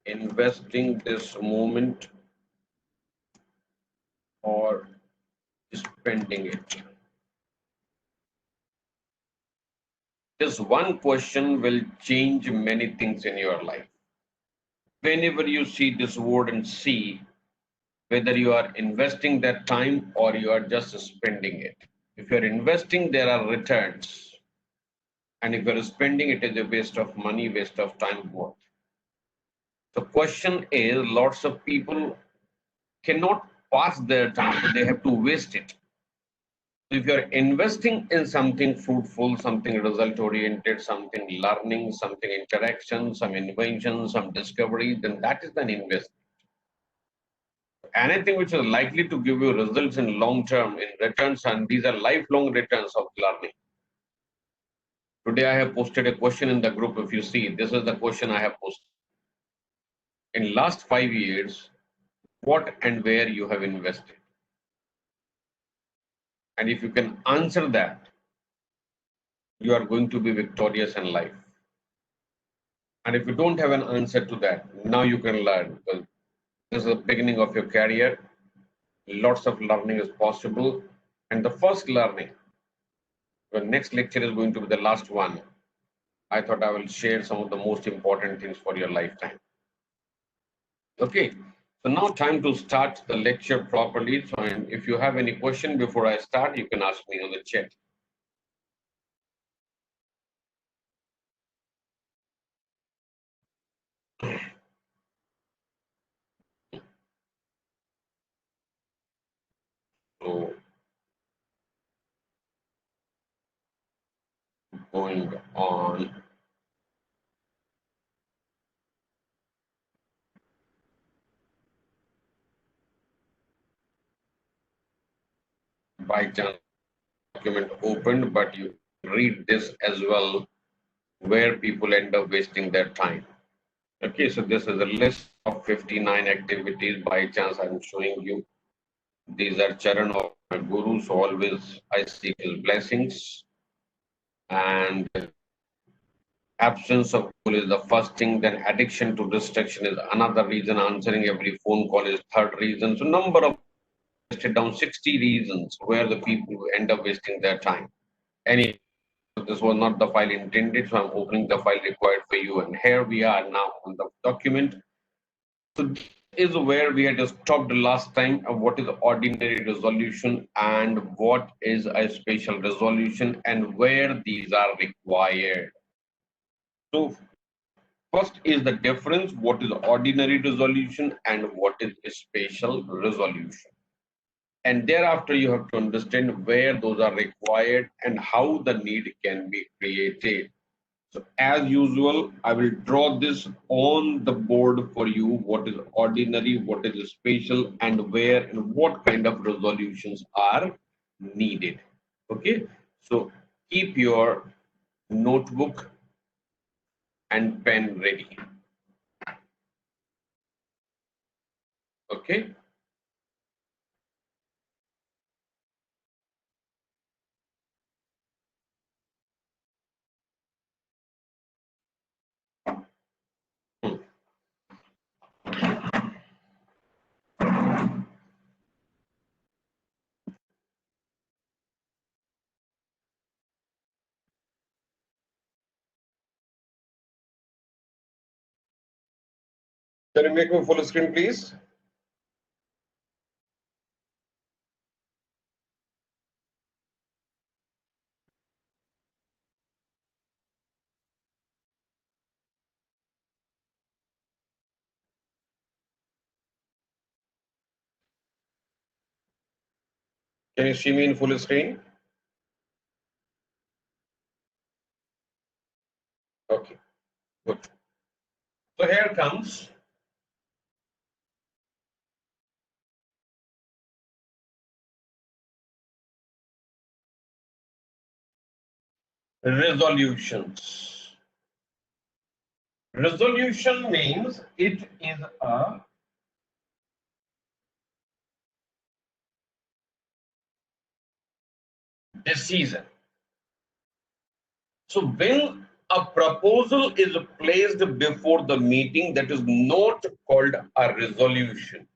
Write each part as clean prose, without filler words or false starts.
investing this moment or spending it? This one question will change many things in your life. Whenever you see this word and see whether you are investing that time or you are just spending it. If you're investing, there are returns. And if you're spending, it is a waste of money, waste of time, both. The question is, lots of people cannot pass their time, so they have to waste it. If you're investing in something fruitful, something result oriented, something learning, something interaction, some invention, some discovery, then that is an investment. Anything which is likely to give you results in long term in returns, and these are lifelong returns of learning. Today I have posted a question in the group. If you see, this is the question I have posted. In last 5 years, what and where you have invested? And if you can answer that, you are going to be victorious in life. And if you don't have an answer to that, now you can learn, because this is the beginning of your career. Lots of learning is possible. And the first learning, the next lecture is going to be the last one. I thought I will share some of the most important things for your lifetime. Okay, so now time to start the lecture properly. So if you have any question before I start, you can ask me on the chat. So going on. By chance document opened, but you read this as well, where people end up wasting their time. Okay, so this is a list of 59 activities. By chance, I'm showing you. These are charan of my guru, so always I seek his blessings. And absence of goal is the first thing, then addiction to distraction is another reason, answering every phone call is third reason. So number of listed down 60 reasons where the people end up wasting their time. Any this was not the file intended, so I'm opening the file required for you, and here we are now on the document. So this is where we had stopped last time of what is ordinary resolution and what is a special resolution and where these are required. So first is the difference, what is ordinary resolution and what is a special resolution. And thereafter you have to understand where those are required and how the need can be created. So as usual, I will draw this on the board for you, what is ordinary, what is special, and where and what kind of resolutions are needed. Okay, so keep your notebook and pen ready. Okay. Hmm. Can you make me full screen, please? Can you see me in full screen? Okay, good. So here comes resolutions. Resolution means it is a decision. So when a proposal is placed before the meeting that is not called a resolution.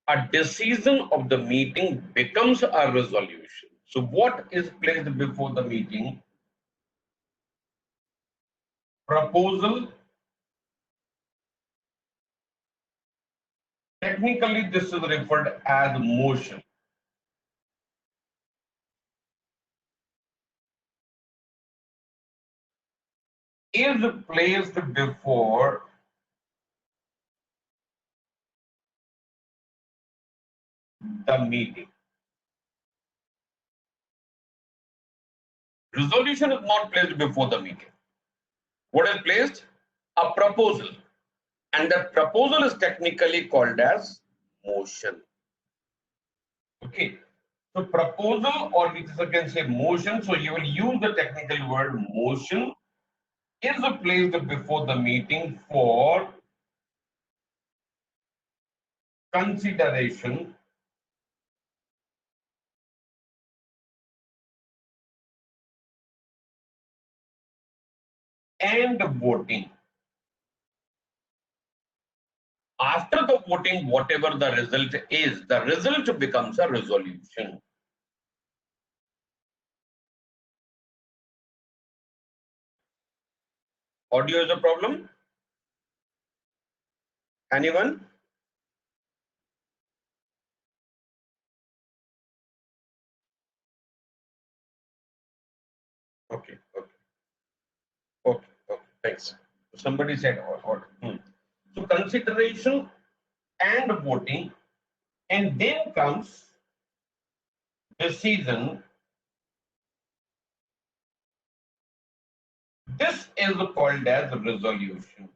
A decision of the meeting becomes a resolution. So what is placed before the meeting? Proposal. Technically, this is referred as motion. Is placed before the meeting. Resolution is not placed before the meeting. What is placed? A proposal. And that proposal is technically called as motion. Okay. So proposal, or we can say motion. So you will use the technical word motion, is placed before the meeting for consideration and voting. After the voting, whatever the result is, the result becomes a resolution. Audio is a problem? Anyone? Okay, okay, okay, okay, thanks. Somebody said or. So consideration and voting, and then comes decision. This is called as resolution.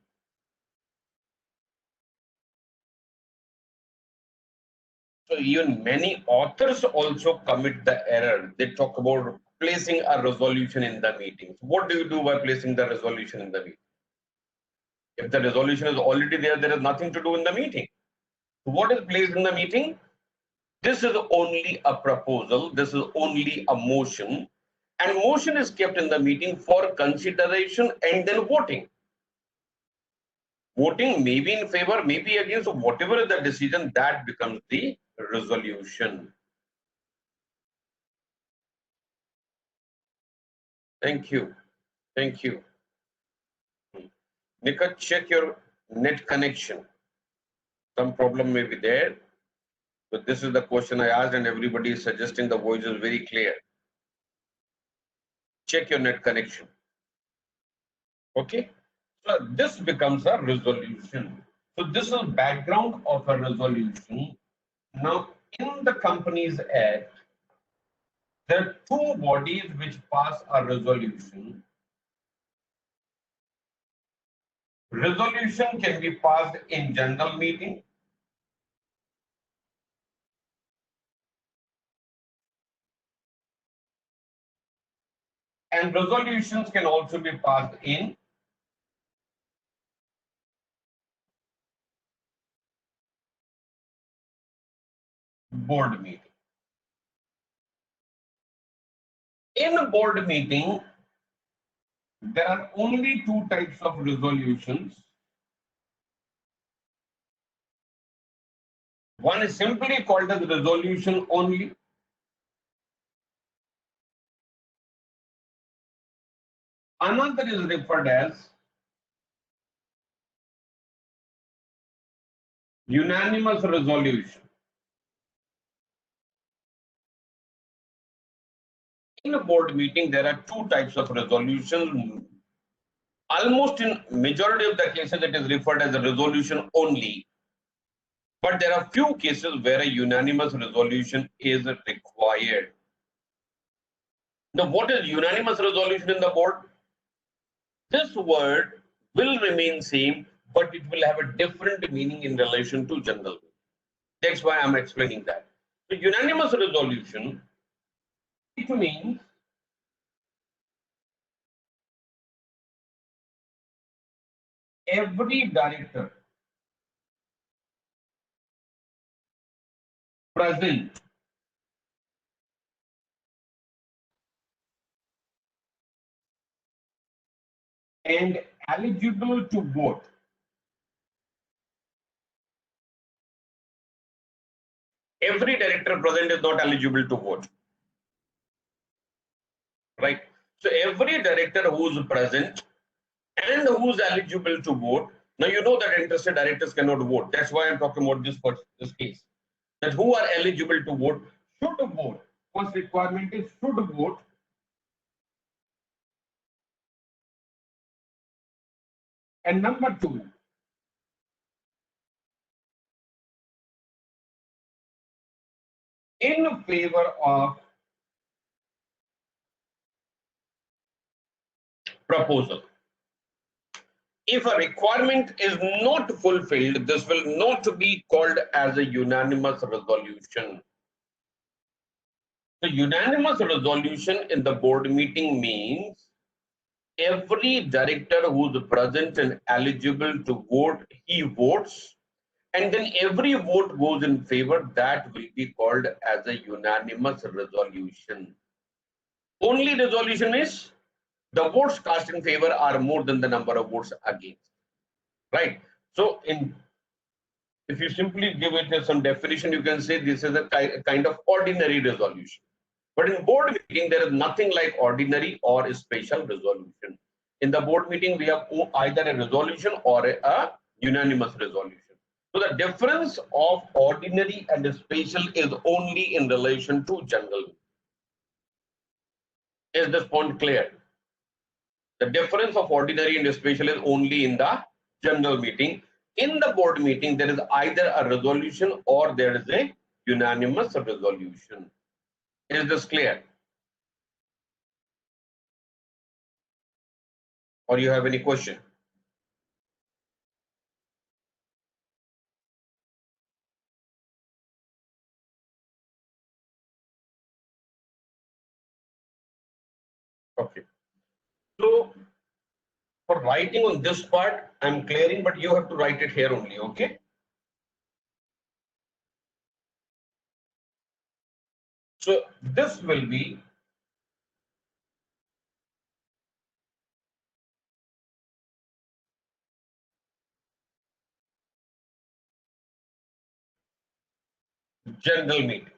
So even many authors also commit the error. They talk about placing a resolution in the meeting. So what do you do by placing the resolution in the meeting? If the resolution is already there, there is nothing to do in the meeting. So what is placed in the meeting? This is only a proposal. This is only a motion. And motion is kept in the meeting for consideration and then voting. Voting may be in favor, may be against, so whatever is the decision, that becomes the resolution. Thank you. Thank you. Nika, check your net connection. Some problem may be there. But this is the question I asked, and everybody is suggesting the voice is very clear. Check your net connection. Okay. So this becomes a resolution. So this is background of a resolution. Now, in the Companies Act, there are two bodies which pass a resolution. Resolution can be passed in general meeting. And resolutions can also be passed in board meeting. In a board meeting, there are only two types of resolutions. One is simply called as resolution only. Another is referred as unanimous resolution. In a board meeting, there are two types of resolutions. Almost in majority of the cases, it is referred as a resolution only. But there are few cases where a unanimous resolution is required. Now, what is unanimous resolution in the board? This word will remain same, but it will have a different meaning in relation to general. That's why I'm explaining that. So unanimous resolution, it means every director present and eligible to vote. Every director present is not eligible to vote, right? So every director who's present and who's eligible to vote. Now you know that interested directors cannot vote. That's why I'm talking about this case. That who are eligible to vote should vote. First requirement is should vote. And number two, in favor of proposal. If a requirement is not fulfilled, this will not be called as a unanimous resolution. The unanimous resolution in the board meeting means every director who is present and eligible to vote, he votes, and then every vote goes in favor. That will be called as a unanimous resolution. Only resolution is the votes cast in favor are more than the number of votes against, right? So if you simply give it some definition, you can say this is a kind of ordinary resolution. But in board meeting, there is nothing like ordinary or a special resolution. In the board meeting, we have either a resolution or a unanimous resolution. So the difference of ordinary and special is only in relation to general. Is this point clear? The difference of ordinary and special is only in the general meeting. In the board meeting, there is either a resolution or there is a unanimous resolution. Is this clear? Or you have any question? Okay. So for writing on this part, I'm clearing, but you have to write it here only, okay? So this will be general meetings.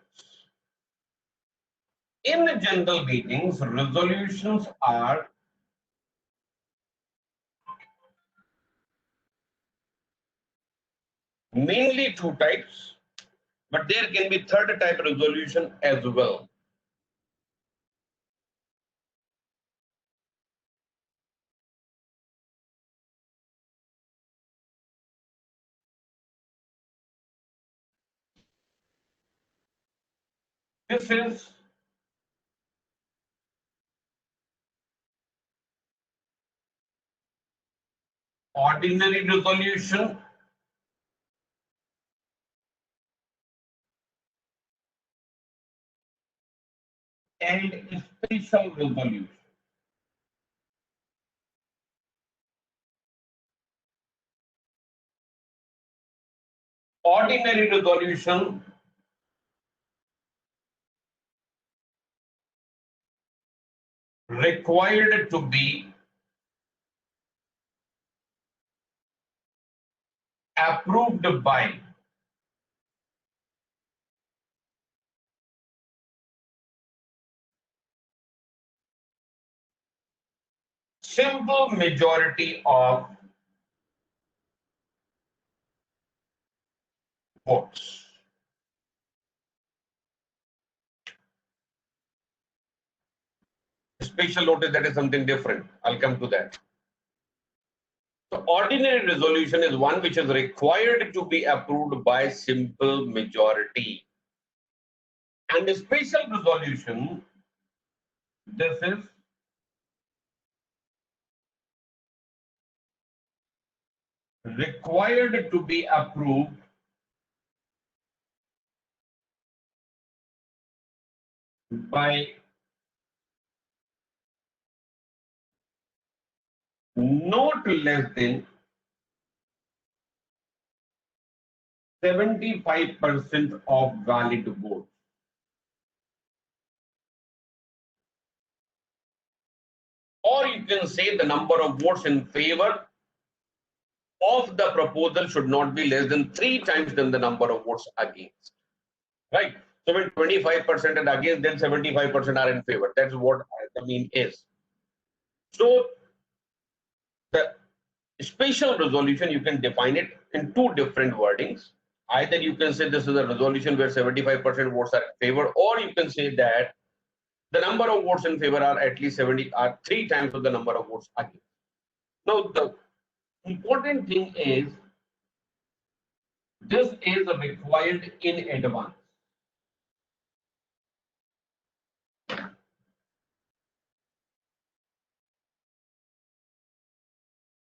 In the general meetings, resolutions are mainly two types, but there can be third type resolution as well. This is ordinary resolution and special resolution. Ordinary resolution required to be approved by simple majority of votes. Special notice, that is something different. I'll come to that. So ordinary resolution is one which is required to be approved by simple majority. And the special resolution, this is required to be approved by not less than 75% of valid votes. or you can say the number of votes in favor of the proposal should not be less than 3 times than the number of votes against. Right? So when 25% are against, then 75% are in favor. That's what the mean is. So the special resolution, you can define it in two different wordings. Either you can say this is a resolution where 75% votes are in favor, or you can say that the number of votes in favor are at least 70 are 3 times of the number of votes against. Now the important thing is this is required in advance.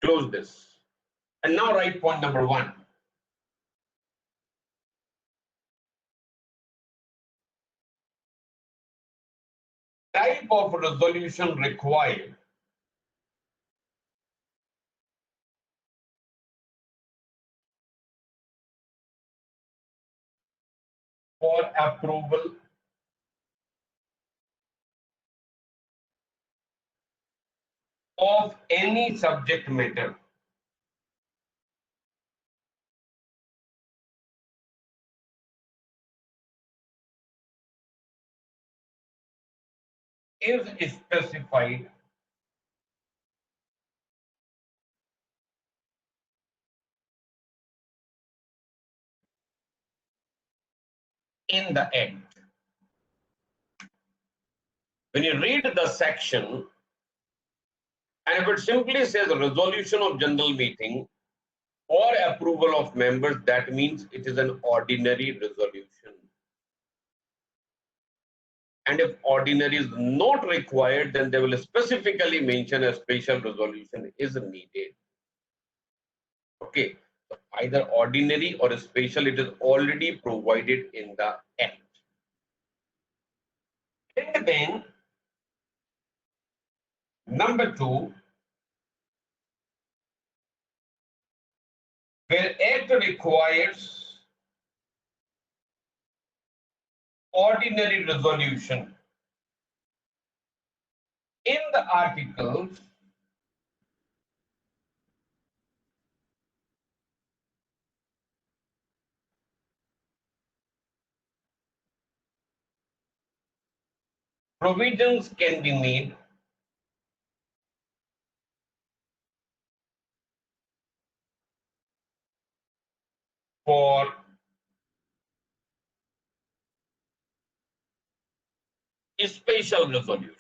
Close this. And now write point number 1. Type of resolution required for approval of any subject matter. Is specified in the Act. When you read the section, and if it simply says resolution of general meeting or approval of members, that means it is an ordinary resolution. And if ordinary is not required, then they will specifically mention a special resolution is needed. Okay, so either ordinary or a special, it is already provided in the Act. And then number 2, where Act requires ordinary resolution, in the articles provisions can be made for a special resolution.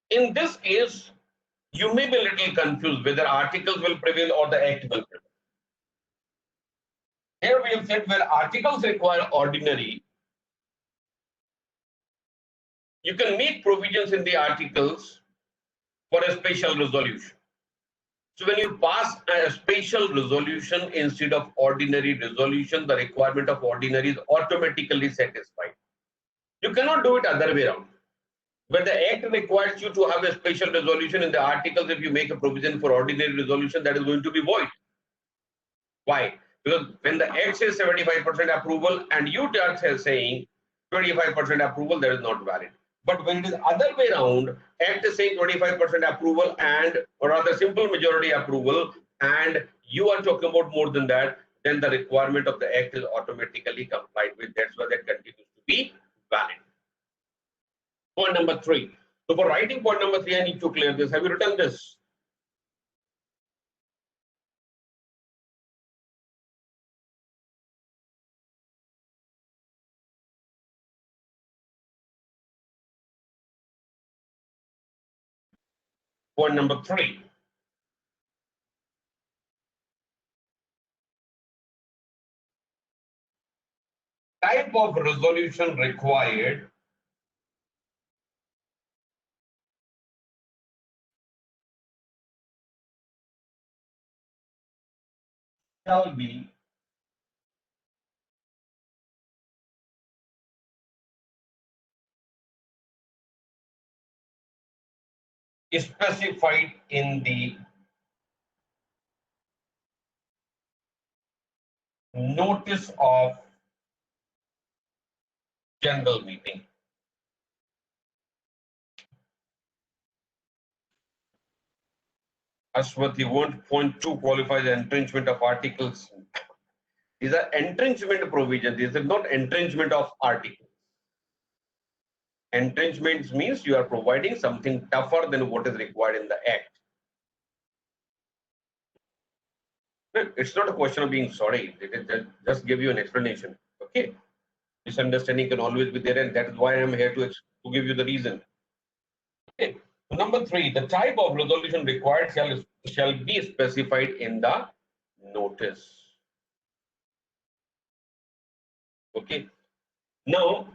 In this case, you may be a little confused whether articles will prevail or the Act will prevail. Here we have said where articles require ordinary, you can make provisions in the articles for a special resolution. So when you pass a special resolution instead of ordinary resolution, the requirement of ordinary is automatically satisfied. You cannot do it other way around. When the Act requires you to have a special resolution in the articles, if you make a provision for ordinary resolution, that is going to be void. Why? Because when the Act says 75% approval and you are saying 25% approval, that is not valid. But when it is other way around, Act is saying 25% approval and or rather simple majority approval, and you are talking about more than that, then the requirement of the Act is automatically complied with. That's why that continues to be valid. Point number 3. So for writing point number 3, I need to clear this. Have you written this? Point number 3. Type of resolution required shall be specified in the notice of general meeting. Ashwathi, 1.2 qualifies as entrenchment of articles. These are entrenchment provisions. These are not entrenchment of articles. Entrenchments means you are providing something tougher than what is required in the act. It's not a question of being sorry. It is just give you an explanation. Okay. Misunderstanding can always be there, and that is why I am here to give you the reason. Okay. Number 3, the type of resolution required shall be specified in the notice. Okay. Now,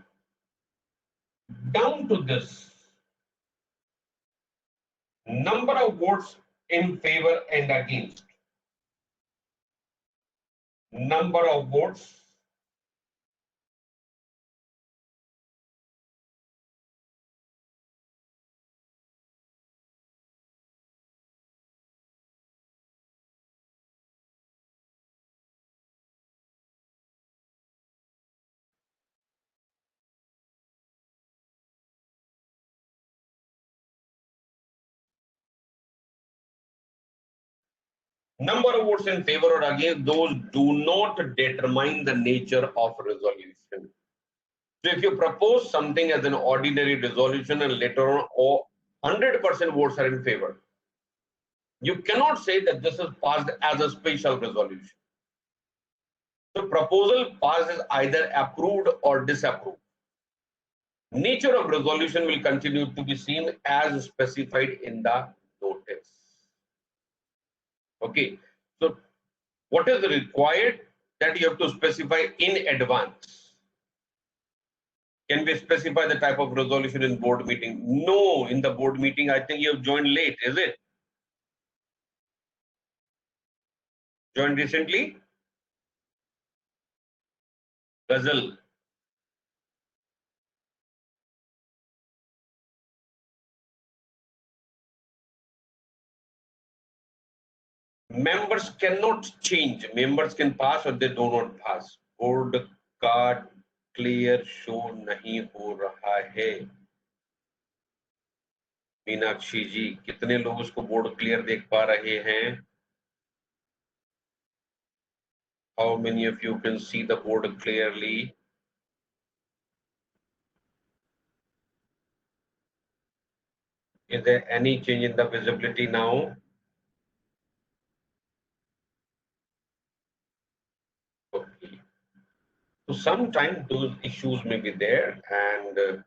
down to this, number of votes in favor and against. Number of votes Number of votes in favor or against, those do not determine the nature of resolution. So if you propose something as an ordinary resolution and later on 100% votes are in favor, you cannot say that this is passed as a special resolution. The proposal passed is either approved or disapproved. Nature of resolution will continue to be seen as specified in the notice. Okay, so what is required that you have to specify in advance? Can we specify the type of resolution in board meeting? No, in the board meeting, I think you have joined late, is it? Joined recently? Ghazal. Members cannot change. Members can pass or they do not pass. Board card clear show नहीं हो रहा है. मीनाक्षी जी, कितने लोग उसको board clear देख पा रहे हैं? How many of you can see the board clearly? Is there any change in the visibility now? Okay. So sometimes those issues may be there, and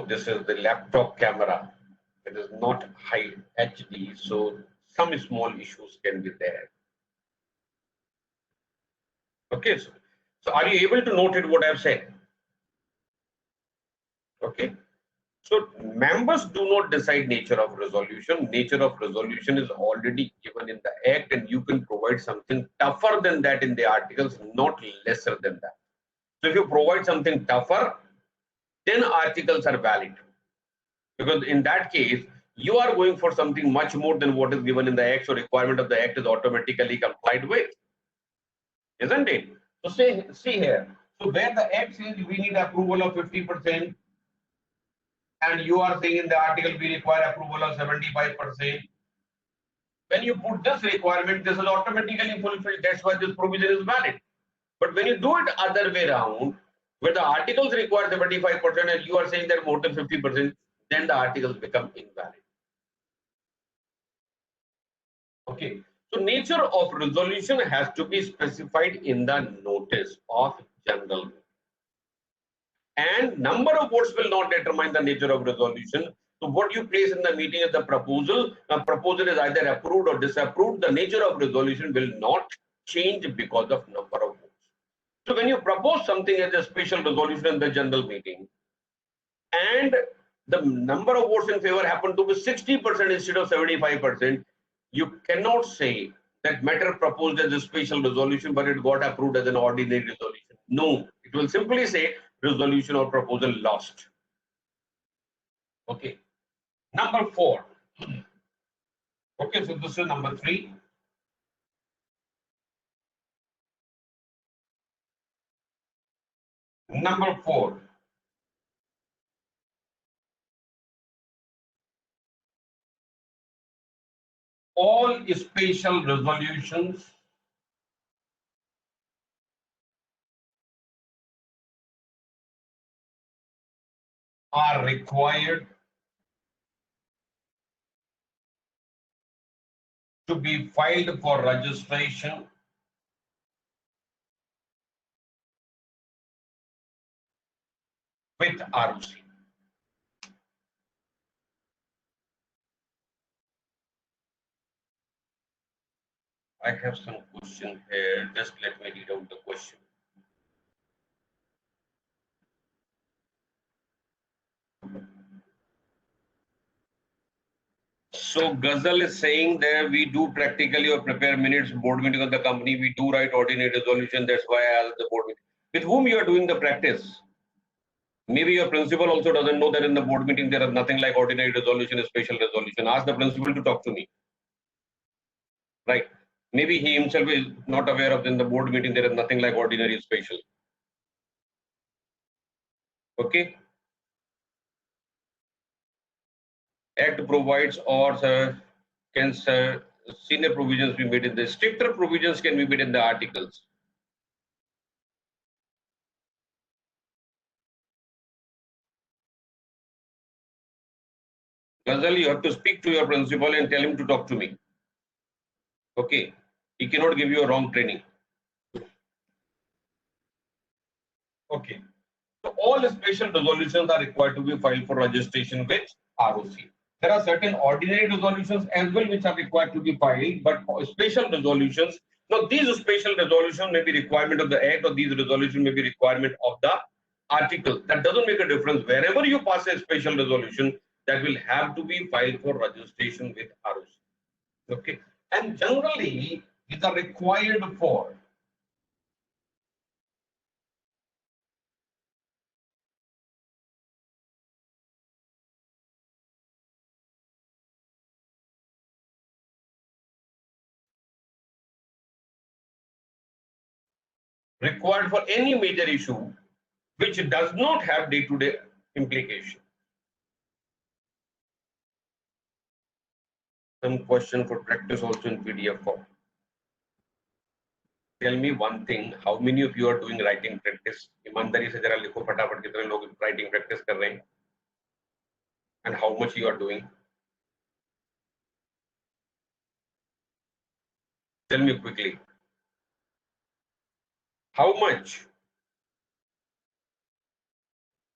this is the laptop camera. It is not high HD, so some small issues can be there. Okay, so are you able to note it what I've said? Okay, so members do not decide nature of resolution. Nature of resolution is already given in the act, and you can provide something tougher than that in the articles, not lesser than that. So if you provide something tougher, then articles are valid. Because in that case, you are going for something much more than what is given in the act, so requirement of the act is automatically complied with. Isn't it? So see here. So where the act says we need approval of 50%, and you are saying in the article we require approval of 75%. When you put this requirement, this is automatically fulfilled. That's why this provision is valid. But when you do it other way around, where the articles require 75% and you are saying that more than 50%, then the articles become invalid. Okay. So nature of resolution has to be specified in the notice of general. And number of votes will not determine the nature of resolution. So what you place in the meeting is the proposal. The proposal is either approved or disapproved. The nature of resolution will not change because of number of votes. So when you propose something as a special resolution in the general meeting, and the number of votes in favor happen to be 60% instead of 75%, you cannot say that matter proposed as a special resolution, but it got approved as an ordinary resolution. No, it will simply say resolution or proposal lost. Okay. Number 4. Okay, so this is number 3. Number 4. all special resolutions are required to be filed for registration with ROC. I have some question here. Just let me read out the question. So Ghazal is saying that we do practically or prepare minutes board meeting of the company. We do write ordinary resolution. That's why I asked the board meeting. With whom you are doing the practice? Maybe your principal also doesn't know that in the board meeting there is nothing like ordinary resolution, a special resolution. Ask the principal to talk to me. Right? Maybe he himself is not aware of in the board meeting there is nothing like ordinary special. Okay. Act provides or can senior provisions be made in the stricter provisions can be made in the articles. Ghazal, you have to speak to your principal and tell him to talk to me. Okay. He cannot give you a wrong training. Okay. So all special resolutions are required to be filed for registration with ROC. There are certain ordinary resolutions as well which are required to be filed, but special resolutions. Now these special resolutions may be requirement of the act or these resolutions may be requirement of the article. That doesn't make a difference. Wherever you pass a special resolution, that will have to be filed for registration with ROC. Okay. And generally, these are required for any major issue which does not have day-to-day implication. Some question for practice also in PDF form. Tell me one thing, how many of you are doing writing practice? ईमानदारी से जरा लिखो फटाफट कितने लोग writing practice कर रहे हैं? And how much you are doing? Tell me quickly. How much?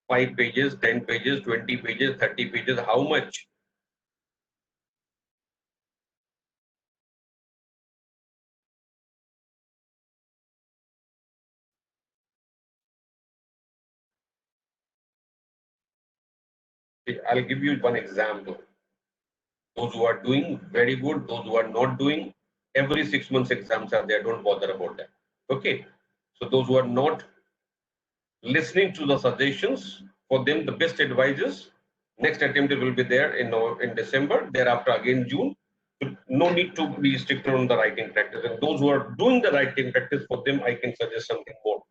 5 pages, 10 pages, 20 pages, 30 pages, how much? I'll give you one example. Those who are doing very good, those who are not doing, every 6 months exams are there, don't bother about that. Okay. So those who are not listening to the suggestions, for them the best advice is next attempt will be there in December, thereafter again June. So no need to be stricter on the writing practice. And those who are doing the writing practice, for them I can suggest something more.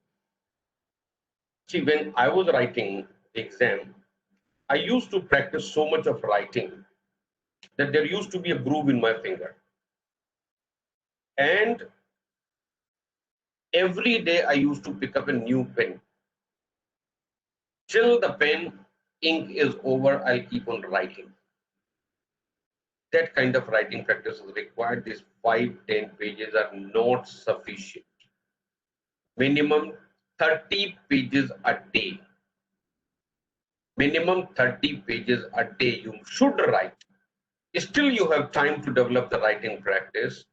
See, when I was writing the exam, I used to practice so much of writing that there used to be a groove in my finger. And every day I used to pick up a new pen. Till the pen ink is over, I'll keep on writing. That kind of writing practice is required. These 5-10 pages are not sufficient. Minimum 30 pages a day. Minimum 30 pages a day you should write. Still you have time to develop the writing practice.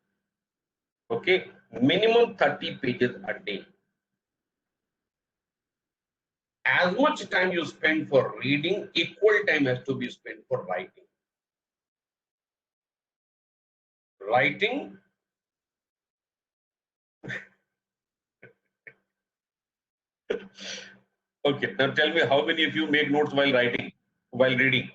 Okay, minimum 30 pages a day. As much time you spend for reading, equal time has to be spent for writing. Writing. Okay, now tell me how many of you make notes while writing, while reading?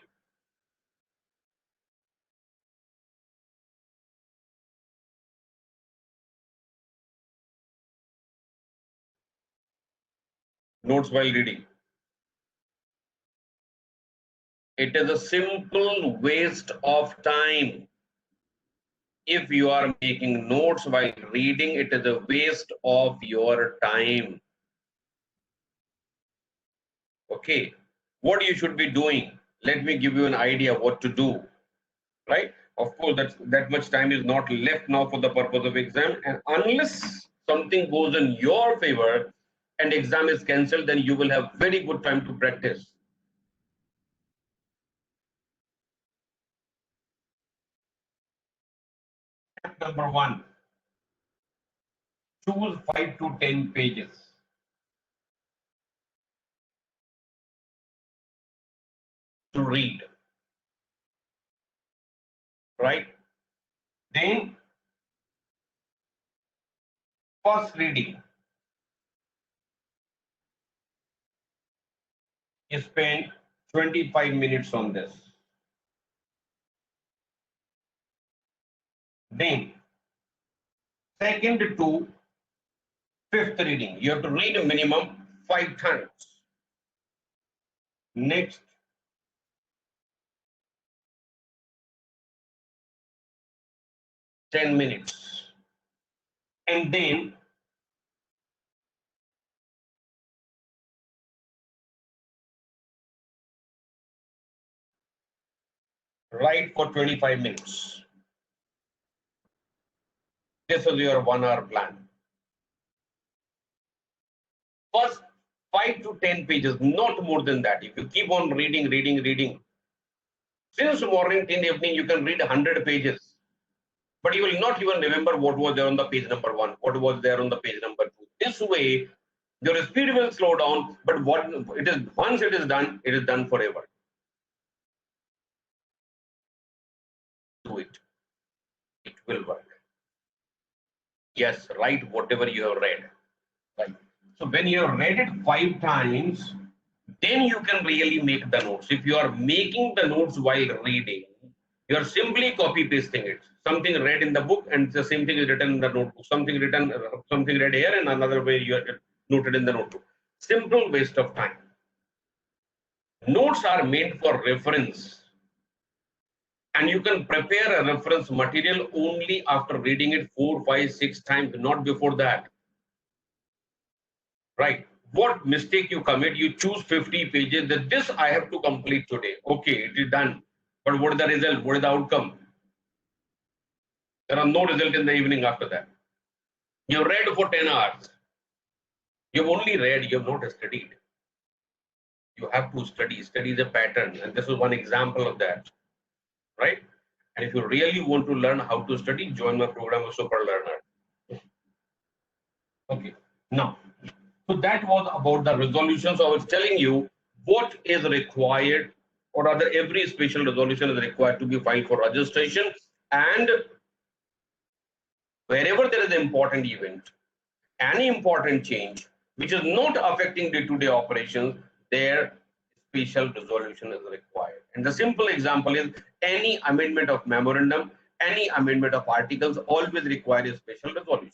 Notes while reading. It is a simple waste of time. If you are making notes while reading, it is a waste of your time. Okay, what you should be doing? Let me give you an idea what to do. Right? Of course, that much time is not left now for the purpose of exam, and unless something goes in your favor and exam is cancelled, then you will have very good time to practice. Step number one, choose 5 to 10 pages to read. Right? Then, first reading, you spend 25 minutes on this. Then, second to fifth reading, you have to read a minimum 5 times. Next, 10 minutes. And then write for 25 minutes. This is your 1 hour plan. First 5 to 10 pages, not more than that. If you keep on reading, since morning till evening, you can read 100 pages. But you will not even remember what was there on the page number 1, what was there on the page number 2. This way, your speed will slow down, but once it is done forever. Do it. It will work. Yes, write whatever you have read. Right. So when you have read it 5 times, then you can really make the notes. If you are making the notes while reading, you are simply copy pasting it. Something read in the book and the same thing is written in the notebook. Something read here and another way you are noted in the notebook. Simple waste of time. Notes are meant for reference. And you can prepare a reference material only after reading it 4, 5, 6 times, not before that. Right? What mistake you commit? You choose 50 pages that this I have to complete today. Okay, it is done. But what is the result? What is the outcome? There are no result in the evening after that. You read for 10 hours. You've only read, you have not studied. You have to study. Study the pattern. And this is one example of that. Right? And if you really want to learn how to study, join my program of Super Learner. Okay. Now, so that was about the resolution. So I was telling you what is required, or rather every special resolution is required to be filed for registration. And wherever there is an important event, any important change which is not affecting day-to-day operations, their special resolution is required. And the simple example is any amendment of memorandum, any amendment of articles always require a special resolution.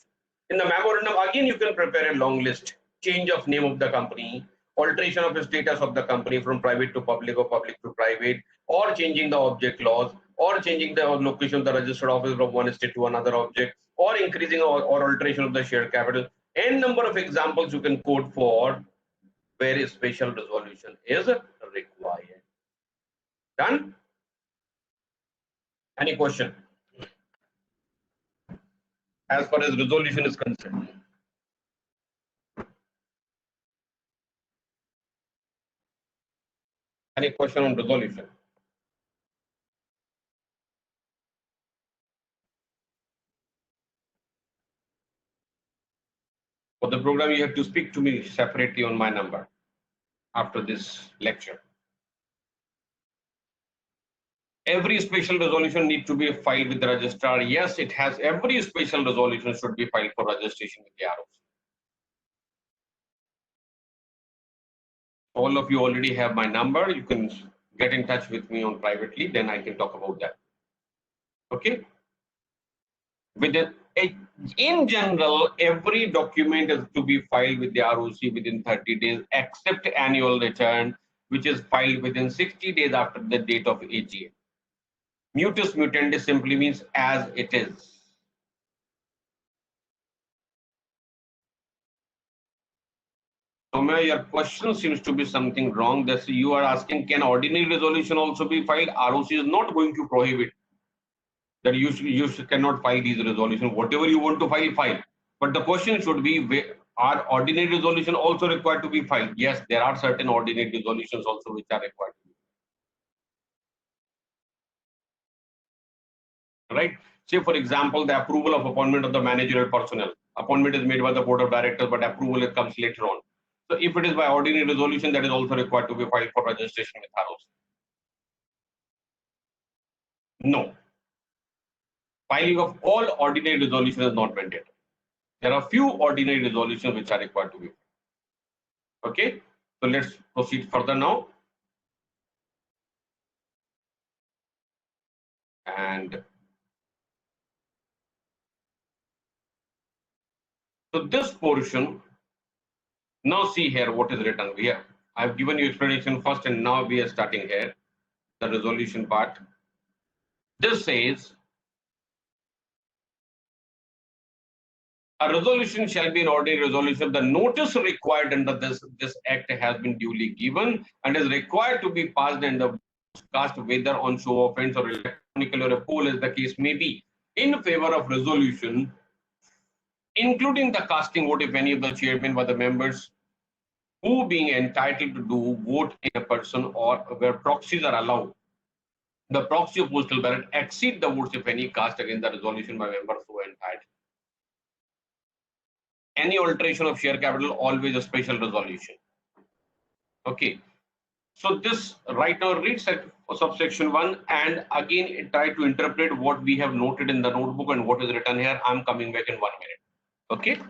In the memorandum, again, you can prepare a long list. Change of name of the company, alteration of the status of the company from private to public or public to private, or changing the object laws, or changing the location of the registered office from one state to another object, or increasing or alteration of the share capital. N number of examples you can quote for where a special resolution is required. Done? Any question? As far as resolution is concerned. Any question on resolution? For the program, you have to speak to me separately on my number after this lecture. Every special resolution needs to be filed with the registrar. Yes, it has. Every special resolution should be filed for registration with the ROC. All of you already have my number. You can get in touch with me on privately. Then I can talk about that. Okay. In general, every document is to be filed with the ROC within 30 days, except annual return, which is filed within 60 days after the date of AGM. Mutus mutandis simply means as it is. Somya, your question seems to be something wrong. That's you are asking, can ordinary resolution also be filed? ROC is not going to prohibit that cannot file these resolutions. Whatever you want to file, file. But the question should be, are ordinary resolution also required to be filed? Yes, there are certain ordinary resolutions also which are required to be filed, right? Say, for example, the approval of appointment of the managerial personnel. Appointment is made by the board of directors, but approval comes later on. So if it is by ordinary resolution, that is also required to be filed for registration with ROC. No, filing of all ordinary resolutions is not mandatory. There are few ordinary resolutions which are required to be filed. Okay, so let's proceed further now. And so this portion, now see here what is written. I've given you explanation first, and now we are starting here the resolution part. This says a resolution shall be an ordinary resolution. The notice required under this act has been duly given and is required to be passed and the cast whether on show of hands or electronically or a poll as the case may be in favor of resolution, including the casting vote if any of the chairman by the members who being entitled to do vote in a person or where proxies are allowed. The proxy or postal ballot exceed the votes if any cast against the resolution by members who are entitled. Any alteration of share capital, always a special resolution. Okay. So this right now reads at subsection 1 and again try to interpret what we have noted in the notebook and what is written here. I'm coming back in 1 minute. Okay.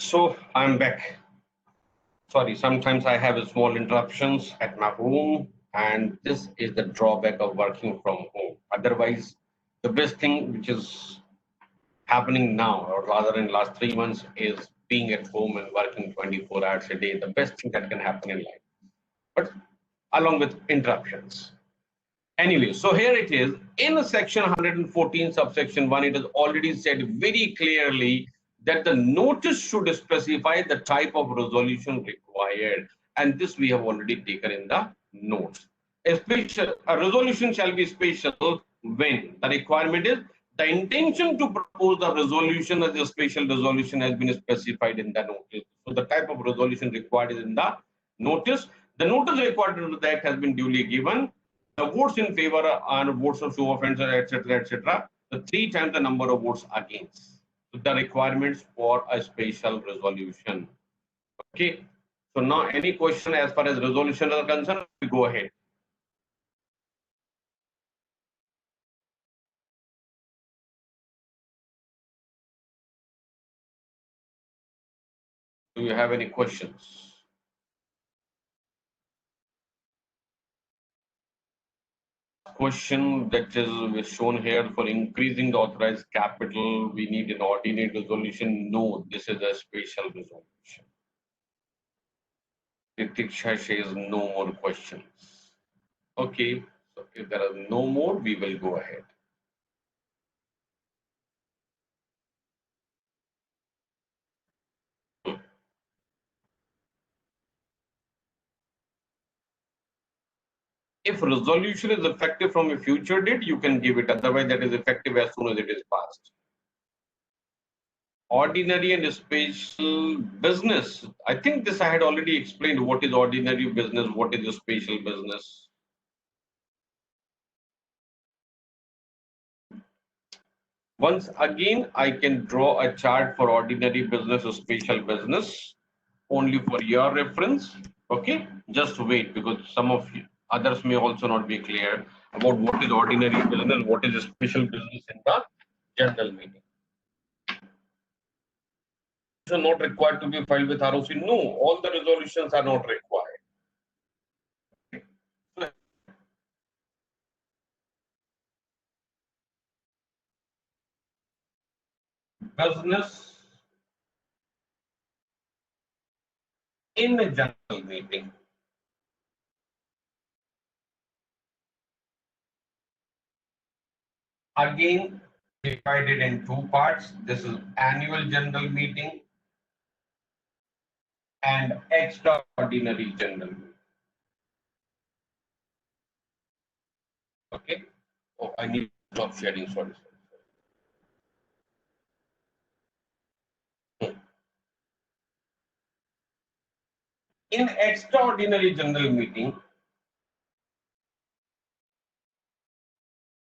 So I'm back. Sorry, sometimes I have small interruptions at my home, and this is the drawback of working from home. Otherwise, the best thing which is happening now, or rather in last 3 months, is being at home and working 24 hours a day. The best thing that can happen in life, but along with interruptions. Anyway, so here it is in section 114 subsection 1, it is already said very clearly that the notice should specify the type of resolution required, and this we have already taken in the notes. A resolution shall be special when the requirement is the intention to propose the resolution as a special resolution has been specified in the notice. So the type of resolution required is in the notice. The notice required to the act has been duly given. The votes in favor are votes of show of hands, etc., etc. The three times the number of votes against. So the requirements for a special resolution. Okay. So now, any question as far as resolution are concerned, we go ahead. Do you have any questions? Question that is shown here: for increasing the authorized capital, we need an ordinary resolution. No, this is a special resolution. Pratiksha says no more questions. Okay, so if there are no more, we will go ahead. If resolution is effective from a future date, you can give it. Otherwise, that is effective as soon as it is passed. Ordinary and special business. I think this I had already explained. What is ordinary business? What is a special business? Once again, I can draw a chart for ordinary business or special business only for your reference. Okay, just wait, because some of you, others may also not be clear about what is ordinary business, what is a special business in the general meeting. Are not required to be filed with ROC. No, all the resolutions are not required. Business in the general meeting. Again, divided in two parts. This is annual general meeting and extraordinary general meeting. Okay. Oh, I need to stop sharing. Sorry. In extraordinary general meeting,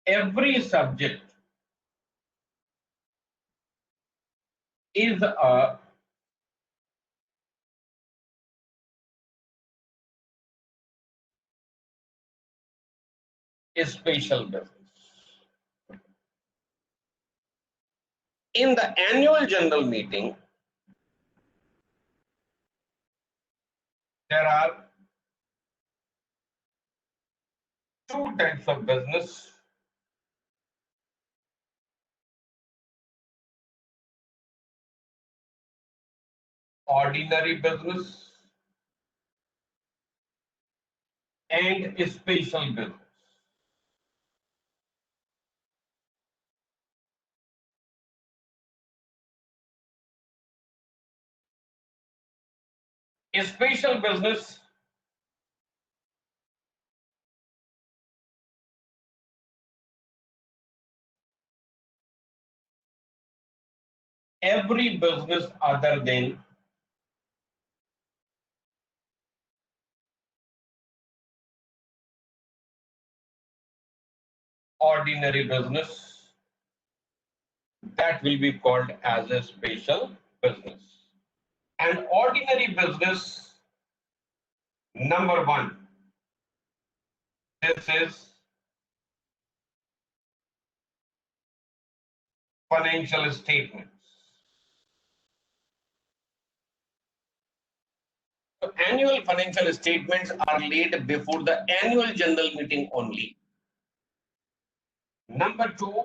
every subject is a special business. In the annual general meeting, there are two types of business: ordinary business and a special business. A special business every business other than ordinary business, that will be called as a special business. And ordinary business, number one, this is financial statements. So annual financial statements are laid before the annual general meeting only. Number two,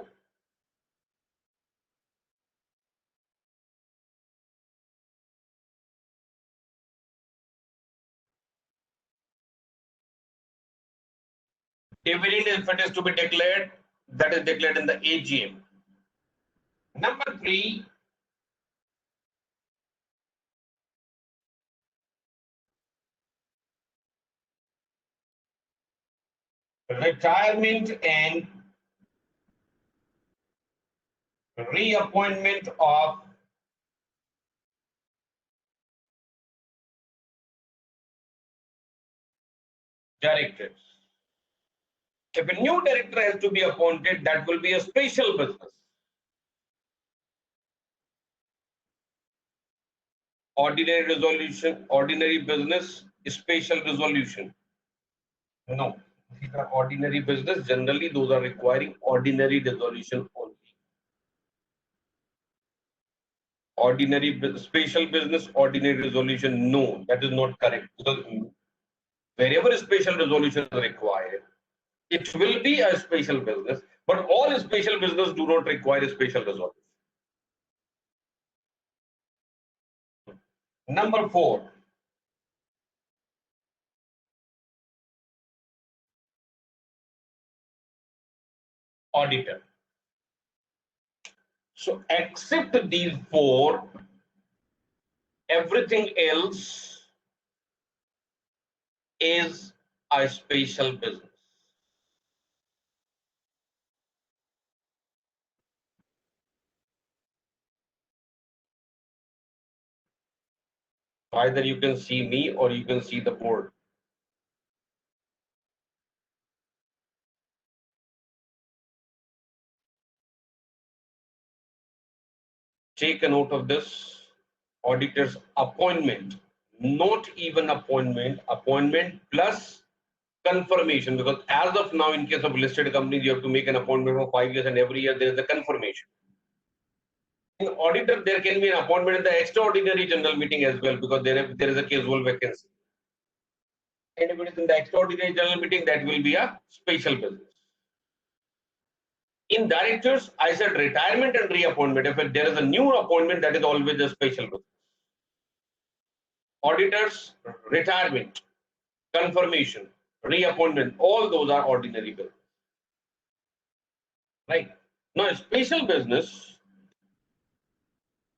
dividend, if it is to be declared, that is declared in the AGM. Number three, retirement and reappointment of directors. If a new director has to be appointed, that will be a special business. Ordinary resolution, ordinary business, special resolution. No, these are ordinary business. Generally, those are requiring ordinary resolution only. Special business, ordinary resolution. No, that is not correct. Because wherever special resolution is required, it will be a special business. But all special business do not require a special resolution. Number four, auditor. So except these four, everything else is a special business. Either you can see me or you can see the board. Take a note of this. Auditor's appointment, not even appointment, appointment plus confirmation, because as of now, in case of listed companies, you have to make an appointment for 5 years and every year there is a confirmation. In auditor, there can be an appointment in the extraordinary general meeting as well, because there is a casual vacancy. And if it is in the extraordinary general meeting, that will be a special business. In directors, I said retirement and reappointment. If there is a new appointment, that is always a special business. Auditors, retirement, confirmation, reappointment, all those are ordinary business. Right? Now, special business,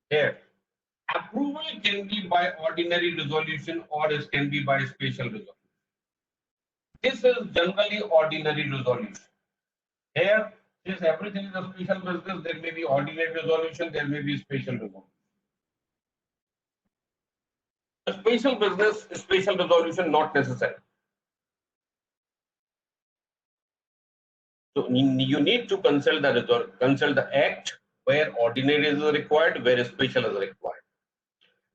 here, approval can be by ordinary resolution or it can be by special resolution. This is generally ordinary resolution. Here, since everything is a special business, there may be ordinary resolution, there may be special resolution. A special business, special resolution not necessary. So you need to consult the act where ordinary is required, where special is required.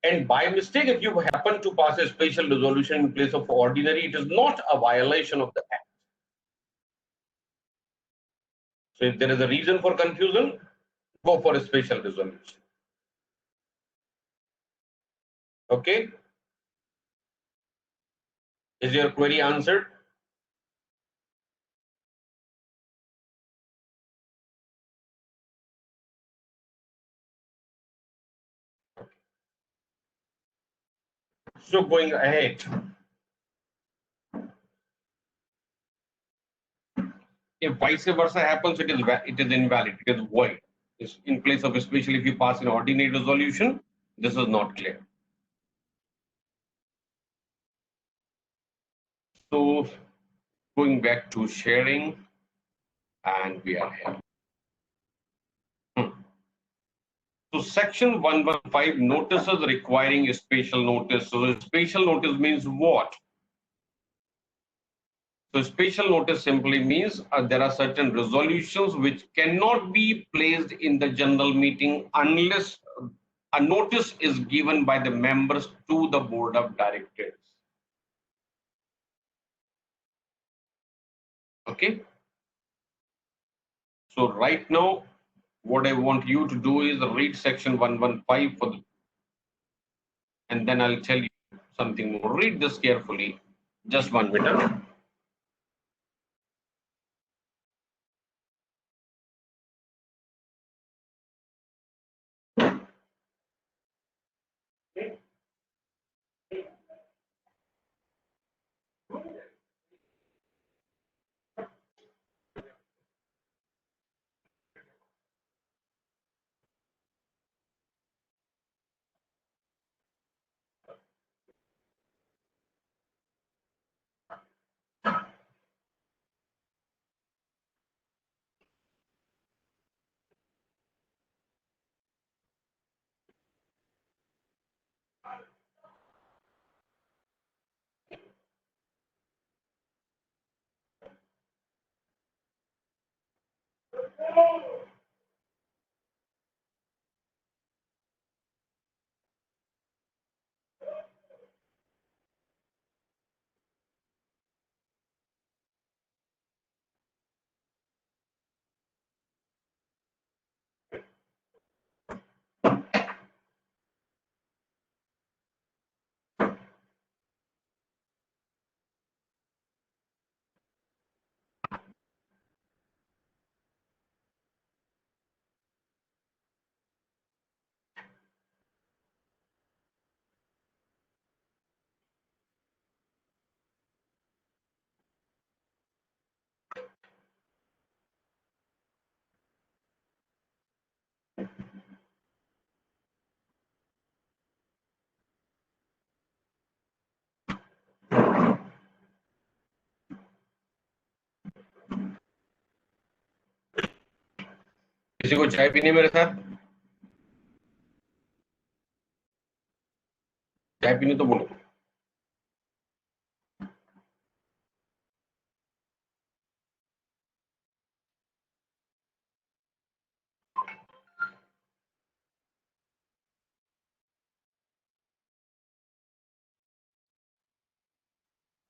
And by mistake, if you happen to pass a special resolution in place of ordinary, it is not a violation of the act. So if there is a reason for confusion, go for a special resolution. Okay? Is your query answered? So going ahead, if vice versa happens, it is invalid, it is void. It's in place of, especially if you pass an ordinary resolution, this is not clear. So going back to sharing, and we are here. So section 115, notices requiring a special notice. So the special notice means what? So special notice simply means there are certain resolutions which cannot be placed in the general meeting unless a notice is given by the members to the board of directors. Okay. So right now, what I want you to do is read section 115 and then I'll tell you something more. Read this carefully. Just 1 minute. किसी को चाय पीनी है मेरे साथ? चाय पीनी तो बोलो.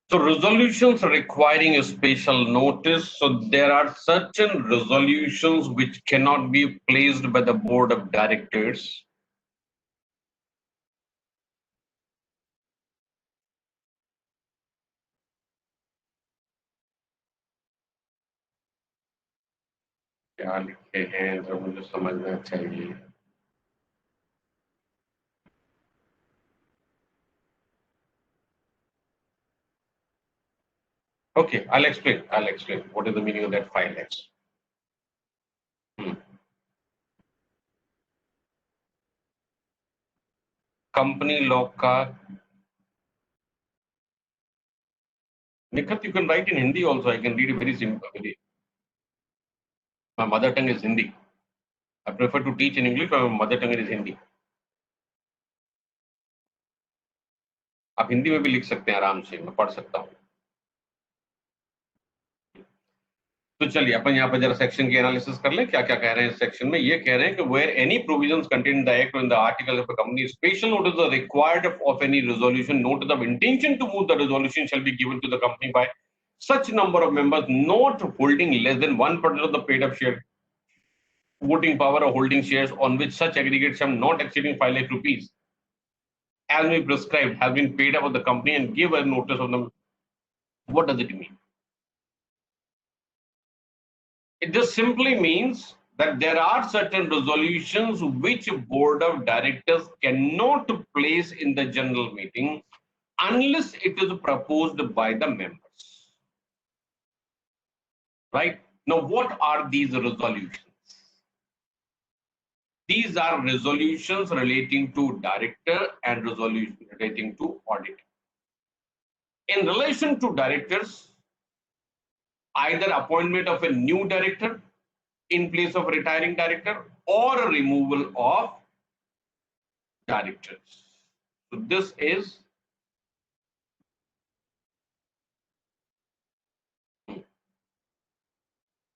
So resolutions requiring a special notice. So there are certain resolutions which cannot be placed by the board of directors. क्या लिखे हैं तो मुझे समझना चाहिए. Okay, I'll explain. What is the meaning of that 5 lakhs? Company law का Nikhat, you can write in Hindi also. I can read it very simple. My mother tongue is Hindi. I prefer to teach in English, but my mother tongue is Hindi. आप हिंदी में भी लिख सकते हैं आराम से, मैं पढ़ सकता हूँ. तो चलिए अपन यहाँ पर जरा सेक्शन की एनालिसिस कर लें. क्या क्या कह रहे हैं इस सेक्शन में? ये कह रहे हैं कि where any provisions contained in the act or in the article of a company special notice are required of any resolution notice of intention to move the resolution shall be given to the company by such number of members not holding less than 1% of the paid up share voting power or holding shares on which such aggregate sum not exceeding 5 lakh rupees as may prescribed has been paid up of the company and give a notice of them. What does it mean? It just simply means that there are certain resolutions which board of directors cannot place in the general meeting unless it is proposed by the members. Right? Now, what are these resolutions? These are resolutions relating to director and resolution relating to auditor. In relation to directors, either appointment of a new director in place of retiring director or a removal of directors. So this is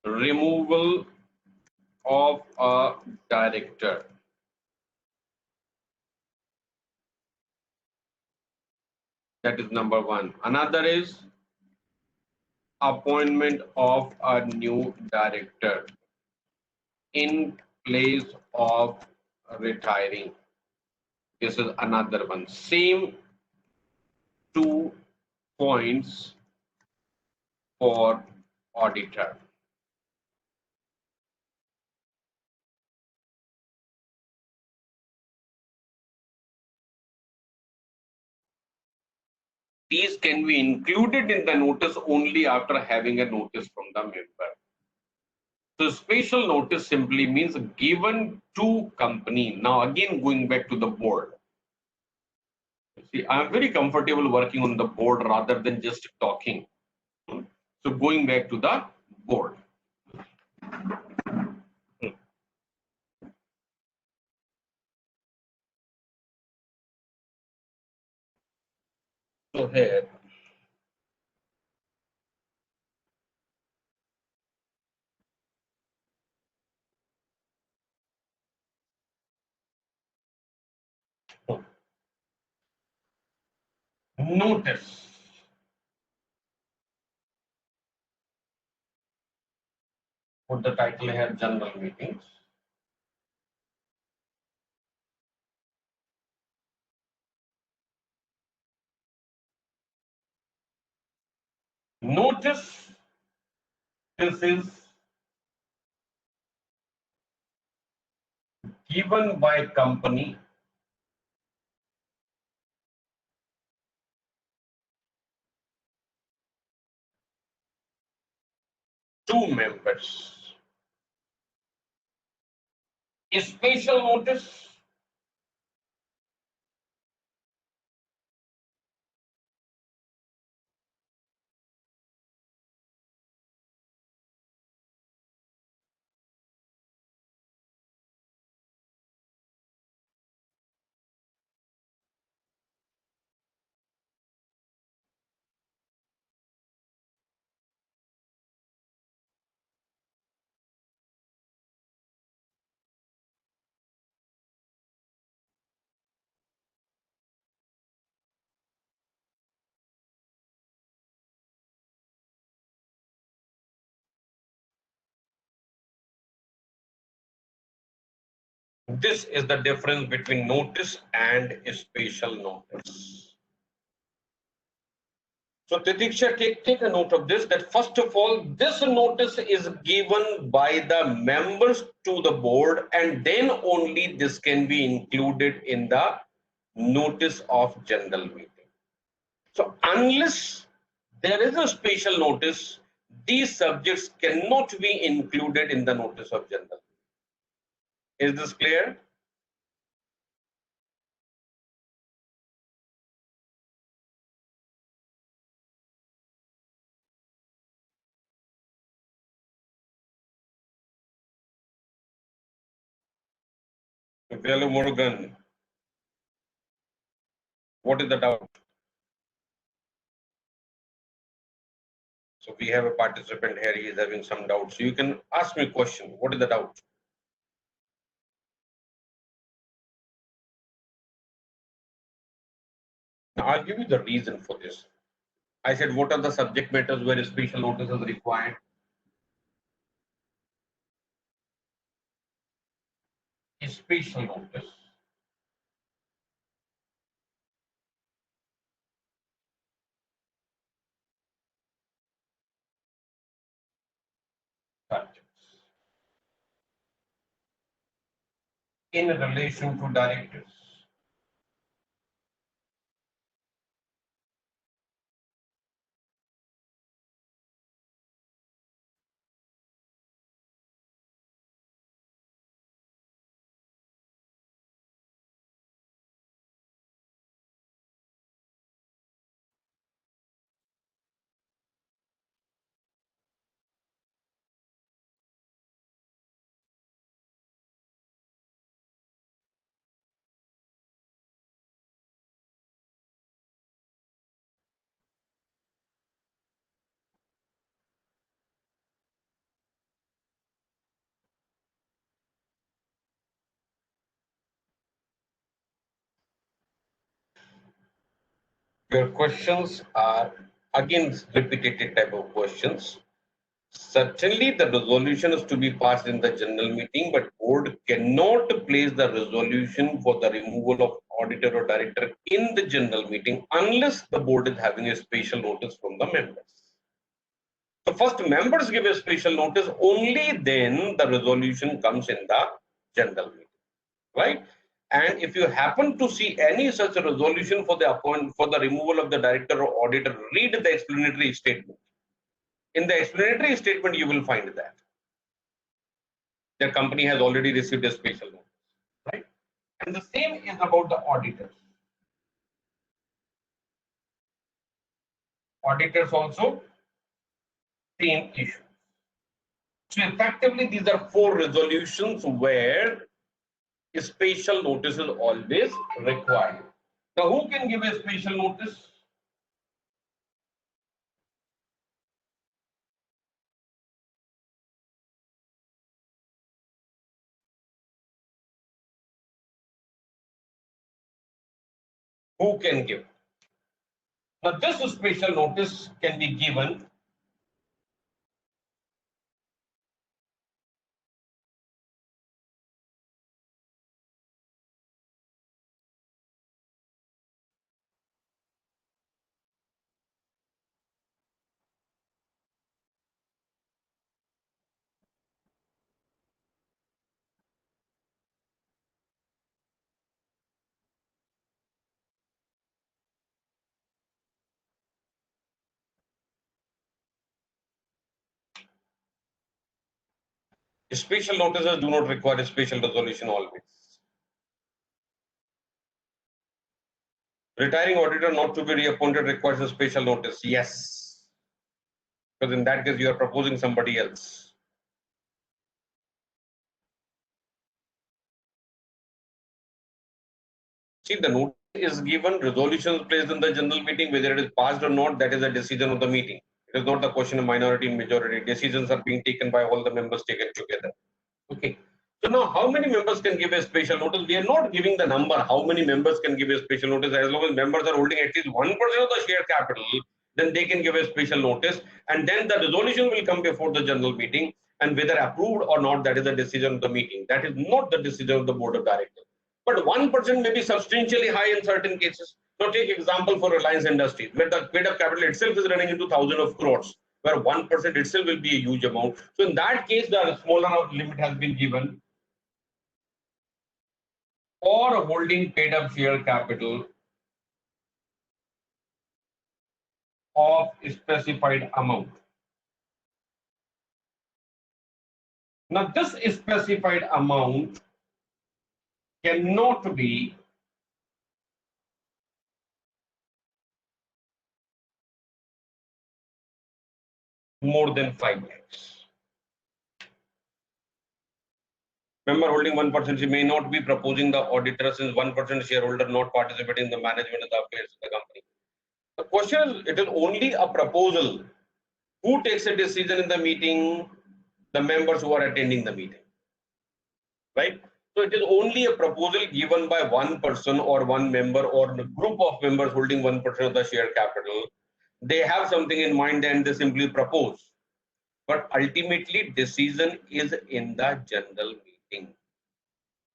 removal of a director. That is number one. Another is appointment of a new director in place of retiring. This is another one. Same 2 points for auditor. These can be included in the notice only after having a notice from the member. So special notice simply means given to company. Now again going back to the board. See, I'm very comfortable working on the board rather than just talking. So going back to the board. So here, notice. Put the title here, general meetings. Notice this is given by company to members. A special notice This is the difference between notice and a special notice. So Titiksha, take a note of this, that first of all, this notice is given by the members to the board, and then only this can be included in the notice of general meeting. So unless there is a special notice, these subjects cannot be included in the notice of general meeting. Is this clear? Hello, Morgan. What is the doubt? So we have a participant here, he is having some doubt. So you can ask me a question. What is the doubt? Now I'll give you the reason for this. I said, what are the subject matters where a special notice is required? A special notice. Subjects. In relation to directives. Your questions are again repetitive type of questions. Certainly, the resolution is to be passed in the general meeting, but board cannot place the resolution for the removal of auditor or director in the general meeting unless the board is having a special notice from the members. So first members give a special notice, only then the resolution comes in the general meeting, right? And if you happen to see any such a resolution for the removal of the director or auditor, read the explanatory statement. In the explanatory statement, you will find that the company has already received a special notice, right? And the same is about the auditors. Auditors also same issue. So effectively, these are four resolutions where a special notice is always required. Now, who can give a special notice? Who can give? Now, this special notice can be given special notices do not require a special resolution always. Retiring auditor not to be reappointed requires a special notice. Yes. Because in that case, you are proposing somebody else. See, the notice is given, resolution is placed in the general meeting, whether it is passed or not, that is a decision of the meeting. It is not the question of minority and majority. Decisions are being taken by all the members taken together. Okay. So now how many members can give a special notice? We are not giving the number how many members can give a special notice. As long as members are holding at least 1% of the share capital, then they can give a special notice, and then the resolution will come before the general meeting, and whether approved or not, that is the decision of the meeting. That is not the decision of the board of directors. But 1% may be substantially high in certain cases. So take example for Reliance Industries, where the paid up capital itself is running into thousands of crores, where 1% itself will be a huge amount. So in that case, the smaller limit has been given or holding paid up share capital of a specified amount. Now, this specified amount cannot be more than 5 lakhs. Member holding 1%, she may not be proposing the auditor since 1% shareholder not participating in the management of the affairs of the company. The question is, it is only a proposal. Who takes a decision in the meeting? The members who are attending the meeting, right? So it is only a proposal given by one person or one member or a group of members holding 1% of the share capital. They have something in mind and they simply propose. But ultimately, decision is in the general meeting.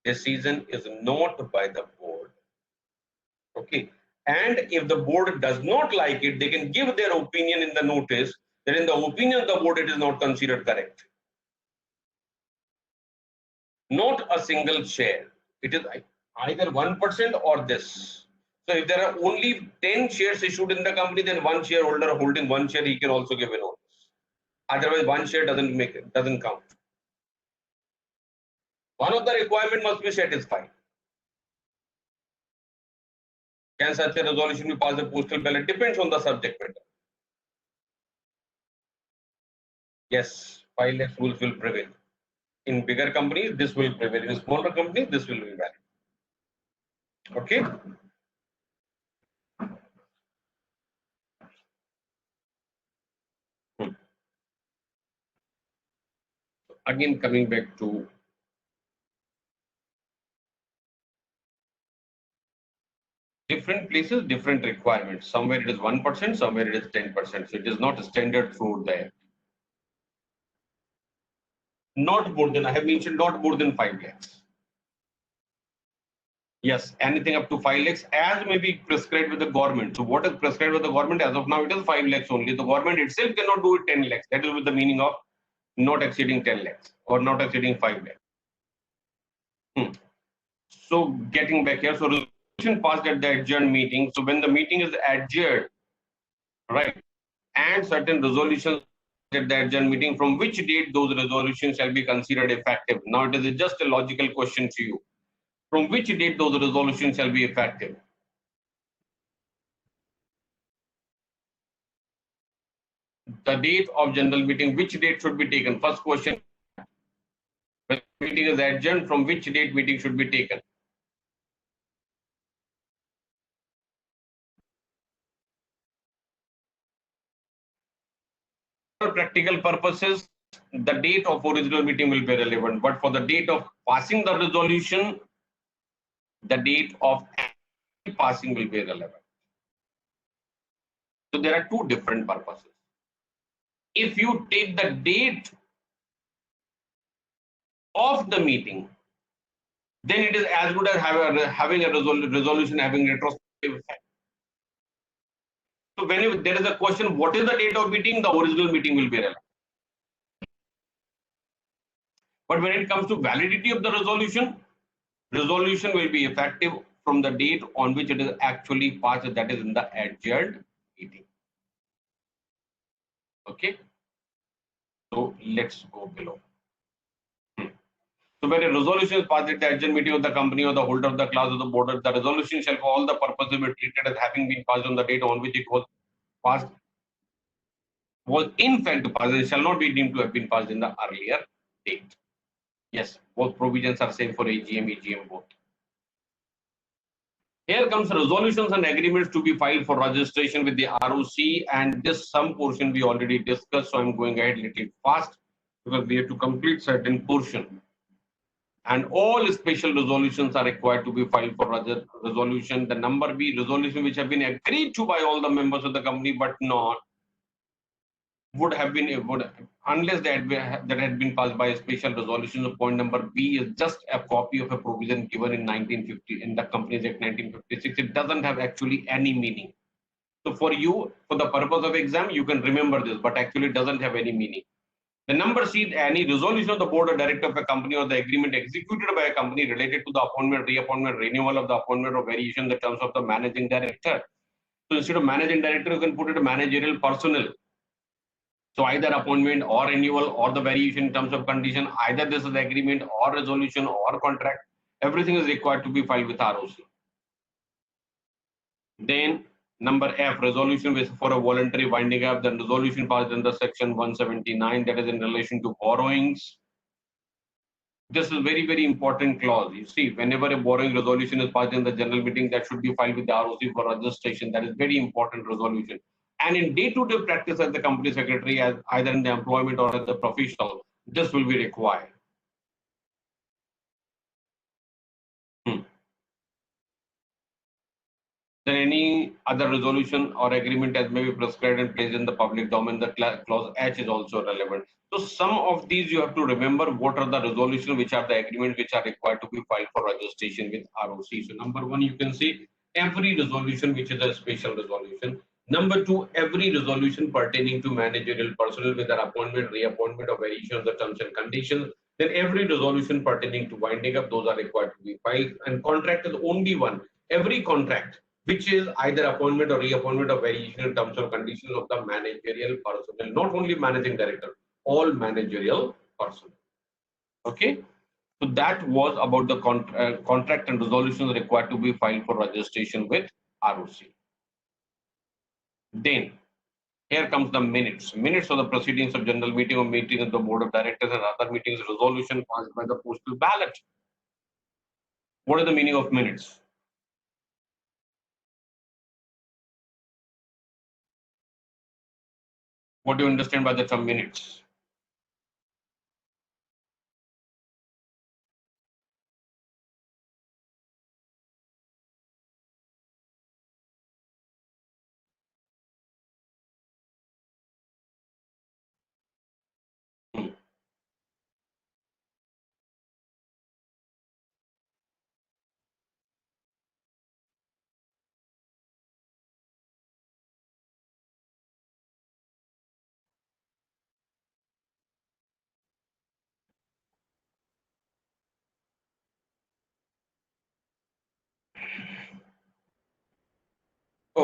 Decision is not by the board. Okay. And if the board does not like it, they can give their opinion in the notice. Then in the opinion of the board, it is not considered correct. Not a single share. It is either 1% or this. So if there are only 10 shares issued in the company, then one shareholder holding one share, he can also give a notice. Otherwise, one share doesn't count. One of the requirement must be satisfied. Can such a resolution be passed a postal ballot? Depends on the subject matter. Yes, 5 lakhs rules will prevail. In bigger companies, this will prevail. In smaller companies, this will be valid. Okay. Again, coming back to different places, different requirements. Somewhere it is 1%, somewhere it is 10%. So it is not standard through there. Not more than, I have mentioned, not more than 5 lakhs. Yes, anything up to 5 lakhs as may be prescribed with the government. So what is prescribed with the government as of now? It is 5 lakhs only. The government itself cannot do it 10 lakhs. That is with the meaning of not exceeding 10 lakhs or not exceeding 5 lakhs. Hmm. So getting back here, so resolution passed at the adjourned meeting. So when the meeting is adjourned, right, and certain resolutions at the adjourned meeting, from which date those resolutions shall be considered effective? Now it is just a logical question to you. From which date those resolutions shall be effective? The date of general meeting, which date should be taken? First question, when the meeting is adjourned, from which date meeting should be taken? For practical purposes, the date of original meeting will be relevant, but for the date of passing the resolution, the date of passing will be relevant. So there are two different purposes. If you take the date of the meeting, then it is as good as having a resolution having retrospective effect. So when there is a question, what is the date of meeting? The original meeting will be relevant. But when it comes to validity of the resolution, resolution will be effective from the date on which it is actually passed, that is in the adjourned meeting. Okay, so let's go below. So when a resolution is passed at the adjourned meeting of the company or the holder of the class of the board, the resolution shall for all the purposes be treated as having been passed on the date on which it was passed, was in fact passed, and shall not be deemed to have been passed in the earlier date. Yes, both provisions are same for AGM, EGM both. Here comes resolutions and agreements to be filed for registration with the ROC, and this some portion we already discussed, so I'm going ahead a little fast because we have to complete certain portion. And all special resolutions are required to be filed for resolution. The number B resolution which have been agreed to by all the members of the company, but not would have been would unless that had been passed by a special resolution. So point number B is just a copy of a provision given in 1950 in the Companies Act 1956. It doesn't have actually any meaning. So for you, for the purpose of exam, you can remember this, but actually it doesn't have any meaning. The number C, any resolution of the board or director of a company or the agreement executed by a company related to the appointment, reappointment, renewal of the appointment or variation in the terms of the managing director. So instead of managing director, you can put it managerial personnel. So either appointment or renewal or the variation in terms of condition, either this is agreement or resolution or contract, everything is required to be filed with ROC. Then number F, resolution for a voluntary winding up, the resolution passed under section 179, that is in relation to borrowings. This is very, very important clause. You see, whenever a borrowing resolution is passed in the general meeting, that should be filed with the ROC for registration. That is very important resolution. And in day-to-day practice as the company secretary, as either in the employment or as the professional, this will be required. Hmm. Then any other resolution or agreement as may be prescribed and placed in the public domain, the clause H is also relevant. So some of these you have to remember what are the resolutions, which are the agreements which are required to be filed for registration with ROC. So number one, you can see every resolution which is a special resolution. Number two, every resolution pertaining to managerial personnel with their appointment, reappointment, or variation of the terms and conditions. Then every resolution pertaining to winding up, those are required to be filed. And contract is only one. Every contract which is either appointment or reappointment or variation in terms or conditions of the managerial personnel, not only managing director, all managerial personnel. Okay, so that was about the contract and resolutions required to be filed for registration with ROC. Then here comes the minutes. Minutes of the proceedings of general meeting or meeting of the board of directors and other meetings, resolution passed by the postal ballot. What is the meaning of minutes? What do you understand by the term minutes? Hmm.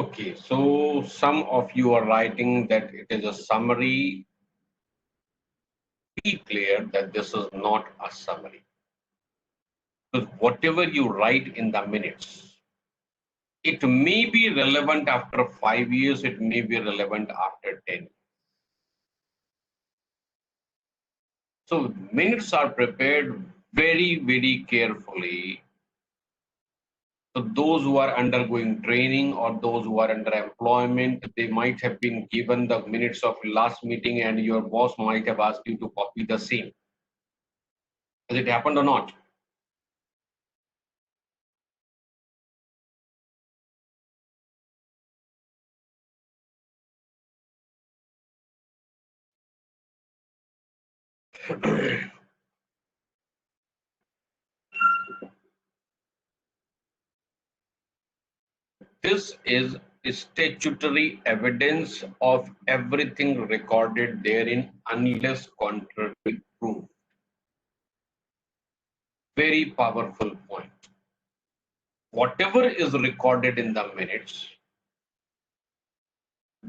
Okay, so some of you are writing that it is a summary. Be clear that this is not a summary. Because whatever you write in the minutes, it may be relevant after 5 years, it may be relevant after 10. So minutes are prepared very, very carefully. So those who are undergoing training or those who are under employment, they might have been given the minutes of last meeting and your boss might have asked you to copy the same. Has it happened or not? This is statutory evidence of everything recorded therein unless contrary proved. Very powerful point. Whatever is recorded in the minutes,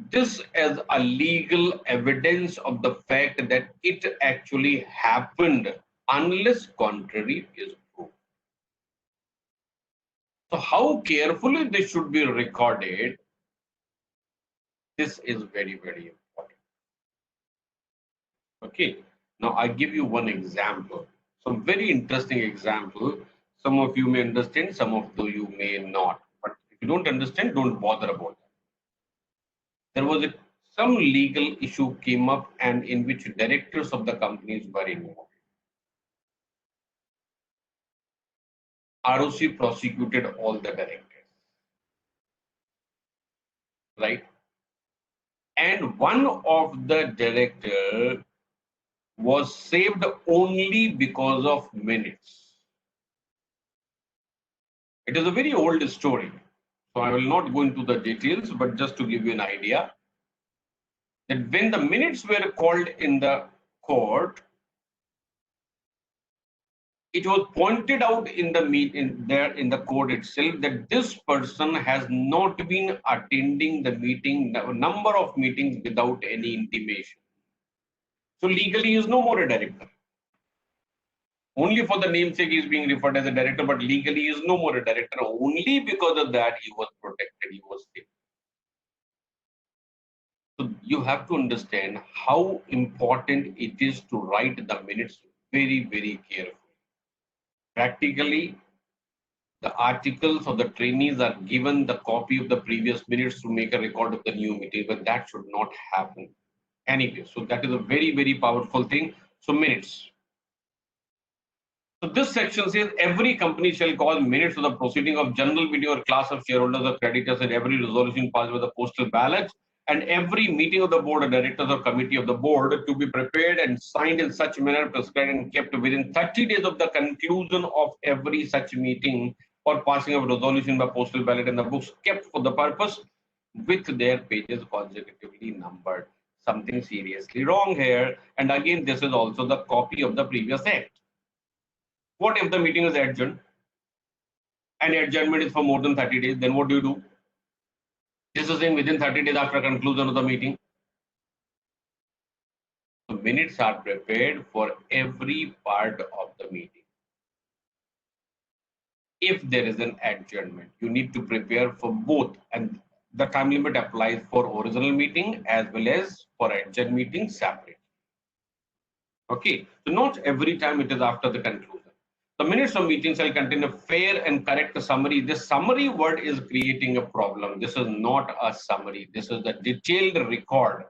this is a legal evidence of the fact that it actually happened unless contrary is proved. So how carefully this should be recorded, this is very, very important. Okay, now I give you one example. Some very interesting example. Some of you may understand, some of you may not. But if you don't understand, don't bother about it. There was some legal issue came up and in which directors of the companies were involved. ROC prosecuted all the directors, right? And one of the director was saved only because of minutes. It is a very old story. So I will not go into the details, but just to give you an idea that when the minutes were called in the court, it was pointed out in the in the court itself that this person has not been attending the meeting, number of meetings without any intimation. So legally he is no more a director. Only for the namesake he is being referred as a director, but legally he is no more a director. Only because of that he was protected, he was safe. So you have to understand how important it is to write the minutes very, very carefully. Practically, the articles or the trainees are given the copy of the previous minutes to make a record of the new meeting, but that should not happen anyway. So that is a very, very powerful thing. So minutes. So this section says every company shall call minutes of the proceeding of general meeting or class of shareholders or creditors and every resolution passed with a postal ballot and every meeting of the board of directors or committee of the board to be prepared and signed in such manner prescribed and kept within 30 days of the conclusion of every such meeting or passing of resolution by postal ballot and the books kept for the purpose with their pages consecutively numbered. Something seriously wrong here. And again, this is also the copy of the previous act. What if the meeting is adjourned and adjournment is for more than 30 days? Then what do? This is saying within 30 days after conclusion of the meeting. So minutes are prepared for every part of the meeting. If there is an adjournment, you need to prepare for both, and the time limit applies for original meeting as well as for adjourned meeting separate. Okay, so not every time it is after the conclusion. The minutes of meeting shall contain a fair and correct summary. This summary word is creating a problem. This is not a summary. This is the detailed record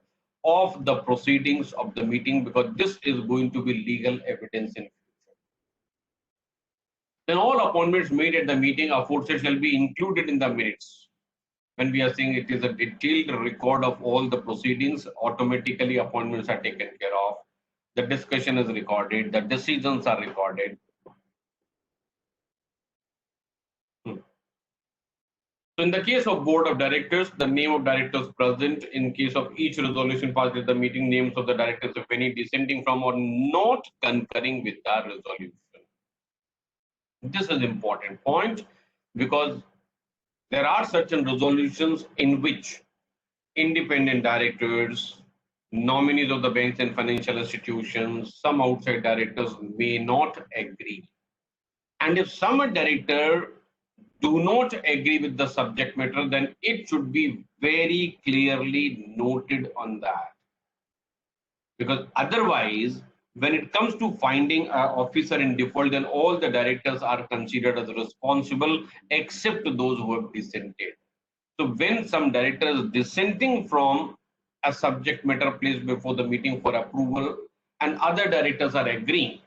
of the proceedings of the meeting because this is going to be legal evidence in future. Then all appointments made at the meeting aforesaid shall be included in the minutes. When we are saying it is a detailed record of all the proceedings, automatically appointments are taken care of. The discussion is recorded, the decisions are recorded. So in the case of board of directors, the name of directors present. In case of each resolution passed at the meeting, names of the directors, if any, dissenting from or not concurring with the resolution. This is important point because there are certain resolutions in which independent directors, nominees of the banks and financial institutions, some outside directors may not agree. And if some director do not agree with the subject matter, then it should be very clearly noted on that. Because otherwise, when it comes to finding an officer in default, then all the directors are considered as responsible except those who have dissented. So when some director is dissenting from a subject matter placed before the meeting for approval and other directors are agreeing,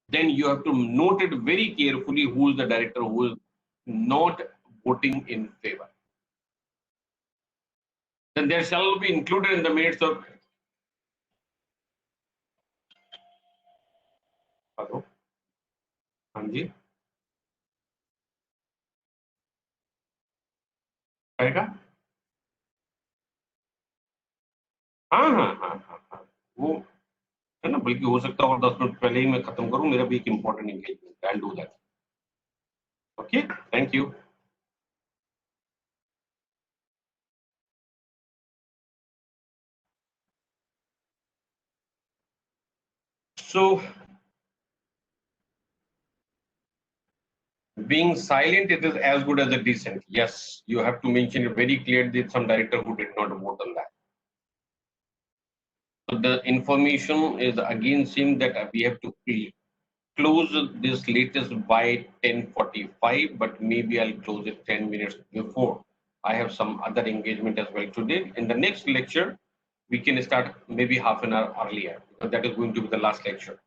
then you have to note it very carefully who is the director who is not voting in favor. Then there shall be included in the minutes of. Hello? हाँ जी आएगा हाँ हाँ हाँ हाँ हाँ वो है ना बल्कि हो सकता है और 10 मिनट पहले ही मैं खत्म करूं मेरा भी एक important engagement I do that okay thank you so being silent it is as good as a dissent. Yes, you have to mention it very clearly. Some director who did not vote on that. So the information is again same that we have to close this latest by 10:45, but maybe I'll close it 10 minutes before. I have some other engagement as well today. In the next lecture, we can start maybe half an hour earlier because that is going to be the last lecture.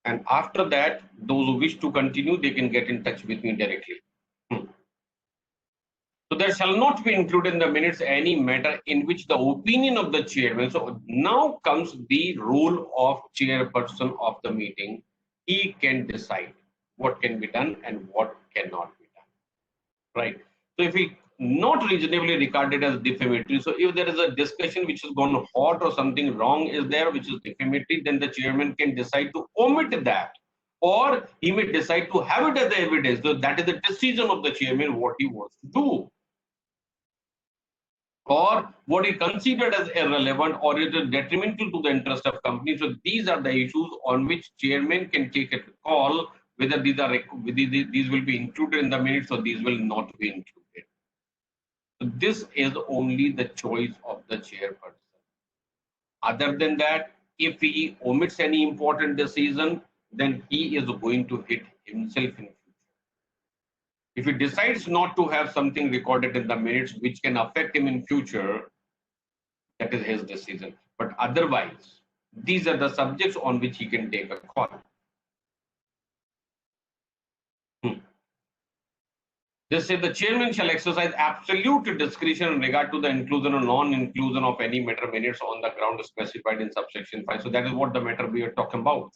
And after that, those who wish to continue, they can get in touch with me directly. So there shall not be included in the minutes any matter in which the opinion of the chairman. So now comes the role of chairperson of the meeting. He can decide what can be done and what cannot be done. Right. So if he not reasonably regarded as defamatory, so if there is a discussion which has gone hot or something wrong is there which is defamatory, then the chairman can decide to omit that. Or he may decide to have it as evidence. So that is the decision of the chairman what he wants to do or what is considered as irrelevant or is detrimental to the interest of company. So these are the issues on which chairman can take a call whether these will be included in the minutes or these will not be included. So this is only the choice of the chairperson. Other than that, if he omits any important decision, then he is going to hit himself in future. If he decides not to have something recorded in the minutes which can affect him in future, that is his decision. But otherwise, these are the subjects on which he can take a call. They say the chairman shall exercise absolute discretion in regard to the inclusion or non-inclusion of any matter minutes on the ground specified in subsection 5. So that is what the matter we are talking about.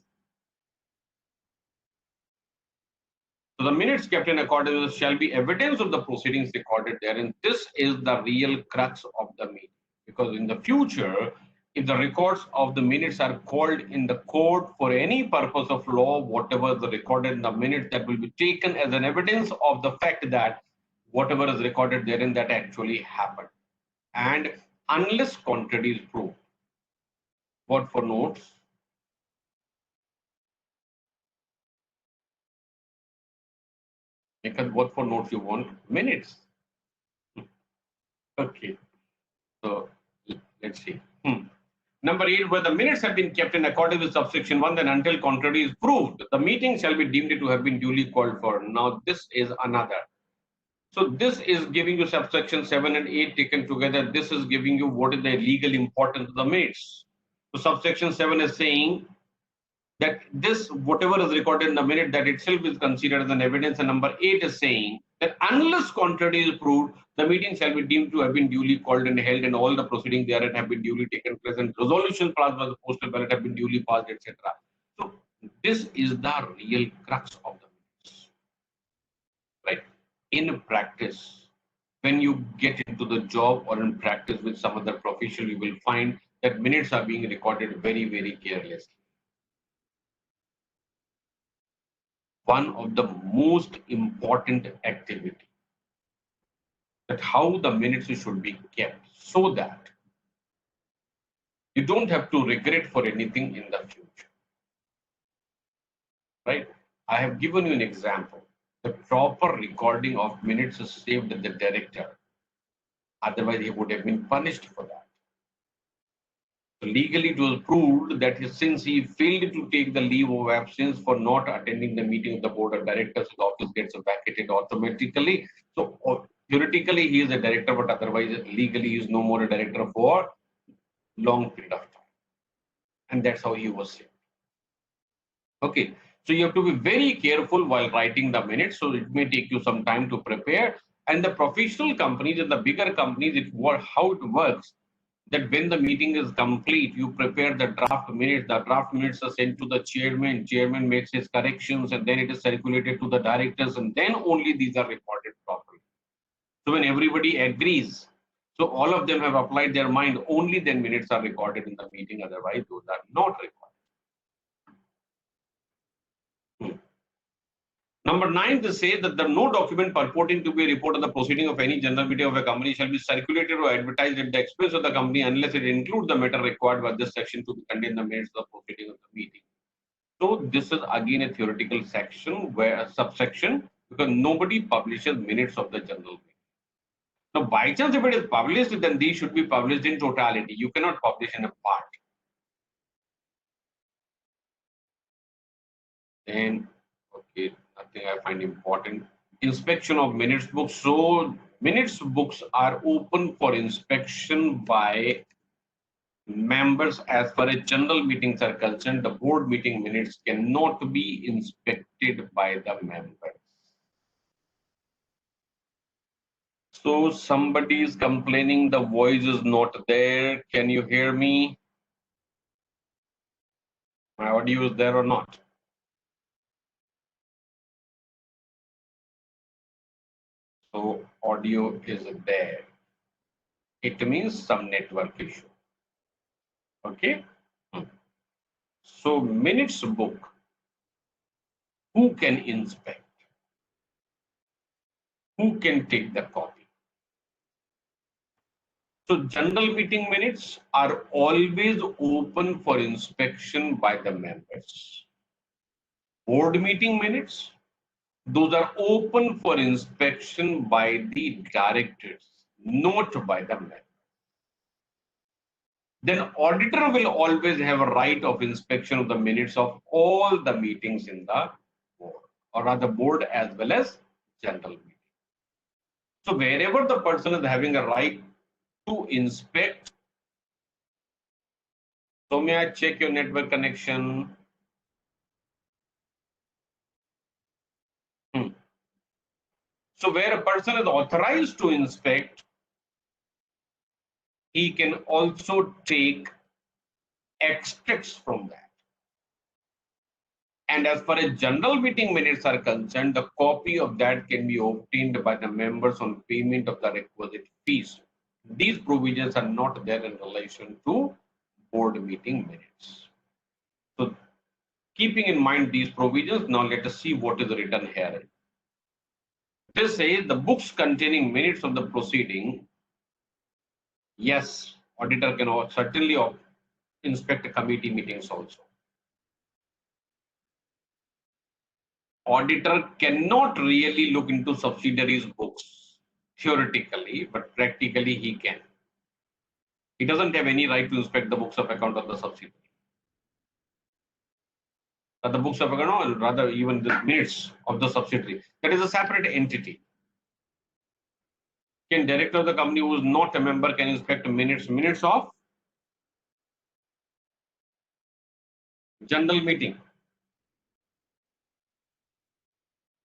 So the minutes kept in accordance shall be evidence of the proceedings recorded therein. This is the real crux of the meeting. Because in the future, if the records of the minutes are called in the court for any purpose of law, whatever is recorded in the minutes, that will be taken as an evidence of the fact that whatever is recorded therein that actually happened. And unless contrary is proved, what for notes? Because what for notes you want? Minutes. Okay. So let's see. Number 8, where the minutes have been kept in accordance with subsection 1, then until contrary is proved, the meeting shall be deemed to have been duly called for. Now, this is another. So, this is giving you subsection 7 and 8 taken together. This is giving you what is the legal importance of the minutes. So, subsection 7 is saying that this, whatever is recorded in the minute, that itself is considered as an evidence. And number 8 is saying that unless contrary is proved, the meeting shall be deemed to have been duly called and held, and all the proceedings therein have been duly taken place, and resolutions passed by the postal ballot have been duly passed, etc. So this is the real crux of the minutes, right? In practice, when you get into the job or in practice with some other profession, you will find that minutes are being recorded very, very carelessly. One of the most important activity that how the minutes should be kept so that you don't have to regret for anything in the future. Right? I have given you an example. The proper recording of minutes is saved at the director. Otherwise, he would have been punished for that. So legally, it was proved that since he failed to take the leave of absence for not attending the meeting of the board of directors, his office gets vacated automatically. So theoretically, he is a director, but otherwise, legally, he is no more a director for long period of time. And that's how he was saved. Okay. So you have to be very careful while writing the minutes. So it may take you some time to prepare. And the professional companies and the bigger companies, how it works, that when the meeting is complete, you prepare the draft minutes. The draft minutes are sent to the chairman. Chairman makes his corrections, and then it is circulated to the directors, and then only these are recorded properly. So when everybody agrees, so all of them have applied their mind, only then minutes are recorded in the meeting. Otherwise, those are not recorded. Number 9, they say that the no document purporting to be a report of the proceeding of any general meeting of a company shall be circulated or advertised at the expense of the company unless it includes the matter required by this section to contain the minutes of the proceeding of the meeting. So this is again a theoretical section where a subsection, because nobody publishes minutes of the general meeting. Now, by chance, if it is published, then these should be published in totality. You cannot publish in a part. And okay, nothing I find important. Inspection of minutes books. So minutes books are open for inspection by members as far as general meetings are concerned. The board meeting minutes cannot be inspected by the members. So somebody is complaining the voice is not there. Can you hear me? My audio is there or not? So audio is there. It means some network issue. Okay. So minutes book, who can inspect? Who can take the copy? So general meeting minutes are always open for inspection by the members. Board meeting minutes, those are open for inspection by the directors, not by the members. Then auditor will always have a right of inspection of the minutes of all the meetings in the board, or rather board as well as general meeting. So wherever the person is having a right to inspect, so may I check your network connection? So where a person is authorized to inspect, he can also take extracts from that. And as far as general meeting minutes are concerned, the copy of that can be obtained by the members on payment of the requisite fees. These provisions are not there in relation to board meeting minutes. So keeping in mind these provisions, now let us see what is written here. This says the books containing minutes of the proceeding. Yes, auditor can certainly inspect committee meetings also. Auditor cannot really look into subsidiaries books theoretically, but practically he can. He doesn't have any right to inspect the books of account of the subsidiary. The books of account, or rather even the minutes of the subsidiary, that is a separate entity. Can director of the company who is not a member can inspect minutes of general meeting?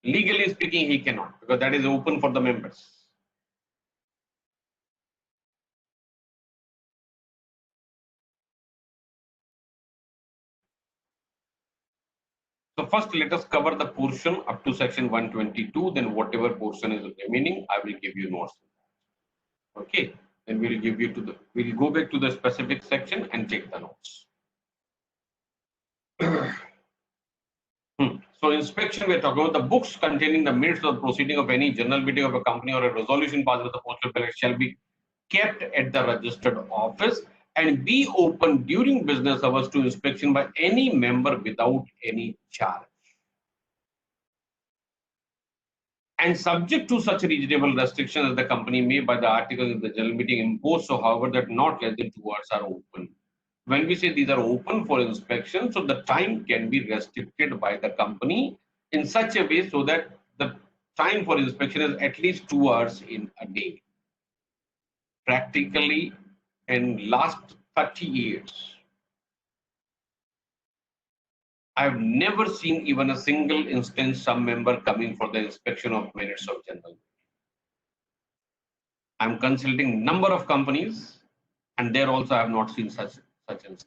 Legally speaking, he cannot, because that is open for the members. So first, let us cover the portion up to section 122. Then whatever portion is remaining, I will give you notes. Okay. Then we'll go back to the specific section and take the notes. So inspection, we're talking about the books containing the minutes of the proceeding of any general meeting of a company or a resolution passed with the postal ballot shall be kept at the registered office and be open during business hours to inspection by any member without any charge. And subject to such reasonable restrictions as the company may by the articles of the general meeting impose, so however that not less than 2 hours are open. When we say these are open for inspection, so the time can be restricted by the company in such a way so that the time for inspection is at least 2 hours in a day. Practically, in last 30 years, I've never seen even a single instance some member coming for the inspection of minutes of general. I'm consulting number of companies, and there also I have not seen such instances.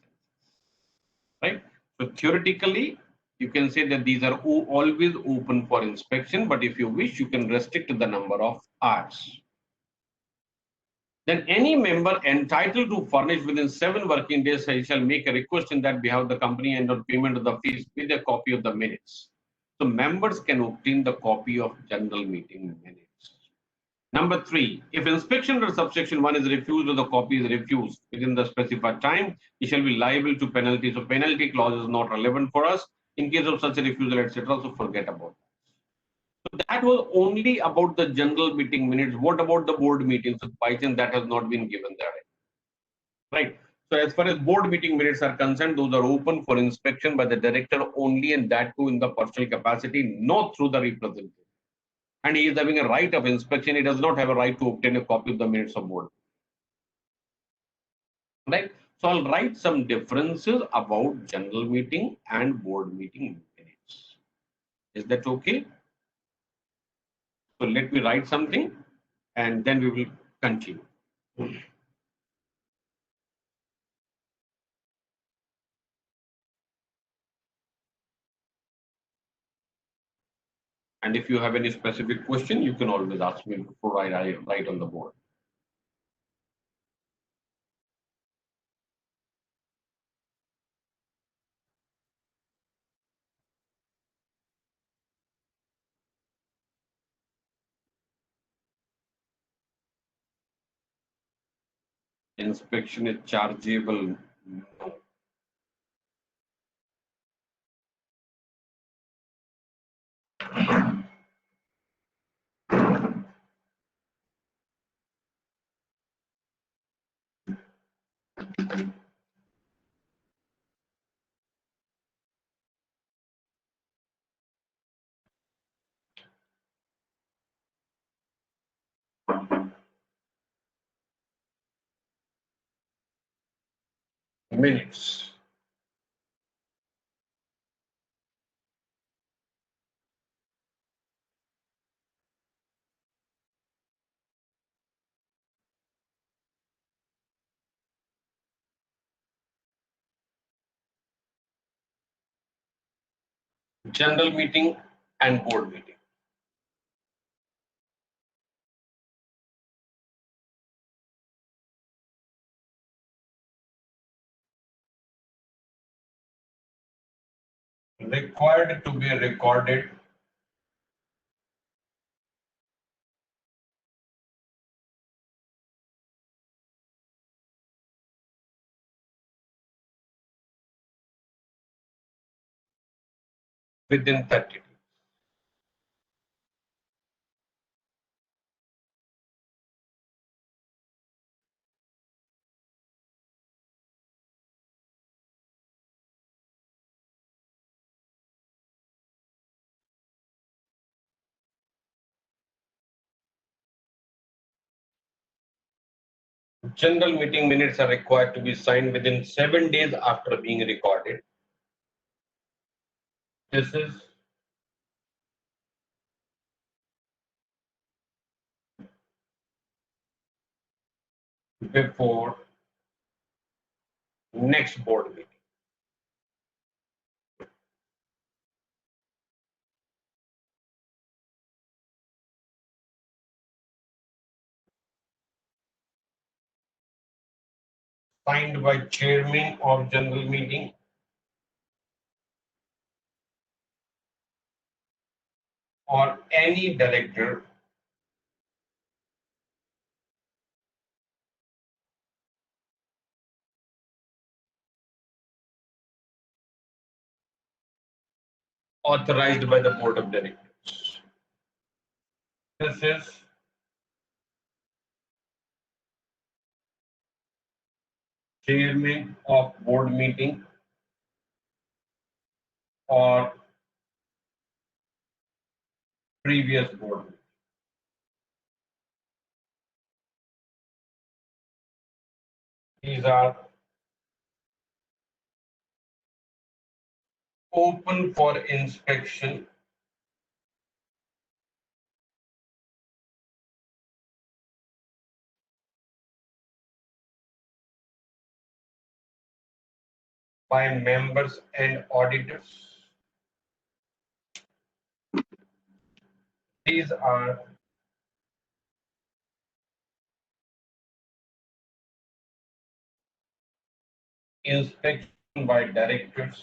Right? So theoretically, you can say that these are always open for inspection, but if you wish, you can restrict the number of hours. Then any member entitled to furnish within 7 working days shall make a request in that behalf of the company and on payment of the fees with a copy of the minutes. So members can obtain the copy of general meeting minutes. Number 3, if inspection under subsection 1 is refused or the copy is refused within the specified time, he shall be liable to penalty. So penalty clause is not relevant for us in case of such a refusal, etc. So forget about that. So that was only about the general meeting minutes. What about the board meetings? So by chance that has not been given there, right? So as far as board meeting minutes are concerned, those are open for inspection by the director only, and that too in the personal capacity, not through the representative. And he is having a right of inspection. He does not have a right to obtain a copy of the minutes of board. Right? So I'll write some differences about general meeting and board meeting minutes. Is that okay? So let me write something and then we will continue. And if you have any specific question, you can always ask me before I write on the board. Inspection is chargeable. No. Minutes. General meeting and board meeting. Required to be recorded within 30 days. General meeting minutes are required to be signed within 7 days after being recorded. This is before next board meeting. Signed by chairman of general meeting or any director authorized by the board of directors. This is chairman of board meeting or previous board meeting. These are open for inspection by members and auditors. These are inspection by directors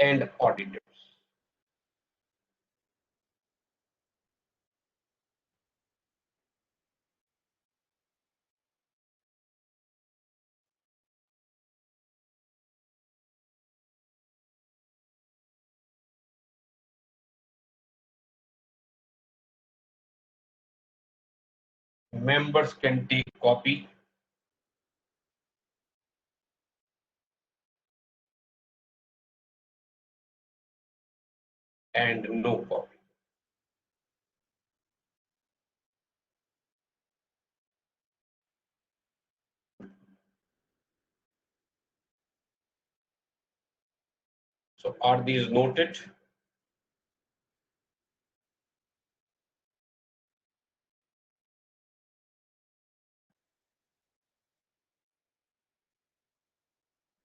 and auditors. Members can take copy and no copy. So are these noted?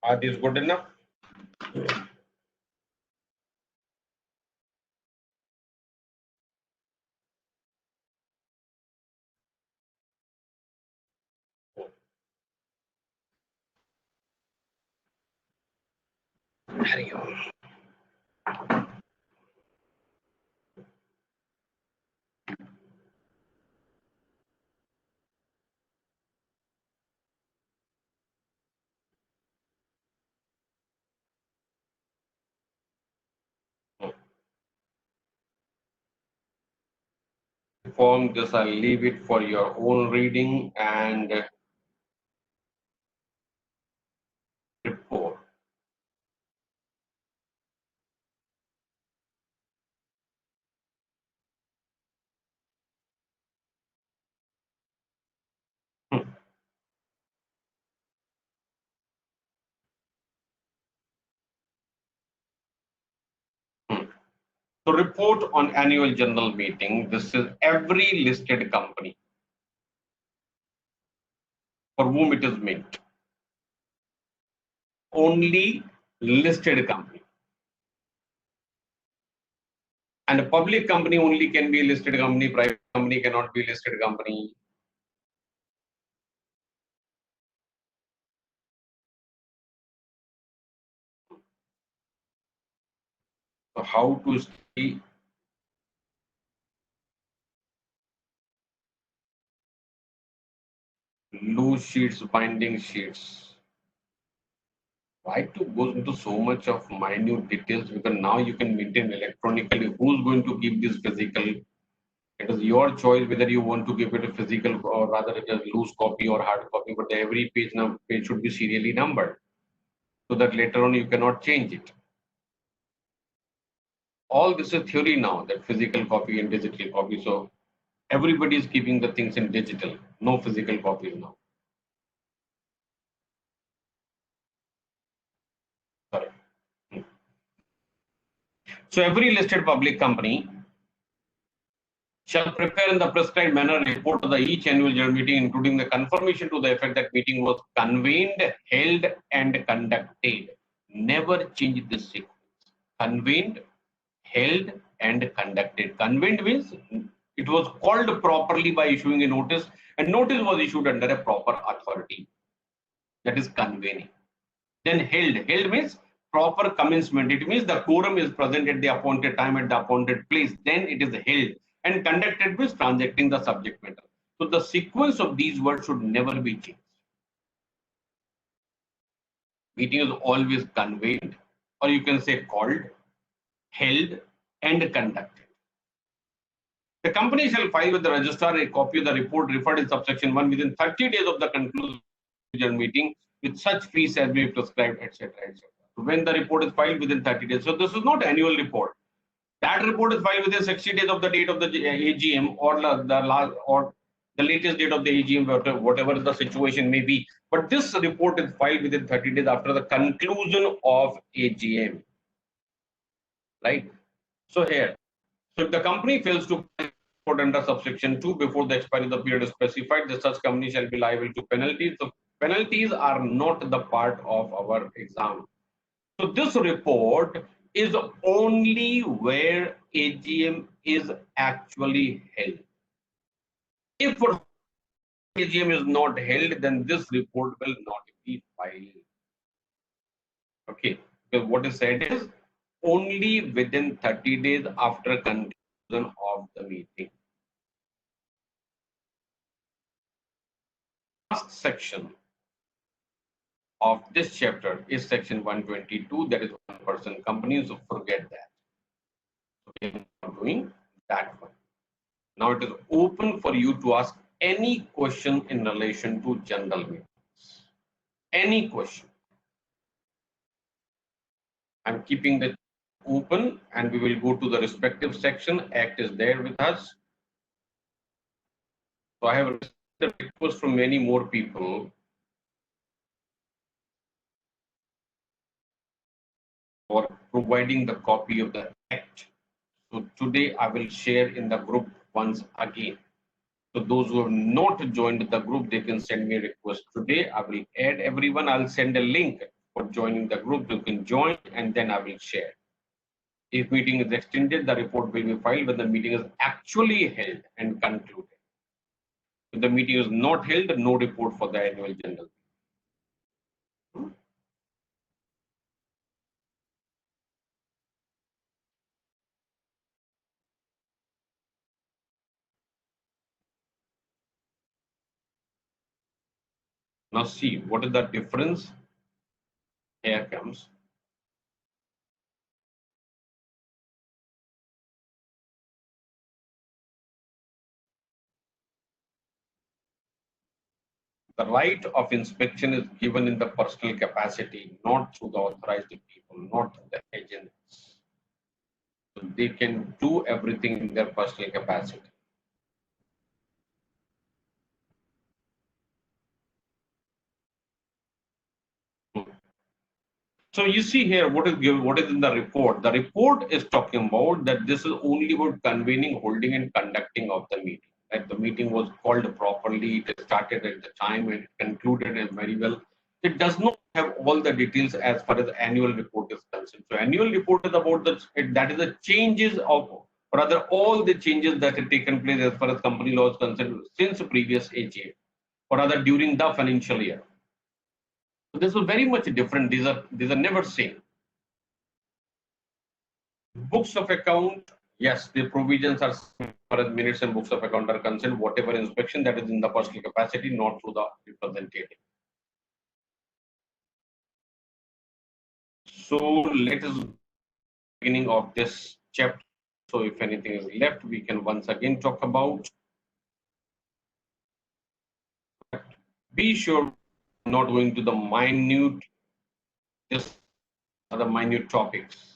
Are these good enough? Hurry on. Form this, I'll leave it for your own reading and report. So report on annual general meeting. This is every listed company for whom it is meant. Only listed company. And a public company only can be a listed company, private company cannot be a listed company. So how to see loose sheets, binding sheets? Why to go into so much of minute details? Because now you can maintain electronically. Who's going to keep this physical? It is your choice whether you want to give it a physical or rather it is loose copy or hard copy. But every page should be serially numbered so that later on you cannot change it. All this is theory now, that physical copy and digital copy. So everybody is keeping the things in digital, no physical copies now. Sorry. So every listed public company shall prepare in the prescribed manner a report of the each annual general meeting, including the confirmation to the effect that meeting was convened, held, and conducted. Never change this sequence. Convened, held, and conducted. Convened means it was called properly by issuing a notice, and notice was issued under a proper authority. that is convening. Then held. Held means proper commencement. It means the quorum is present at the appointed time at the appointed place. Then it is held. And conducted means transacting the subject matter. So the sequence of these words should never be changed. Meeting is always convened, or you can say called, held, and conducted. The company shall file with the registrar a copy of the report referred in subsection 1 within 30 days of the conclusion of the meeting with such fees as may be prescribed, etc. etc. When the report is filed within 30 days. So this is not annual report. That report is filed within 60 days of the date of the AGM or the latest date of the AGM, whatever the situation may be. But this report is filed within 30 days after the conclusion of AGM. Right? So here, so if the company fails to report under subsection 2 before the expiry of the period is specified, the such company shall be liable to penalties. So penalties are not the part of our exam. So this report is only where AGM is actually held. If AGM is not held, then this report will not be filed. Okay, because what is said is only within 30 days after conclusion of the meeting. Last section of this chapter is section 122, that is one person companies, so forget that. So we are not doing that one. Now it is open for you to ask any question in relation to general meetings. Any question. I'm keeping the open and we will go to the respective section. Act is there with us. So I have received a request from many more people for providing the copy of the act. So today I will share in the group once again. So those who have not joined the group, they can send me a request today. I will add everyone. I'll send a link for joining the group. You can join and then I will share. If meeting is extended, the report will be filed when the meeting is actually held and concluded. If the meeting is not held, no report for the annual general. Now see, what is the difference? Here comes. The right of inspection is given in the personal capacity, not through the authorized people, not through the agents. So they can do everything in their personal capacity. So you see here what is given, what is in the report. The report is talking about that this is only about convening, holding, and conducting of the meeting. That the meeting was called properly, it started at the time and concluded and very well. It does not have all the details as far as the annual report is concerned. So annual report is about that is the changes of, or rather all the changes that have taken place as far as company law is concerned since previous AGM, or rather during the financial year. So this was very much different. These are never same. Books of account, yes, the provisions are for as minutes and books of account are concerned. Whatever inspection that is in the personal capacity, not through the representative. So let us beginning of this chapter. So if anything is left, we can once again talk about. Be sure not going to the minute, just other minute topics.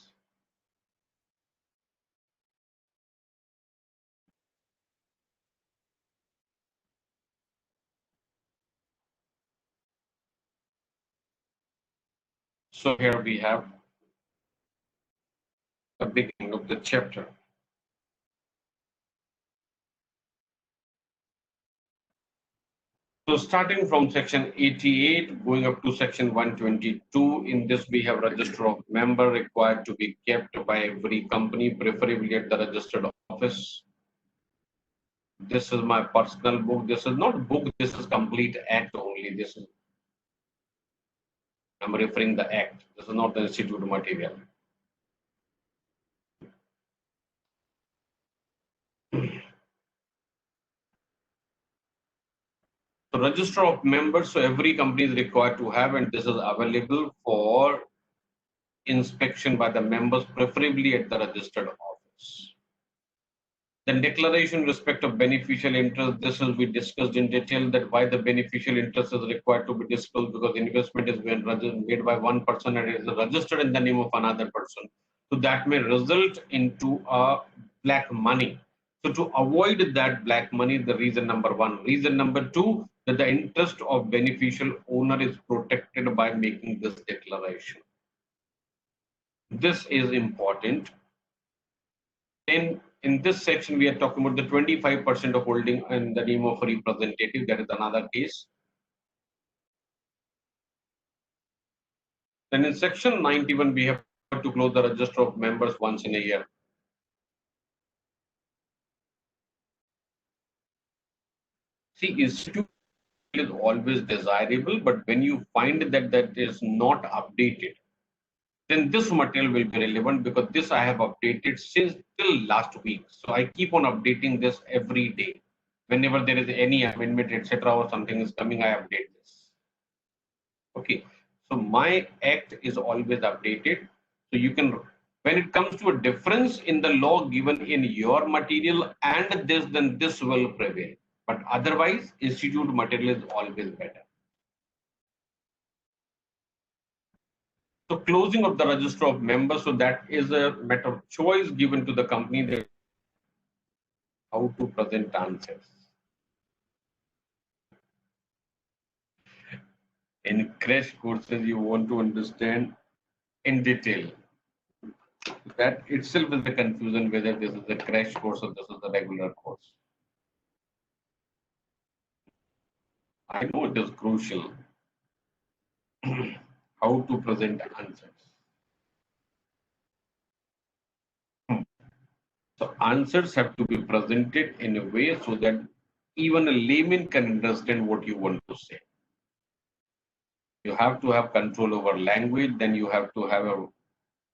So here we have the beginning of the chapter. So starting from section 88, going up to section 122, in this we have register of member required to be kept by every company, preferably at the registered office. This is my personal book. This is not book, this is complete act only. This is I'm referring the act. This is not the institute material. So register of members, so every company is required to have, and this is available for inspection by the members, preferably at the registered office. Then declaration in respect of beneficial interest, this will be discussed in detail, that why the beneficial interest is required to be disclosed, because investment is being made by one person and it is registered in the name of another person. So that may result into a black money. So to avoid that black money, the reason number one. Reason number two, that the interest of beneficial owner is protected by making this declaration. This is important. Then in this section, we are talking about the 25% of holding in the name of a representative. That is another case. Then in section 91, we have to close the register of members once in a year. See, institute is always desirable, but when you find that that is not updated, then this material will be relevant, because this I have updated since till last week. So I keep on updating this every day. Whenever there is any amendment, etc., or something is coming, I update this. Okay, so my act is always updated. So you can, when it comes to a difference in the law given in your material and this, then this will prevail. But otherwise, institute material is always better. So closing of the register of members, so that is a matter of choice given to the company that how to present answers. In crash courses, you want to understand in detail. That itself is the confusion whether this is a crash course or this is a regular course. I know it is crucial how to present answers. So answers have to be presented in a way so that even a layman can understand what you want to say. You have to have control over language, then you have to have a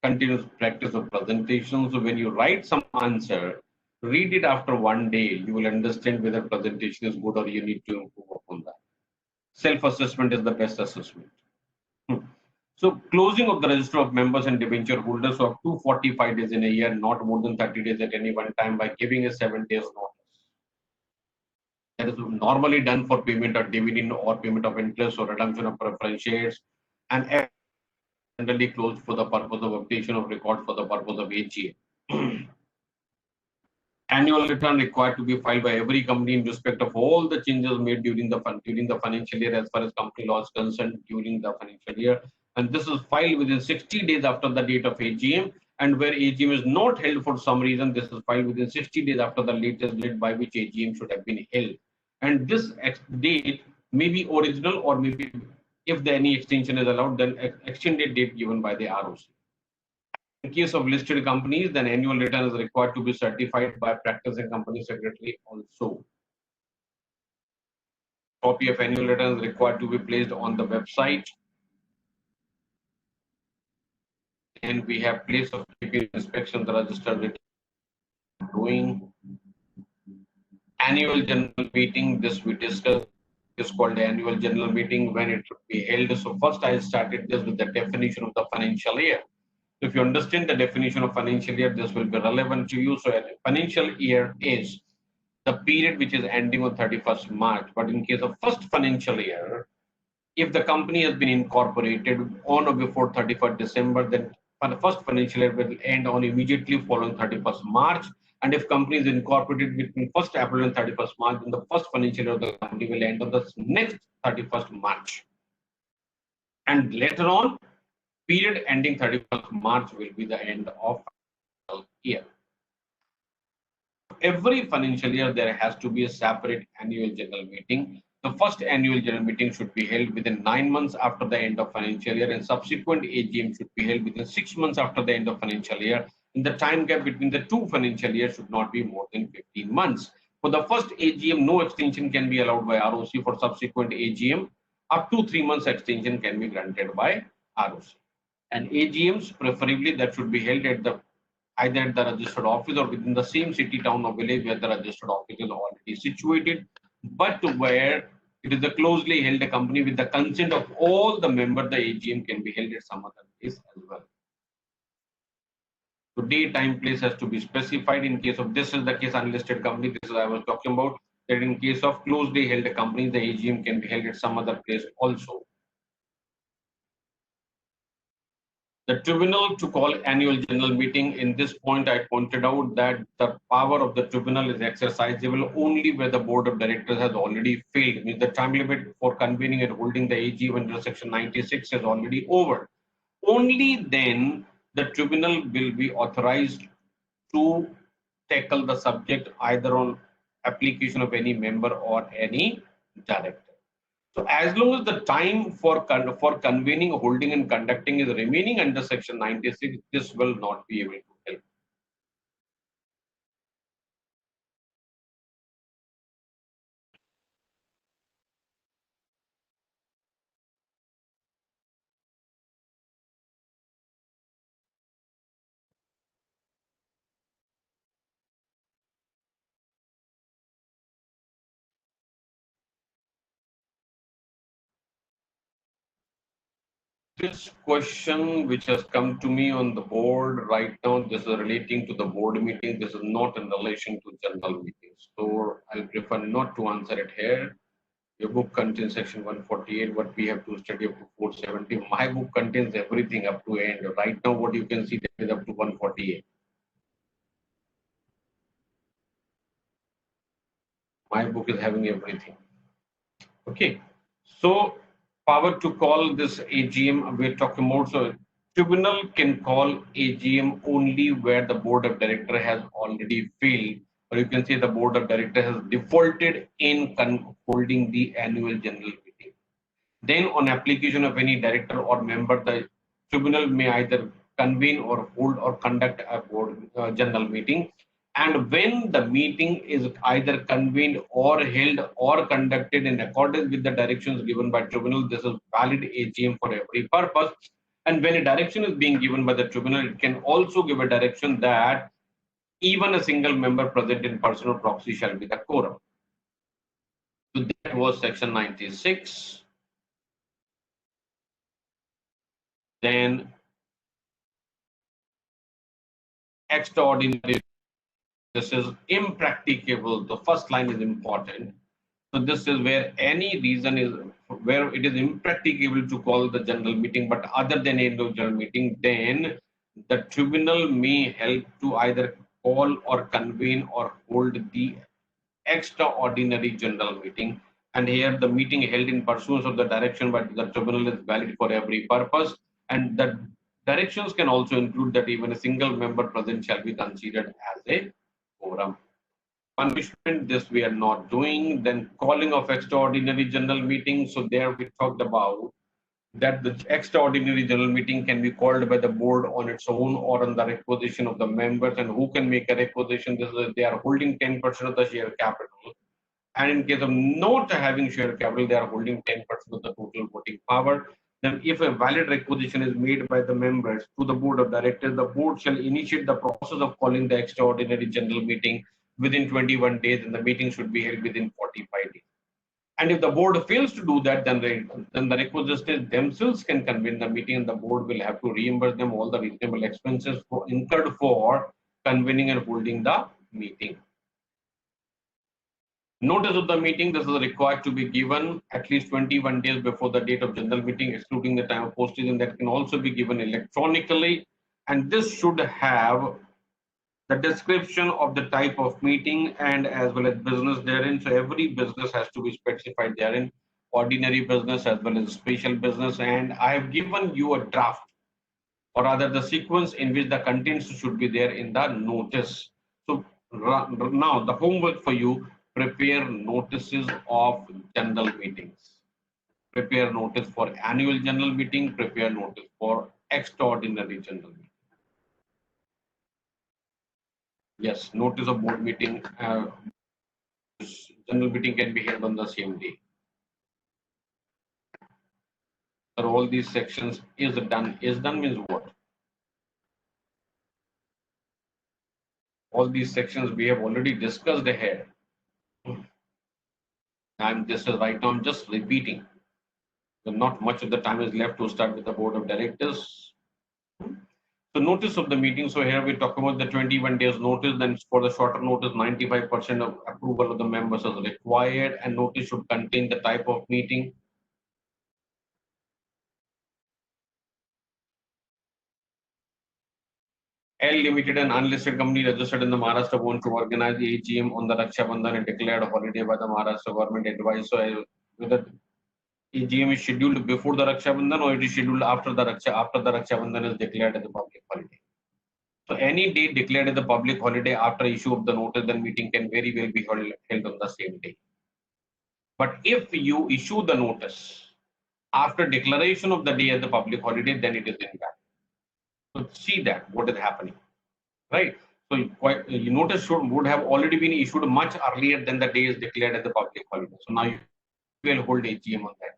continuous practice of presentation. So when you write some answer, read it after one day, you will understand whether presentation is good or you need to improve upon that. Self-assessment is the best assessment. So closing of the register of members and debenture holders of 245 days in a year, not more than 30 days at any one time, by giving a 7 days notice. That is normally done for payment of dividend or payment of interest or redemption of preference shares, and generally closed for the purpose of updation of records for the purpose of AGM. Annual return required to be filed by every company in respect of all the changes made during the financial year, as far as company law is concerned during the financial year, and this is filed within 60 days after the date of AGM. And where AGM is not held for some reason, this is filed within 60 days after the latest date by which AGM should have been held. And this date may be original, or maybe if any extension is allowed, then extended date given by the ROC. In case of listed companies, then annual return is required to be certified by practicing company secretary also. Copy of annual return is required to be placed on the website. And we have place of inspection, the registered return doing. Annual general meeting, this we discussed, is called the annual general meeting, when it should be held. So first I started this with the definition of the financial year. If you understand the definition of financial year, this will be relevant to you. So a financial year is the period which is ending on 31st March. But in case of first financial year, if the company has been incorporated on or before 31st December, then for the first financial year will end on immediately following 31st March. And if company is incorporated between 1st April and 31st March, then the first financial year of the company will end on the next 31st March. And later on, period ending 31st March will be the end of the year. Every financial year, there has to be a separate annual general meeting. The first annual general meeting should be held within 9 months after the end of financial year, and subsequent AGM should be held within 6 months after the end of financial year. And the time gap between the two financial years should not be more than 15 months. For the first AGM, no extension can be allowed by ROC. For subsequent AGM, up to 3 months extension can be granted by ROC. And AGMs, preferably, that should be held at the either at the registered office or within the same city, town, or village where the registered office is already situated, but where it is a closely held company with the consent of all the members, the AGM can be held at some other place as well. So day, time, place has to be specified. In case of this is the case unlisted company, this is I was talking about, that in case of closely held company, the AGM can be held at some other place also. The tribunal to call annual general meeting. In this point, I pointed out that the power of the tribunal is exercisable only where the board of directors has already failed. Means the time limit for convening and holding the AG under section 96 is already over. Only then the tribunal will be authorized to tackle the subject either on application of any member or any director. So as long as the time for convening, holding, and conducting is remaining under section 96, this will not be able to help. This question which has come to me on the board right now, this is relating to the board meeting. This is not in relation to general meetings. So I'll prefer not to answer it here. Your book contains section 148, what we have to study up to 470. My book contains everything up to end. Right now, what you can see that is up to 148. My book is having everything. Okay. So power to call this AGM, we're talking about. So tribunal can call AGM only where the board of director has already failed, or you can say the board of director has defaulted in holding the annual general meeting. Then, on application of any director or member, the tribunal may either convene or hold or conduct a board general meeting. And when the meeting is either convened or held or conducted in accordance with the directions given by tribunal, this is valid AGM for every purpose. And when a direction is being given by the tribunal, it can also give a direction that even a single member present in person or proxy shall be the quorum. So that was section 96. Then extraordinary, this is impracticable. The first line is important. So this is where any reason is where it is impracticable to call the general meeting, but other than a general meeting, then the tribunal may help to either call or convene or hold the extraordinary general meeting. And here the meeting held in pursuance of the direction by the tribunal is valid for every purpose. And the directions can also include that even a single member present shall be considered as a quorum. Punishment, this we are not doing. Then calling of extraordinary general meeting. So there we talked about that the extraordinary general meeting can be called by the board on its own or on the requisition of the members. And who can make a requisition? This is they are holding 10% of the share capital. And in case of not having share capital, they are holding 10% of the total voting power. Then, if a valid requisition is made by the members to the board of directors, the board shall initiate the process of calling the extraordinary general meeting within 21 days, and the meeting should be held within 45 days. And if the board fails to do that, then the requisitors themselves can convene the meeting, and the board will have to reimburse them all the reasonable expenses incurred for convening and holding the meeting. Notice of the meeting, this is required to be given at least 21 days before the date of general meeting, excluding the time of postage, and that can also be given electronically. And this should have the description of the type of meeting and as well as business therein. So every business has to be specified therein, ordinary business as well as special business. And I have given you a draft, or rather the sequence in which the contents should be there in the notice. So now the homework for you, prepare notices of general meetings. Prepare notice for annual general meeting, prepare notice for extraordinary general meeting. Yes, notice of board meeting, general meeting can be held on the same day. So all these sections is done. Is done means what? All these sections we have already discussed here. And this is right now, I'm just repeating. So not much of the time is left to start with the board of directors. So notice of the meeting. So here we talk about the 21 days notice. Then for the shorter notice, 95% of approval of the members is required, and notice should contain the type of meeting. L Limited, an unlisted company registered in the Maharashtra, want to organize the AGM on the Raksha Bandhan and declared a holiday by the Maharashtra government advice. So whether AGM is scheduled before the Raksha Bandhan or it is scheduled after the Raksha Bandhan is declared as a public holiday. So any date declared as a public holiday after issue of the notice, then meeting can very well be held on the same day. But if you issue the notice after declaration of the day as a public holiday, then it is invalid. So see that what is happening, right? So you notice would have already been issued much earlier than the day is declared as a public holiday. So now you will hold AGM on that.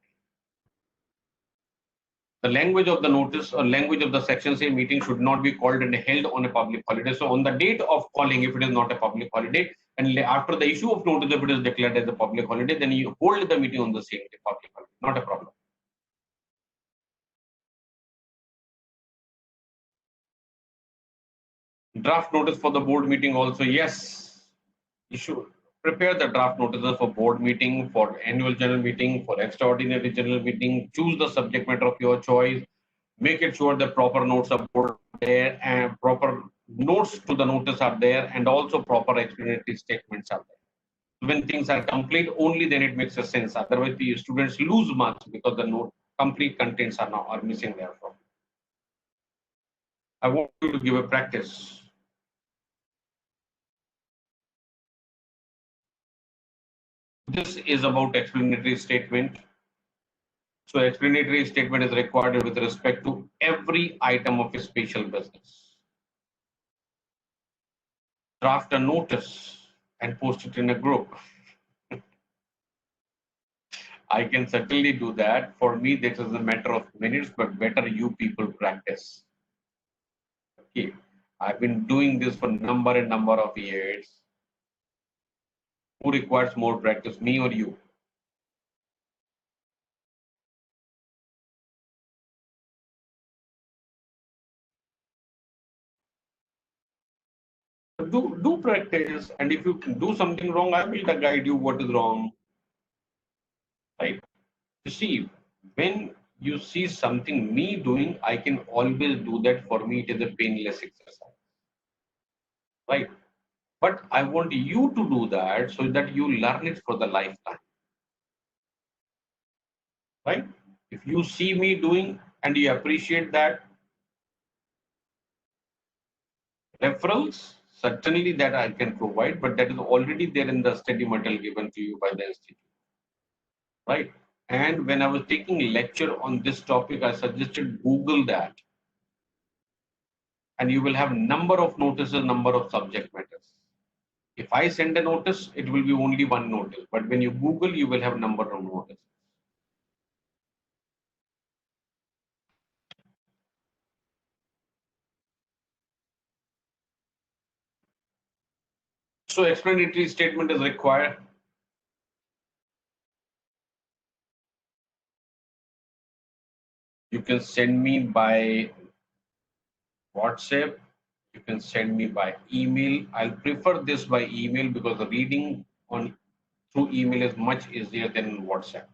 The language of the notice or language of the section say meeting should not be called and held on a public holiday. So on the date of calling, if it is not a public holiday, and after the issue of notice, if it is declared as a public holiday, then you hold the meeting on the same day, public holiday, not a problem. Draft notice for the board meeting also, yes, you should prepare the draft notices for board meeting, for annual general meeting, for extraordinary general meeting. Choose the subject matter of your choice. Make it sure that proper notes are there and proper notes to the notice are there, and also proper explanatory statements are there. When things are complete, only then it makes a sense. Otherwise, the students lose marks because the note complete contents are missing therefrom. I want you to give a practice. This is about explanatory statement. So explanatory statement is required with respect to every item of a special business. Draft a notice and post it in a group. I can certainly do that. For me, this is a matter of minutes, but better you people practice. Okay. I've been doing this for number and number of years. Who requires more practice, me or you? Do practice, and if you do something wrong, I will guide you what is wrong. Right? You see, when you see something me doing, I can always do that. For me, it is a painless exercise. Right? But I want you to do that so that you learn it for the lifetime. Right? If you see me doing and you appreciate that, referrals, certainly that I can provide, but that is already there in the study material given to you by the institute. Right? And when I was taking a lecture on this topic, I suggested Google that. And you will have number of notices, number of subject matters. If I send a notice, it will be only one notice. But when you Google, you will have number of notices. So explanatory statement is required. You can send me by WhatsApp. You can send me by email. I'll prefer this by email because the reading on through email is much easier than WhatsApp.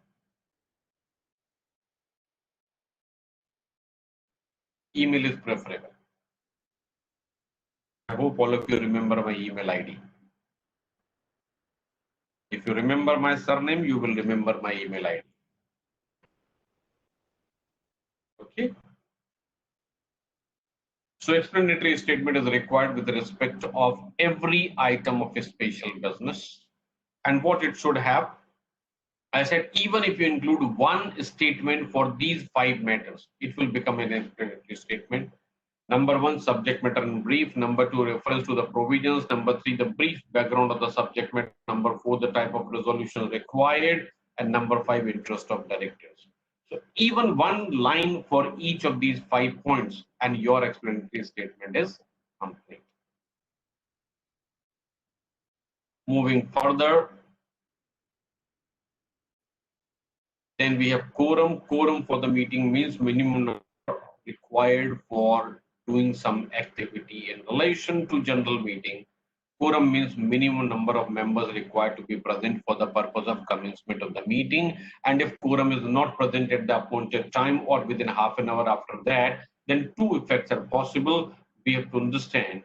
Email is preferable. I hope all of you remember my email ID. If you remember my surname, you will remember my email ID. Okay. So explanatory statement is required with respect of every item of a special business and what it should have. I said, even if you include one statement for these five matters, it will become an explanatory statement. Number one, subject matter in brief. Number two, reference to the provisions. Number three, the brief background of the subject matter. Number four, the type of resolution required. And number five, interest of directors. So even one line for each of these 5 points and your explanatory statement is complete. Moving further, then we have quorum. Quorum for the meeting means minimum number required for doing some activity in relation to general meeting. Quorum means minimum number of members required to be present for the purpose of commencement of the meeting. And if quorum is not present at the appointed time or within half an hour after that, then two effects are possible. We have to understand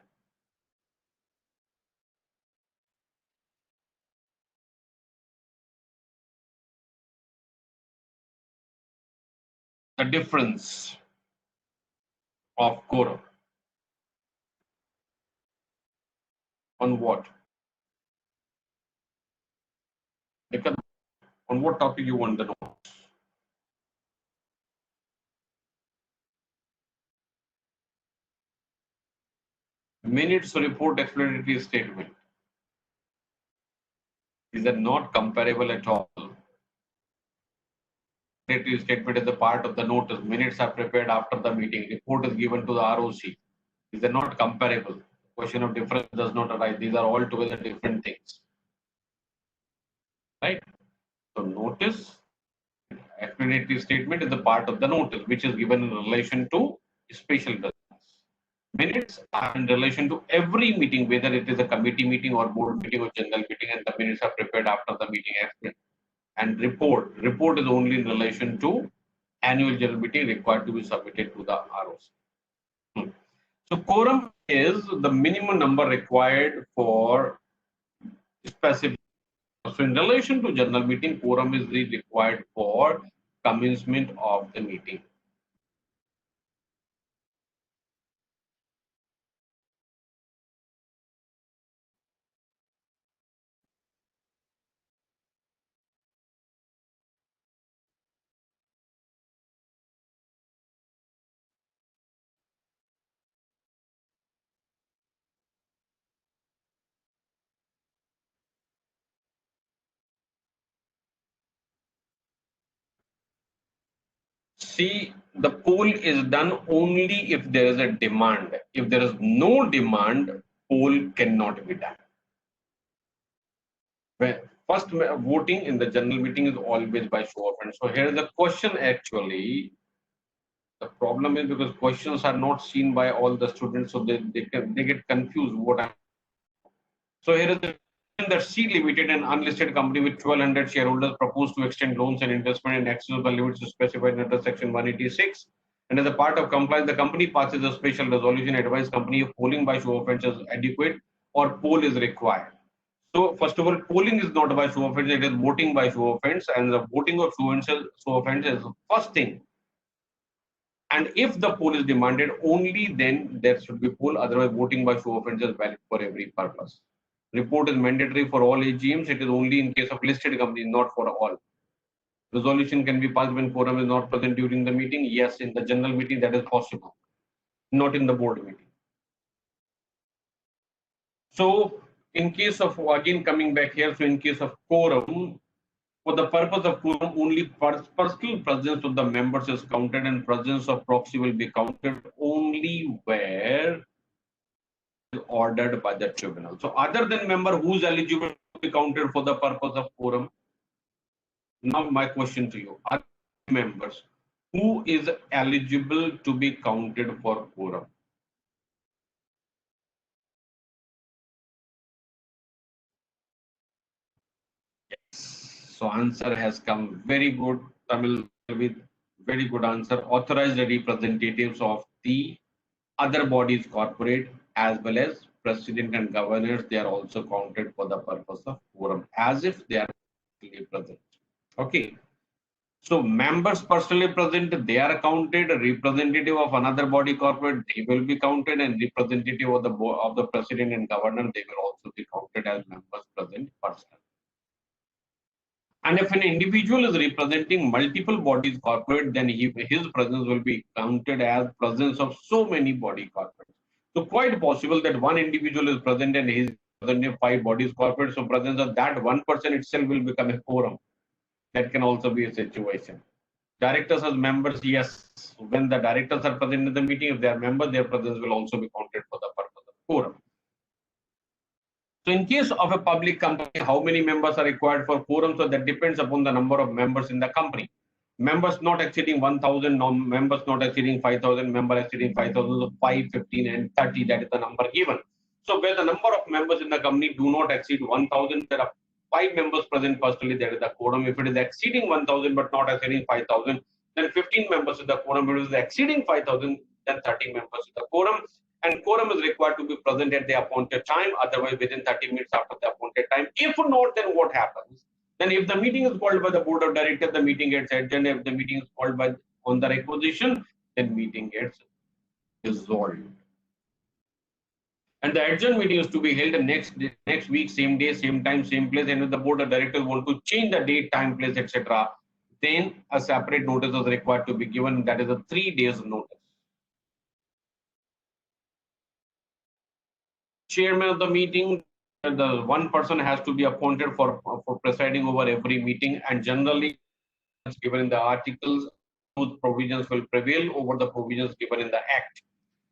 the difference of quorum on what? Because on what topic you want to know? Minutes report explanatory statement. These are not comparable at all. Explanatory statement is a part of the notice. Minutes are prepared after the meeting. Report is given to the ROC. These are not comparable. Question of difference does not arise. These are altogether different things. Right? So notice, explanatory statement is a part of the notice, which is given in relation to special business. Minutes are in relation to every meeting, whether it is a committee meeting or board meeting or general meeting, and the minutes are prepared after the meeting. And report is only in relation to annual general meeting required to be submitted to the ROC. So quorum is the minimum number required for specific. So in relation to general meeting, quorum is required for commencement of the meeting. See, the poll is done only if there is a demand. If there is no demand, poll cannot be done. First voting in the general meeting is always by show of hands. So here is the question actually. The problem is because questions are not seen by all the students, so they get confused what I'm. So here is the that C Limited, an unlisted company with 1,200 shareholders, proposed to extend loans and investment in excess of the limits specified under Section 186. And as a part of compliance, the company passes a special resolution advise company if polling by show of hands is adequate or poll is required. So first of all, polling is not by show of hands; it is voting by show of hands, and the voting of show of hands is the first thing. And if the poll is demanded, only then there should be poll. Otherwise, voting by show of hands is valid for every purpose. Report is mandatory for all AGMs. It is only in case of listed companies, not for all. Resolution can be passed when quorum is not present during the meeting. Yes, in the general meeting that is possible, not in the board meeting. So, in case of, again coming back here, so in case of quorum, for the purpose of quorum, only personal presence of the members is counted, and presence of proxy will be counted only where ordered by the tribunal. So other than member who is eligible to be counted for the purpose of quorum. Now my question to you, other members, who is eligible to be counted for quorum? So answer has come very good, Tamil, with very good answer. Authorized representatives of the other bodies corporate as well as president and governors, they are also counted for the purpose of quorum as if they are present. Okay. So members personally present, they are counted. A representative of another body corporate, they will be counted, and representative of the president and governor, they will also be counted as members present personally. And if an individual is representing multiple bodies corporate, then his presence will be counted as presence of so many body corporates. So quite possible that one individual is present and he is representing 5 bodies corporate. So presence of that one person itself will become a quorum. That can also be a situation. Directors as members, yes. When the directors are present in the meeting, if they are members, their presence will also be counted for the purpose of quorum. So in case of a public company, how many members are required for quorum? So that depends upon the number of members in the company. Members not exceeding 1,000, members not exceeding 5,000, members exceeding 5,000, so 5, 15, and 30, that is the number given. So where the number of members in the company do not exceed 1,000, there are 5 members present firstly, that is the quorum. If it is exceeding 1,000 but not exceeding 5,000, then 15 members is the quorum. If it is exceeding 5,000, then 30 members is the quorum. And quorum is required to be present at the appointed time, otherwise within 30 minutes after the appointed time. If not, then what happens? Then if the meeting is called by the board of directors, the meeting gets adjourned. If the meeting is called by on the requisition, then meeting gets dissolved. And the adjourned meeting is to be held next week, same day, same time, same place. And if the board of directors want to change the date, time, place, etc., then a separate notice is required to be given. That is a 3 days notice. Chairman of the meeting, the one person has to be appointed for presiding over every meeting, and generally given in the articles, those provisions will prevail over the provisions given in the act.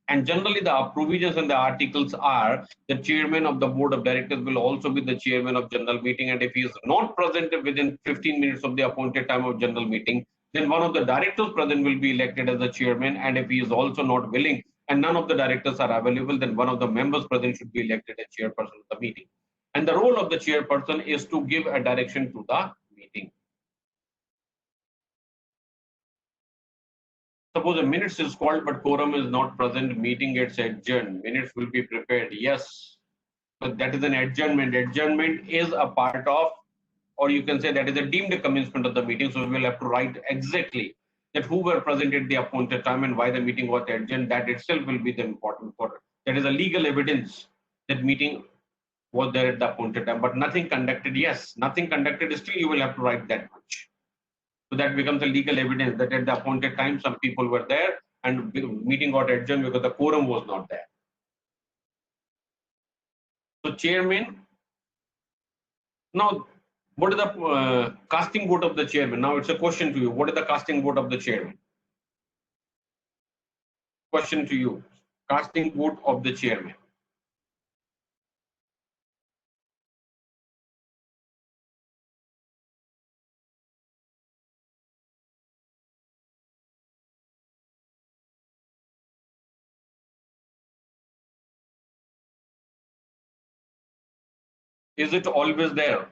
And generally the provisions in the articles are the chairman of the board of directors will also be the chairman of general meeting, and if he is not present within 15 minutes of the appointed time of general meeting, then one of the directors present will be elected as the chairman, and if he is also not willing and none of the directors are available, then one of the members present should be elected as chairperson of the meeting. And the role of the chairperson is to give a direction to the meeting. Suppose a minutes is called but quorum is not present, meeting gets adjourned. Minutes will be prepared. Yes, but that is an adjournment. Adjournment is a part of, or you can say that is a deemed commencement of the meeting. So we will have to write exactly that who were present at the appointed time and why the meeting was adjourned. That itself will be the important for. That is a legal evidence that meeting was there at the appointed time, but nothing conducted. Yes, nothing conducted. Still, you will have to write that much. So that becomes a legal evidence that at the appointed time, some people were there and meeting got adjourned because the quorum was not there. So chairman, now what is the casting vote of the chairman? Now it's a question to you. What is the casting vote of the chairman? Question to you. Casting vote of the chairman. Is it always there?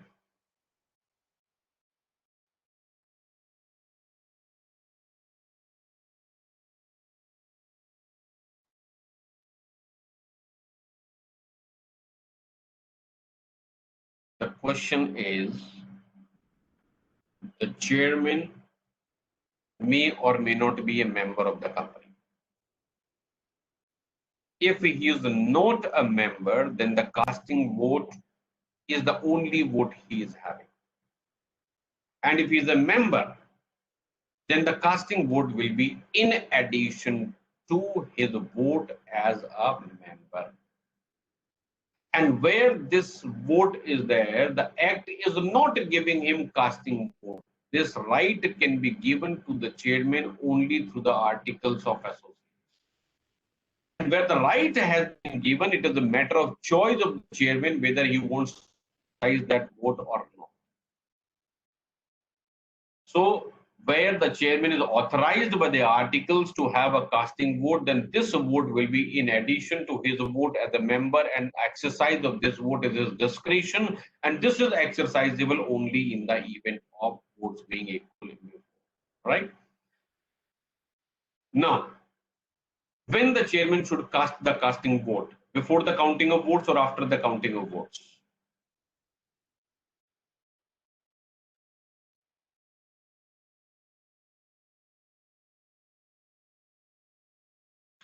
The question is, the chairman may or may not be a member of the company. If he is not a member, then the casting vote is the only vote he is having. And if he is a member, then the casting vote will be in addition to his vote as a member. And where this vote is there, the act is not giving him casting vote. This right can be given to the chairman only through the articles of association. And where the right has been given, it is a matter of choice of the chairman whether he wants to exercise that vote or not. So where the chairman is authorized by the articles to have a casting vote, then this vote will be in addition to his vote as a member, and exercise of this vote is his discretion, and this is exercisable only in the event of votes being equal. Right? Now, when the chairman should cast the casting vote, before the counting of votes or after the counting of votes?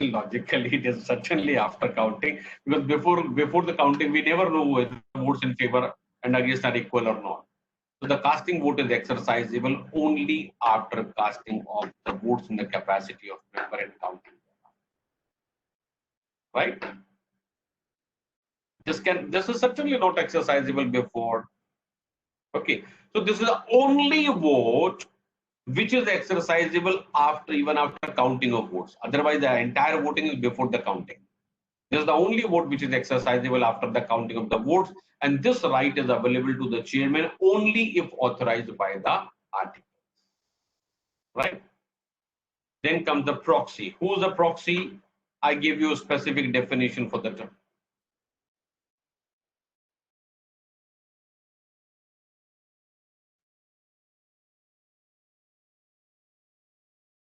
Logically, it is certainly after counting, because before the counting, we never know whether the votes in favor and against are equal or not. So the casting vote is exercisable only after casting of the votes in the capacity of member and counting. Right? This is certainly not exercisable before. Okay. So this is the only vote which is exercisable even after counting of votes. Otherwise, the entire voting is before the counting. This is the only vote which is exercisable after the counting of the votes, and this right is available to the chairman only if authorized by the article. Right? Then comes the proxy. Who is a proxy? I give you a specific definition for the term.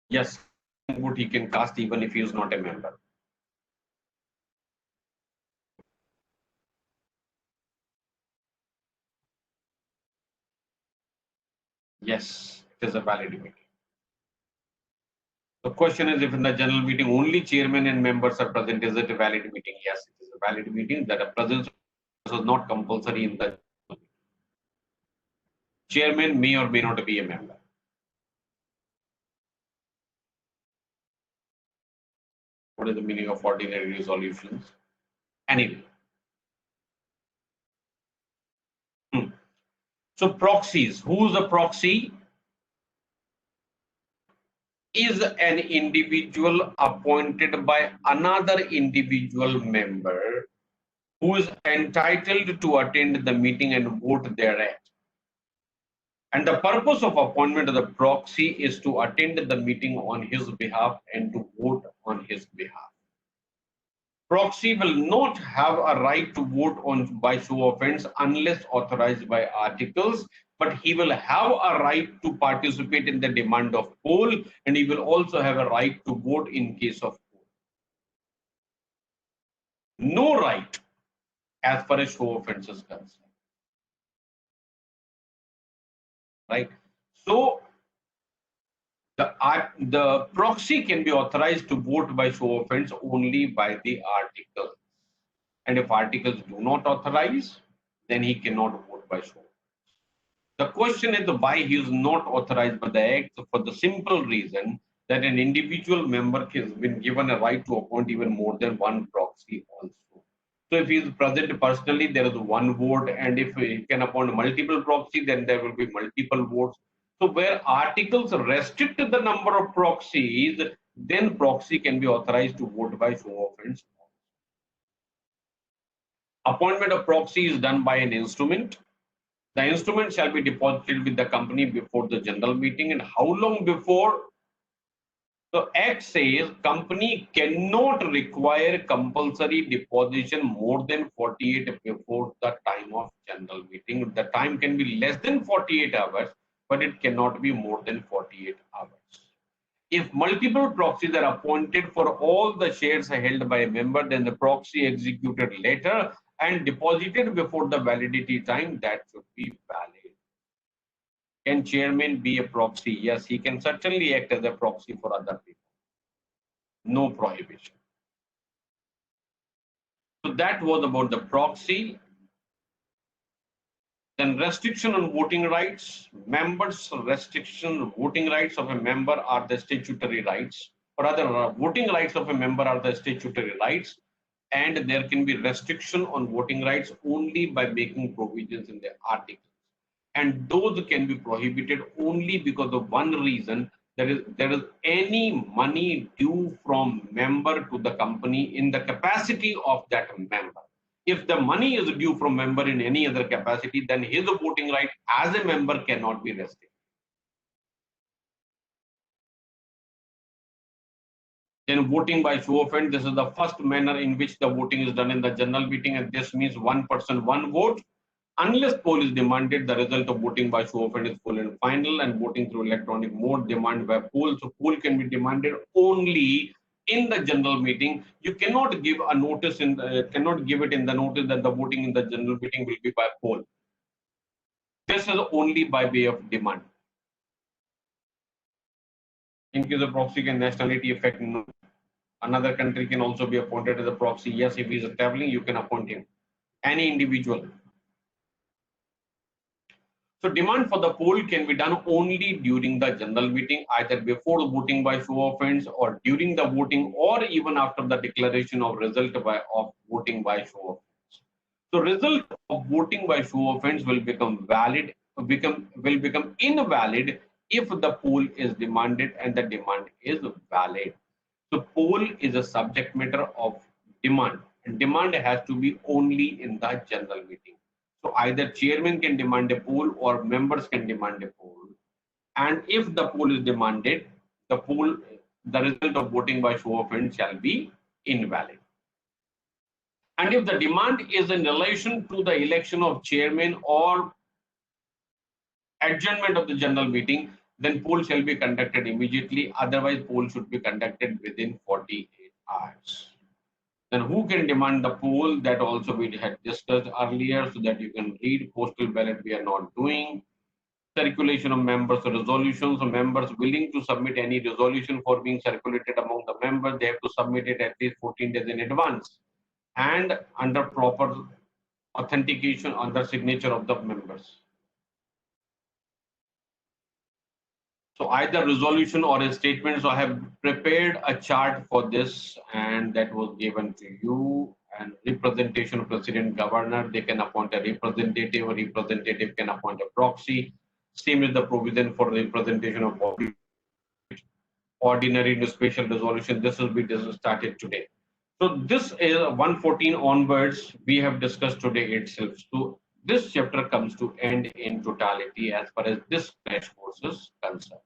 Yes, vote he can cast even if he is not a member. Yes, it is a valid meeting. The question is, if in the general meeting only chairman and members are present, is it a valid meeting? Yes, it is a valid meeting. That a presence is not compulsory in the chairman may or may not be a member. What is the meaning of ordinary resolutions? Anyway. So proxies. Who's a proxy? Is an individual appointed by another individual member who is entitled to attend the meeting and vote thereat. And the purpose of appointment of the proxy is to attend the meeting on his behalf and to vote on his behalf. Proxy will not have a right to vote on by show of hands unless authorized by articles, but he will have a right to participate in the demand of poll, and he will also have a right to vote in case of poll. No right as far as show of hands is concerned. Right? So the proxy can be authorized to vote by show of hands only by the articles. And if articles do not authorize, then he cannot vote by show. The question is why he is not authorized by the Act, for the simple reason that an individual member has been given a right to appoint even more than one proxy also. So if he is present personally, there is one vote, and if he can appoint multiple proxy, then there will be multiple votes. So where articles restrict the number of proxies, then proxy can be authorized to vote by show of hands. Appointment of proxy is done by an instrument. The instrument shall be deposited with the company before the general meeting. And how long before? The Act says company cannot require compulsory deposition more than 48 before the time of general meeting. The time can be less than 48 hours, but it cannot be more than 48 hours. If multiple proxies are appointed for all the shares held by a member, then the proxy executed later and deposited before the validity time, that should be valid. Can chairman be a proxy? Yes, he can certainly act as a proxy for other people. No prohibition. So that was about the proxy. Then restriction on voting rights. Members' restriction voting rights of a member are the statutory rights, or rather, voting rights of a member are the statutory rights, and there can be restriction on voting rights only by making provisions in the articles. And those can be prohibited only because of one reason, there is any money due from member to the company in the capacity of that member. If the money is due from member in any other capacity, then his voting right as a member cannot be restricted. Then voting by show of hands, this is the first manner in which the voting is done in the general meeting, and this means one person, one vote. Unless poll is demanded, the result of voting by show of hands is full and final, and voting through electronic mode demanded by poll. So poll can be demanded only in the general meeting. You cannot give a notice cannot give it in the notice that the voting in the general meeting will be by poll. This is only by way of demand. In case of proxy, can nationality affect? No. Another country can also be appointed as a proxy. Yes, if he is traveling, you can appoint him. Any individual. So demand for the poll can be done only during the general meeting, either before voting by show of hands, or during the voting, or even after the declaration of result of voting by show of hands. So result of voting by show of hands will become invalid if the poll is demanded and the demand is valid. So poll is a subject matter of demand. And demand has to be only in the general meeting. So either chairman can demand a poll or members can demand a poll. And if the poll is demanded, the result of voting by show of hands shall be invalid. And if the demand is in relation to the election of chairman or adjournment of the general meeting, then poll shall be conducted immediately. Otherwise, poll should be conducted within 48 hours. Then who can demand the poll? That also we had discussed earlier, so that you can read. Postal ballot we are not doing. Circulation of members' resolutions. So members willing to submit any resolution for being circulated among the members, they have to submit it at least 14 days in advance and under proper authentication under signature of the members. So either resolution or a statement. So I have prepared a chart for this, and that was given to you. And representation of president governor, they can appoint a representative, or representative can appoint a proxy. Same is the provision for representation of ordinary and special resolution. This will be started today. So this is 114 onwards we have discussed today itself. So this chapter comes to end in totality as far as this crash course is concerned.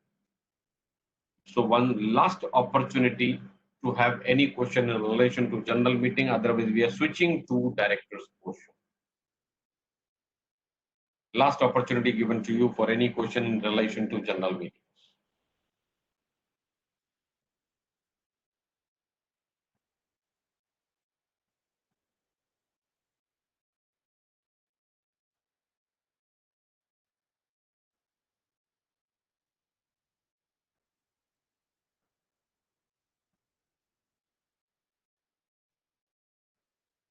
So one last opportunity to have any question in relation to general meeting. Otherwise, we are switching to director's portion. Last opportunity given to you for any question in relation to general meetings.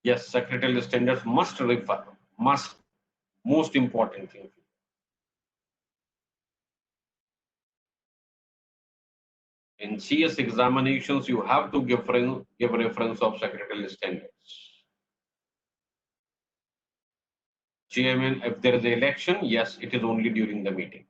Yes, secretarial standards must refer, must, most important thing. In CS examinations, you have to give reference of secretarial standards. Chairman, if there is an election, yes, it is only during the meeting.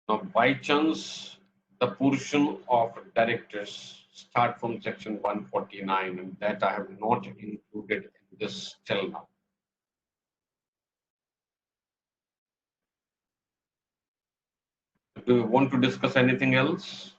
Now, by chance, the portion of directors start from section 149, and that I have not included in this till now. Do you want to discuss anything else?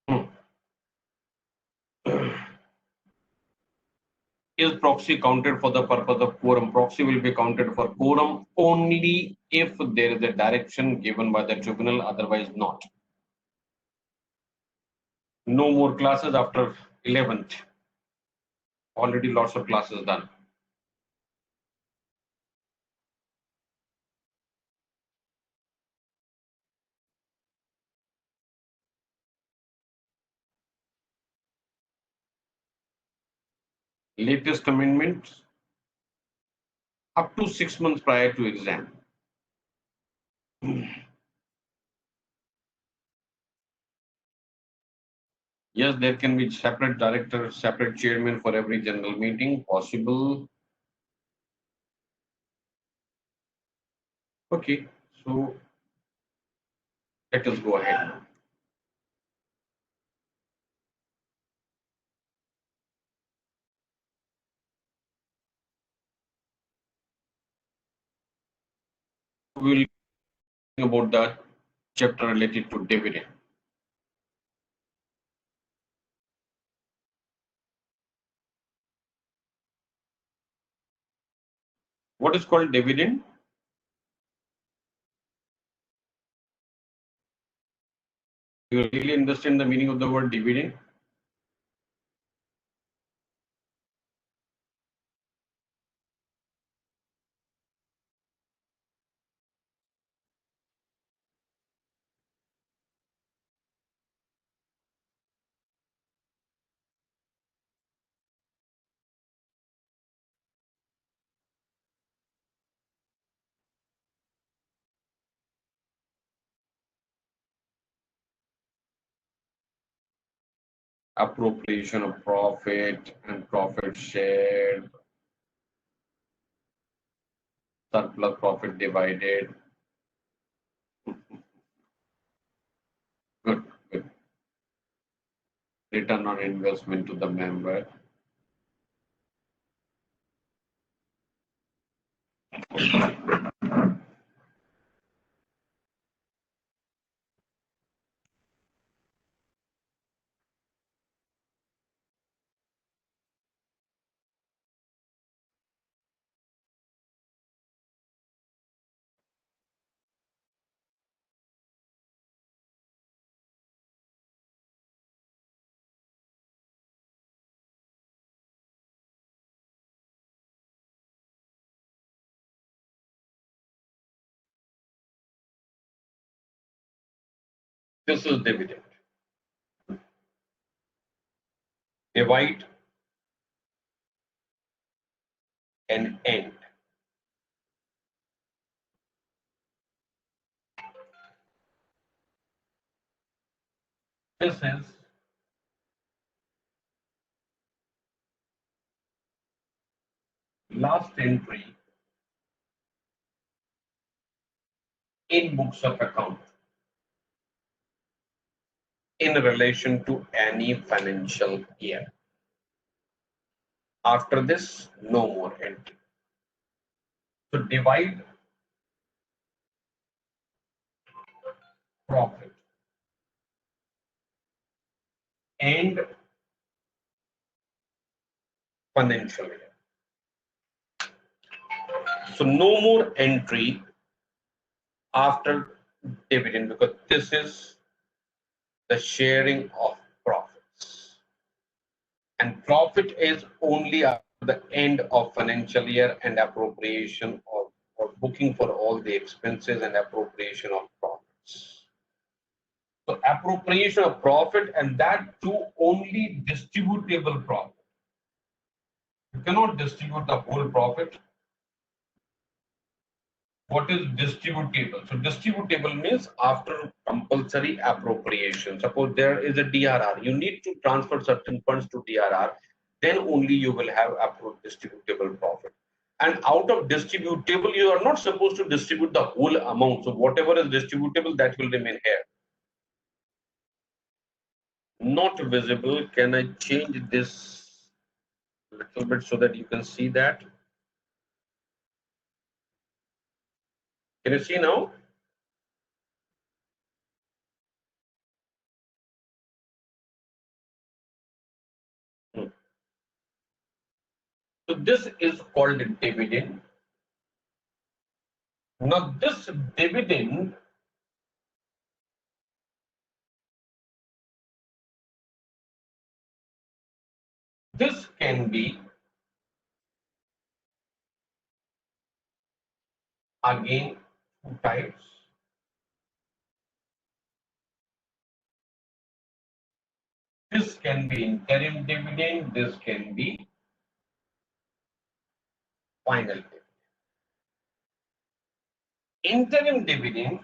Hmm. Is proxy counted for the purpose of quorum? Proxy will be counted for quorum only if there is a direction given by the tribunal, otherwise not. No more classes after 11th. Already lots of classes done. Latest amendment up to 6 months prior to exam. Yes, there can be separate director, separate chairman for every general meeting possible. Okay, so let us go ahead. we will talk about the chapter related to dividend. What is called dividend? Do you really understand the meaning of the word dividend? Appropriation of profit and profit shared, surplus profit divided. Good, good. Return on investment to the member. This is dividend. Divide and end. This is last entry in books of account in relation to any financial year. After this, no more entry. So divide profit and financial year. So no more entry after dividend, because this is the sharing of profits. And profit is only at the end of financial year and appropriation or booking for all the expenses and appropriation of profits. So appropriation of profit, and that too only distributable profit. You cannot distribute the whole profit. What is distributable? So distributable means after compulsory appropriation. Suppose there is a DRR, you need to transfer certain funds to DRR, then only you will have distributable profit. And out of distributable, you are not supposed to distribute the whole amount. So whatever is distributable, that will remain here. Not visible. Can I change this a little bit so that you can see that? Can you see now? So this is called dividend. Now this dividend this can be again two types. This can be interim dividend, this can be final dividend. Interim dividend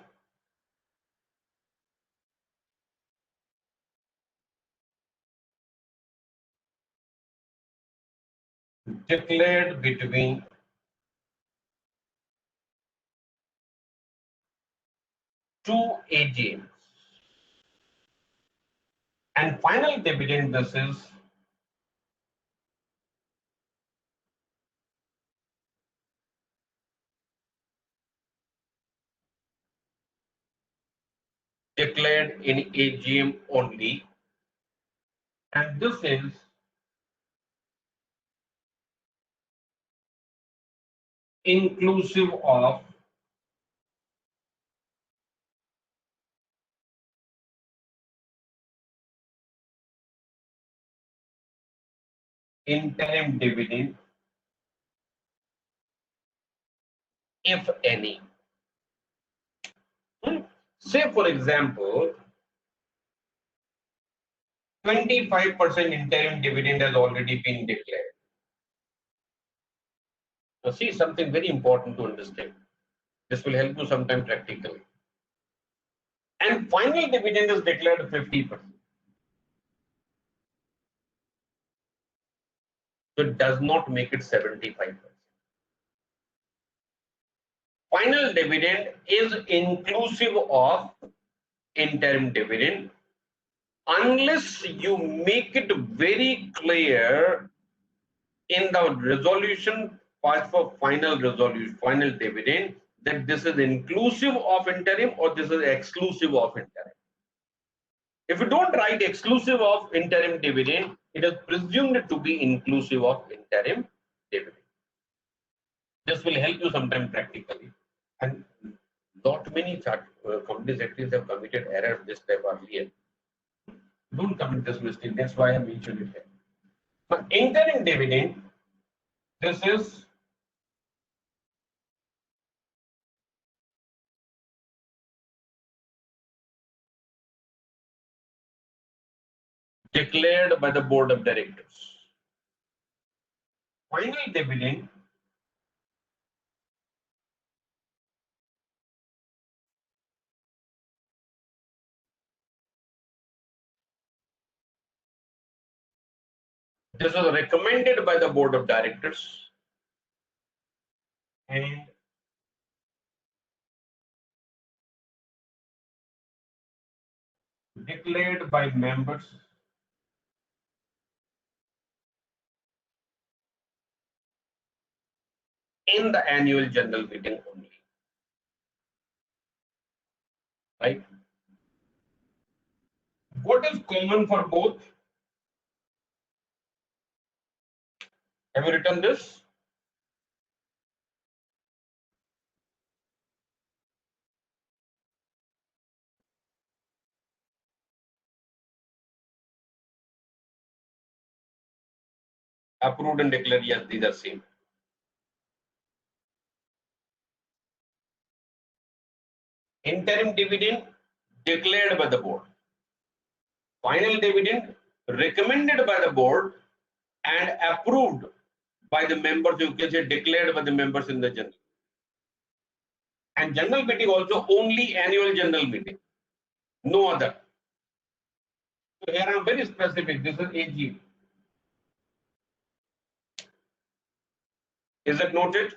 declared between two AGMs. And final dividend, this is declared in AGM only, and this is inclusive of interim dividend, if any. Say, for example, 25% interim dividend has already been declared. Now, see something very important to understand. This will help you sometime practically. And final dividend is declared 50%. So it does not make it 75%. Final dividend is inclusive of interim dividend unless you make it very clear in the resolution part for final resolution, final dividend, that this is inclusive of interim or this is exclusive of interim. If you don't write exclusive of interim dividend, it is presumed to be inclusive of interim dividend. This will help you sometime practically. And not many companies actually have committed error this type earlier. Don't commit this mistake. That's why I mentioned it here. But interim dividend, this is declared by the board of directors. Final dividend this was recommended by the board of directors and declared by members in the annual general meeting only. Right? What is common for both? Have you written this? Approved and declared, yes, these are same. Interim dividend declared by the board. Final dividend recommended by the board and approved by the members. You can say declared by the members in the general. And general meeting also only annual general meeting, no other. So here I am very specific. This is AG. Is it noted?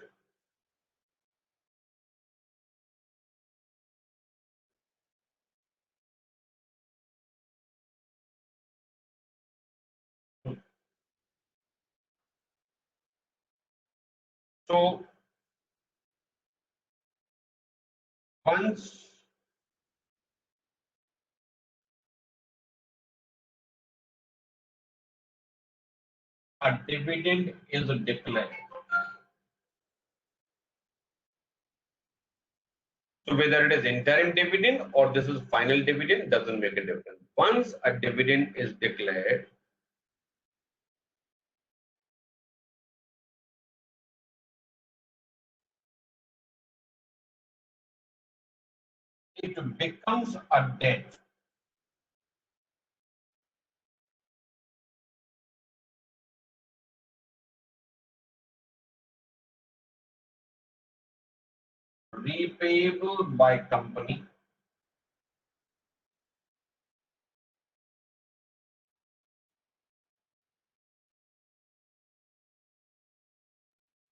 So once a dividend is declared, so whether it is interim dividend or this is final dividend, doesn't make a difference. Once a dividend is declared, it becomes a debt. Repayable by company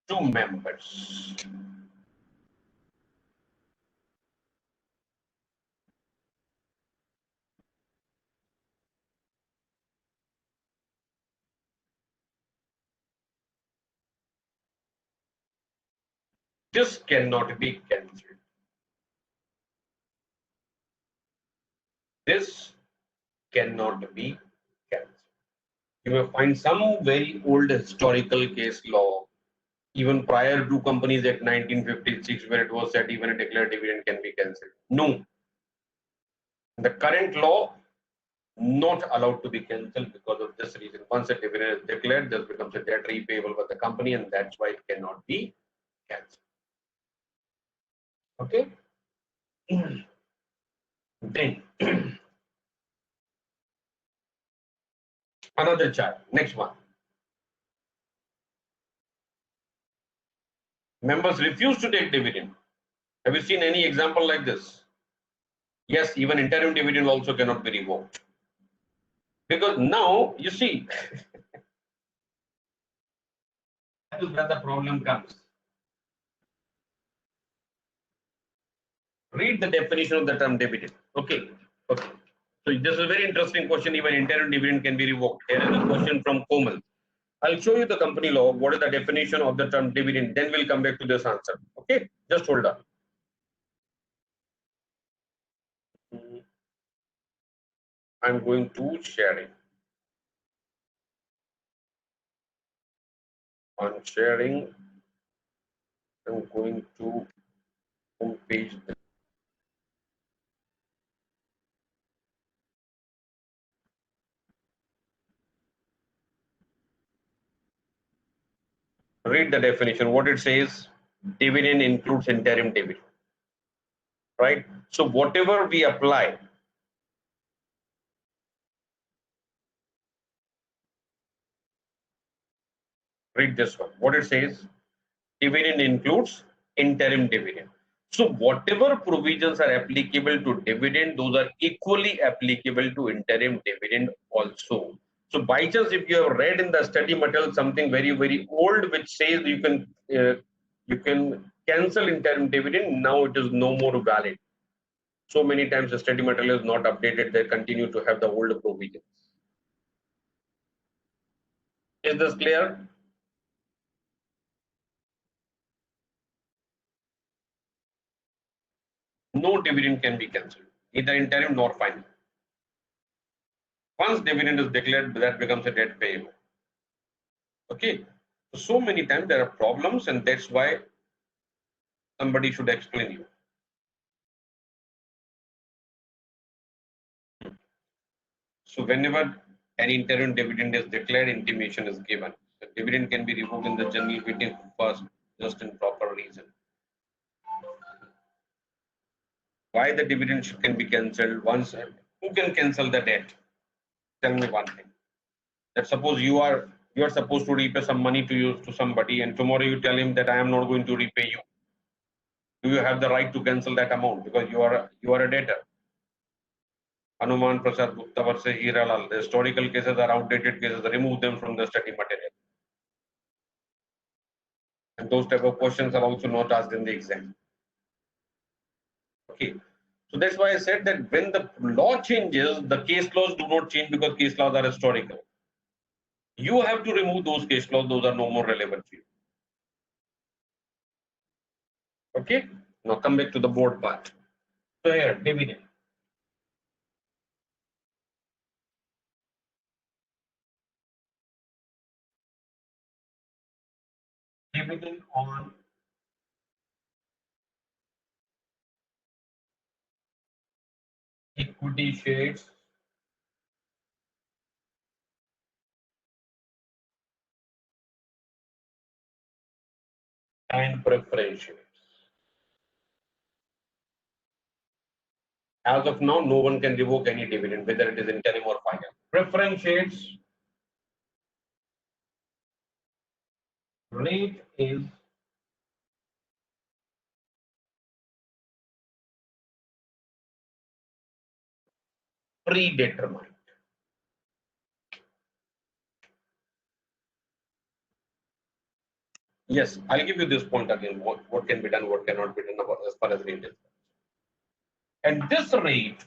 to members. This cannot be cancelled. This cannot be cancelled. You may find some very old historical case law, even prior to Companies Act 1956, where it was said even a declared dividend can be cancelled. No, the current law not allowed to be cancelled because of this reason. Once a dividend is declared, this becomes a debt repayable by the company, and that's why it cannot be cancelled. Okay. Then another chart. Next one. Members refuse to take dividend. Have you seen any example like this? Yes, even interim dividend also cannot be revoked. Because now, you see, that is where the problem comes. Read the definition of the term dividend. Okay. Okay. So this is a very interesting question. Even interim dividend can be revoked. Here is a question from Komal. I'll show you the company law. What is the definition of the term dividend? Then we'll come back to this answer. Okay. Just hold on. I'm going to sharing. On sharing, I'm going to home page. Read the definition. What it says, dividend includes interim dividend, right? So whatever we apply, read this one. What it says, dividend includes interim dividend. So whatever provisions are applicable to dividend, those are equally applicable to interim dividend also. So by chance, if you have read in the study material something very old which says you can cancel interim dividend, now it is no more valid. So many times the study material is not updated; they continue to have the old provisions. Is this clear? No dividend can be cancelled, neither interim nor final. Once dividend is declared, that becomes a debt payable. Okay. So many times there are problems, and that's why somebody should explain you. So whenever an interim dividend is declared, intimation is given. The dividend can be revoked in the general meeting first, just in proper reason. Why the dividend can be cancelled? Once, who can cancel the debt? Tell me one thing. That suppose you are supposed to repay some money to you to somebody, and tomorrow you tell him that I am not going to repay you. Do you have the right to cancel that amount because you are a debtor? Hanuman Prasad Gupta versus Hiralal. The historical cases are outdated cases. Remove them from the study material. And those type of questions are also not asked in the exam. Okay. So that's why I said that when the law changes, the case laws do not change because case laws are historical. You have to remove those case laws, those are no more relevant for you. Okay. Now come back to the board part. So here, dividend. Dividend on equity shares and preference shares. As of now, no one can revoke any dividend, whether it is interim or final. Preference shares rate is predetermined. Yes, I'll give you this point again. What can be done, what cannot be done about as far as rate is. And this rate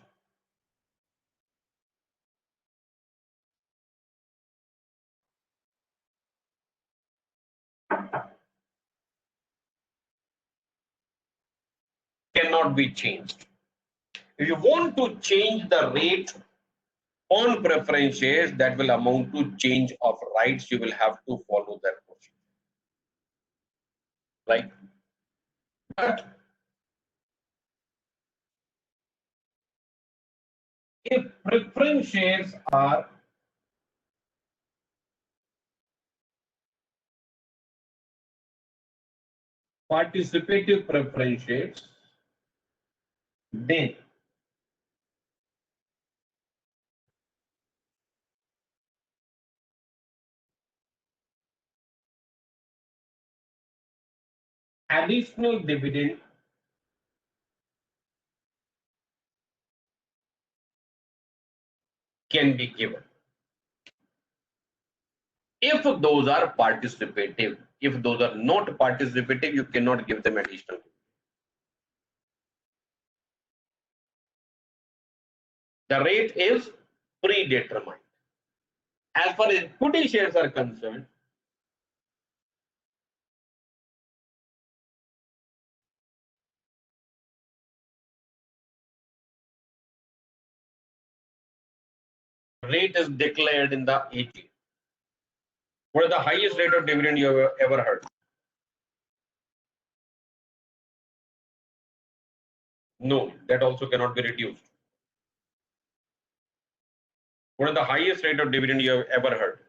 cannot be changed. If you want to change the rate on preference shares, that will amount to change of rights. You will have to follow that procedure, right? But if preference shares are participative preference shares, then additional dividend can be given. If those are participative, if those are not participative, you cannot give them additional. The rate is predetermined. As far as equity shares are concerned, rate is declared in the AG. What is the highest rate of dividend you have ever heard? No, that also cannot be reduced. What is the highest rate of dividend you have ever heard?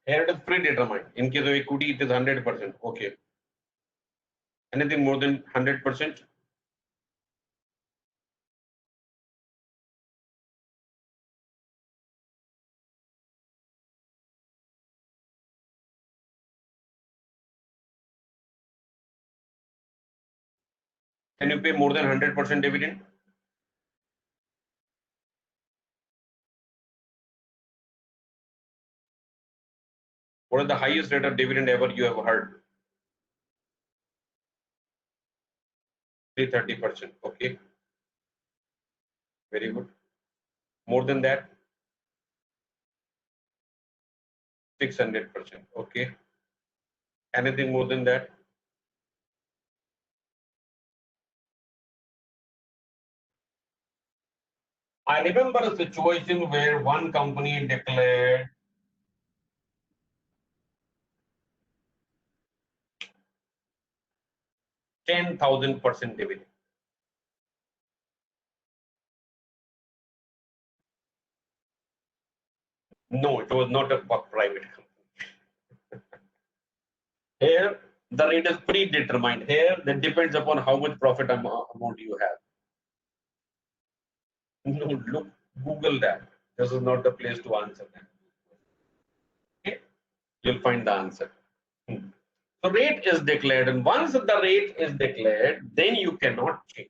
Here it is predetermined. In case of equity, it is 100%. Okay. Anything more than 100%? Can you pay more than 100% dividend? What is the highest rate of dividend ever you have heard? 330%. Okay. Very good. More than that? 600%. Okay. Anything more than that? I remember a situation where one company declared 10,000% dividend. No, it was not a private company. Here, the rate is predetermined. Here, that depends upon how much profit amount you have. No, look, Google that. This is not the place to answer that. Okay? You'll find the answer. So rate is declared, and once the rate is declared, then you cannot change.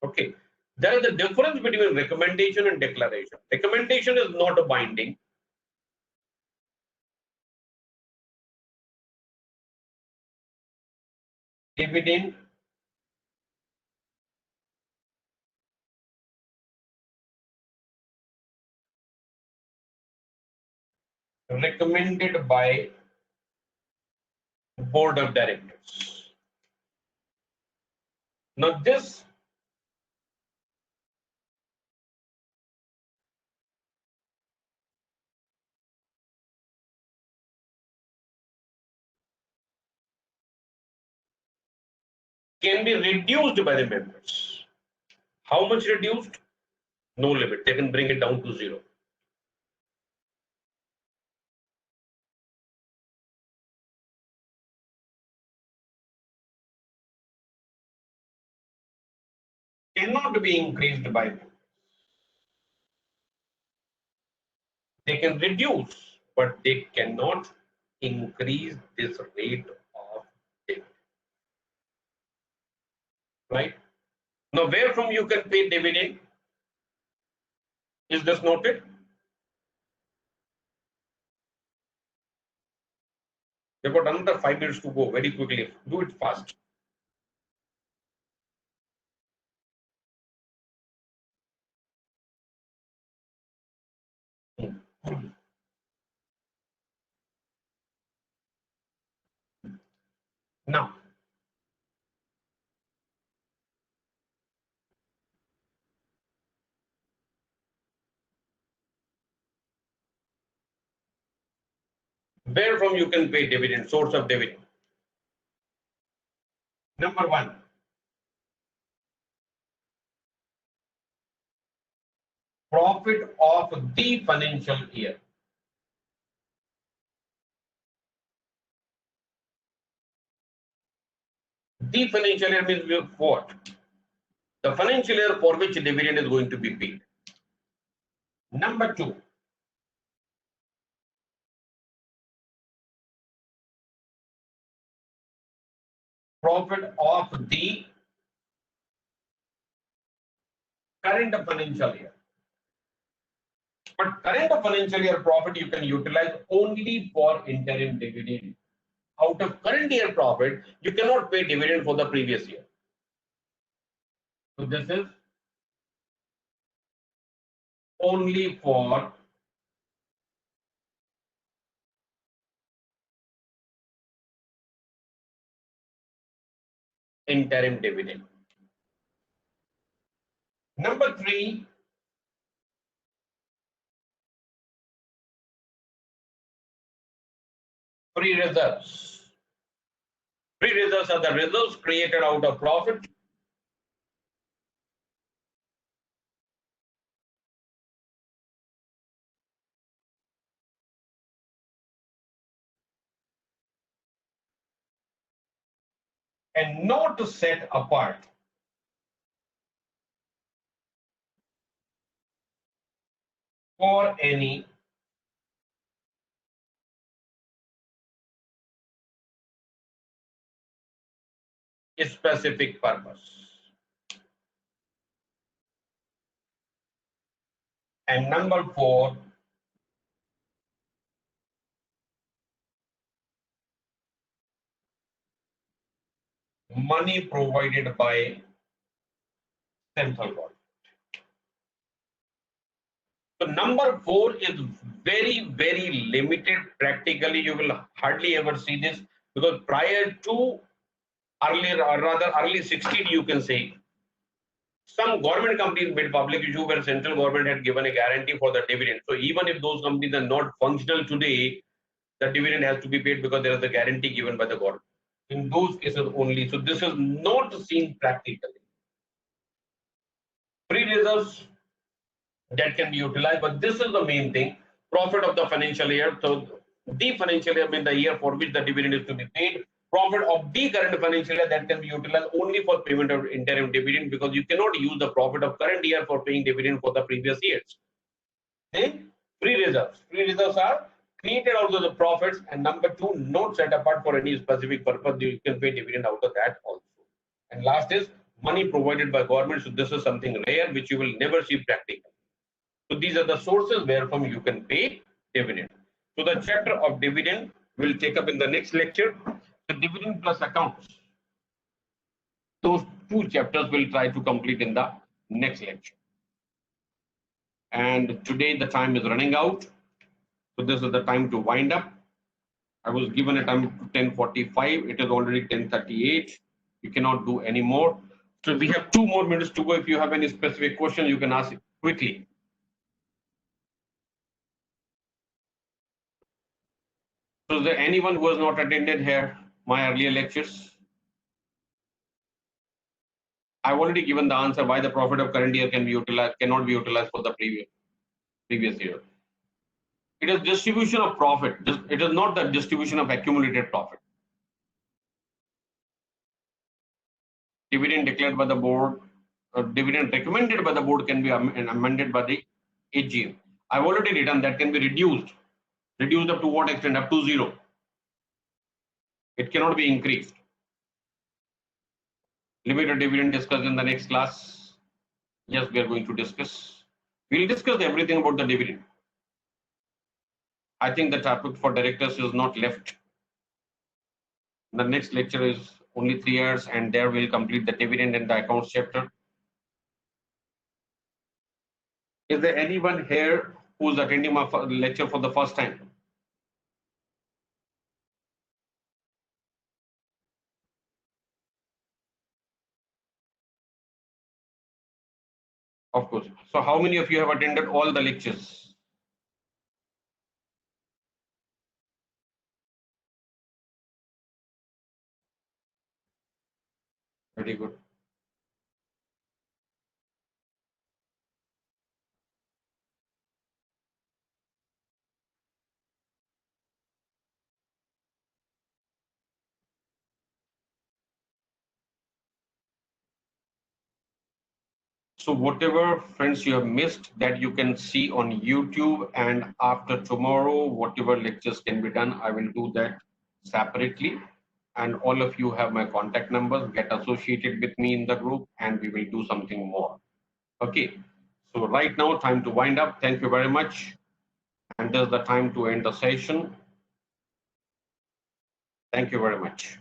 Okay. There is a difference between recommendation and declaration. Recommendation is not a binding. Dividend recommended by board of directors. Now this can be reduced by the members. How much reduced? No limit. They can bring it down to zero. Cannot be increased by members. They can reduce, but they cannot increase this rate of dividend. Right? Now, where from you can pay dividend? Is this noted? We've got another 5 minutes to go. Very quickly. Do it fast. Now, where from you can pay dividend, source of dividend. Number one, profit of the financial year. The financial year means what? The financial year for which dividend is going to be paid. Number two, profit of the current financial year. But current financial year profit you can utilize only for interim dividend. Out of current year profit, you cannot pay dividend for the previous year. So this is only for interim dividend. Number three, free reserves. Free reserves are the reserves created out of profit and not set apart for any specific purpose. And number four, money provided by central government. So number four is very, very limited. Practically, you will hardly ever see this because prior to earlier, or rather early 60s, you can say, some government companies made public issue where central government had given a guarantee for the dividend. So even if those companies are not functional today, the dividend has to be paid because there is a guarantee given by the government. In those cases only. So this is not seen practically. Free reserves that can be utilized, but this is the main thing. Profit of the financial year. So the financial year means the year for which the dividend is to be paid. Profit of the current financial year that can be utilized only for payment of interim dividend because you cannot use the profit of current year for paying dividend for the previous years. Then free reserves. Free reserves are created out of the profits, and number two, not set apart for any specific purpose. You can pay dividend out of that also. And last is money provided by government. So this is something rare which you will never see practically. So these are the sources where from you can pay dividend. So the chapter of dividend will take up in the next lecture. The dividend plus accounts. Those two chapters will try to complete in the next lecture. And today the time is running out. So this is the time to wind up. I was given a time to 10:45. It is already 10:38. You cannot do any more. So we have 2 more minutes to go. If you have any specific question, you can ask it quickly. So is there anyone who has not attended here my earlier lectures? I've already given the answer why the profit of current year can be utilized, cannot be utilized for the previous year. It is distribution of profit. It is not the distribution of accumulated profit. Dividend declared by the board, dividend recommended by the board can be amended by the AGM. I've already written that can be reduced. Reduced up to what extent? Up to 0. It cannot be increased. Limited dividend discussed in the next class. Yes, we are going to discuss. We'll discuss everything about the dividend. I think the topic for directors is not left. The next lecture is only 3 hours, and there we'll complete the dividend and the accounts chapter. Is there anyone here who's attending my lecture for the first time? Of course. So how many of you have attended all the lectures? Very good. So whatever friends you have missed that you can see on YouTube, and after tomorrow, whatever lectures can be done, I will do that separately. And all of you have my contact numbers, get associated with me in the group and we will do something more. Okay. So right now, time to wind up. Thank you very much. And this is the time to end the session. Thank you very much.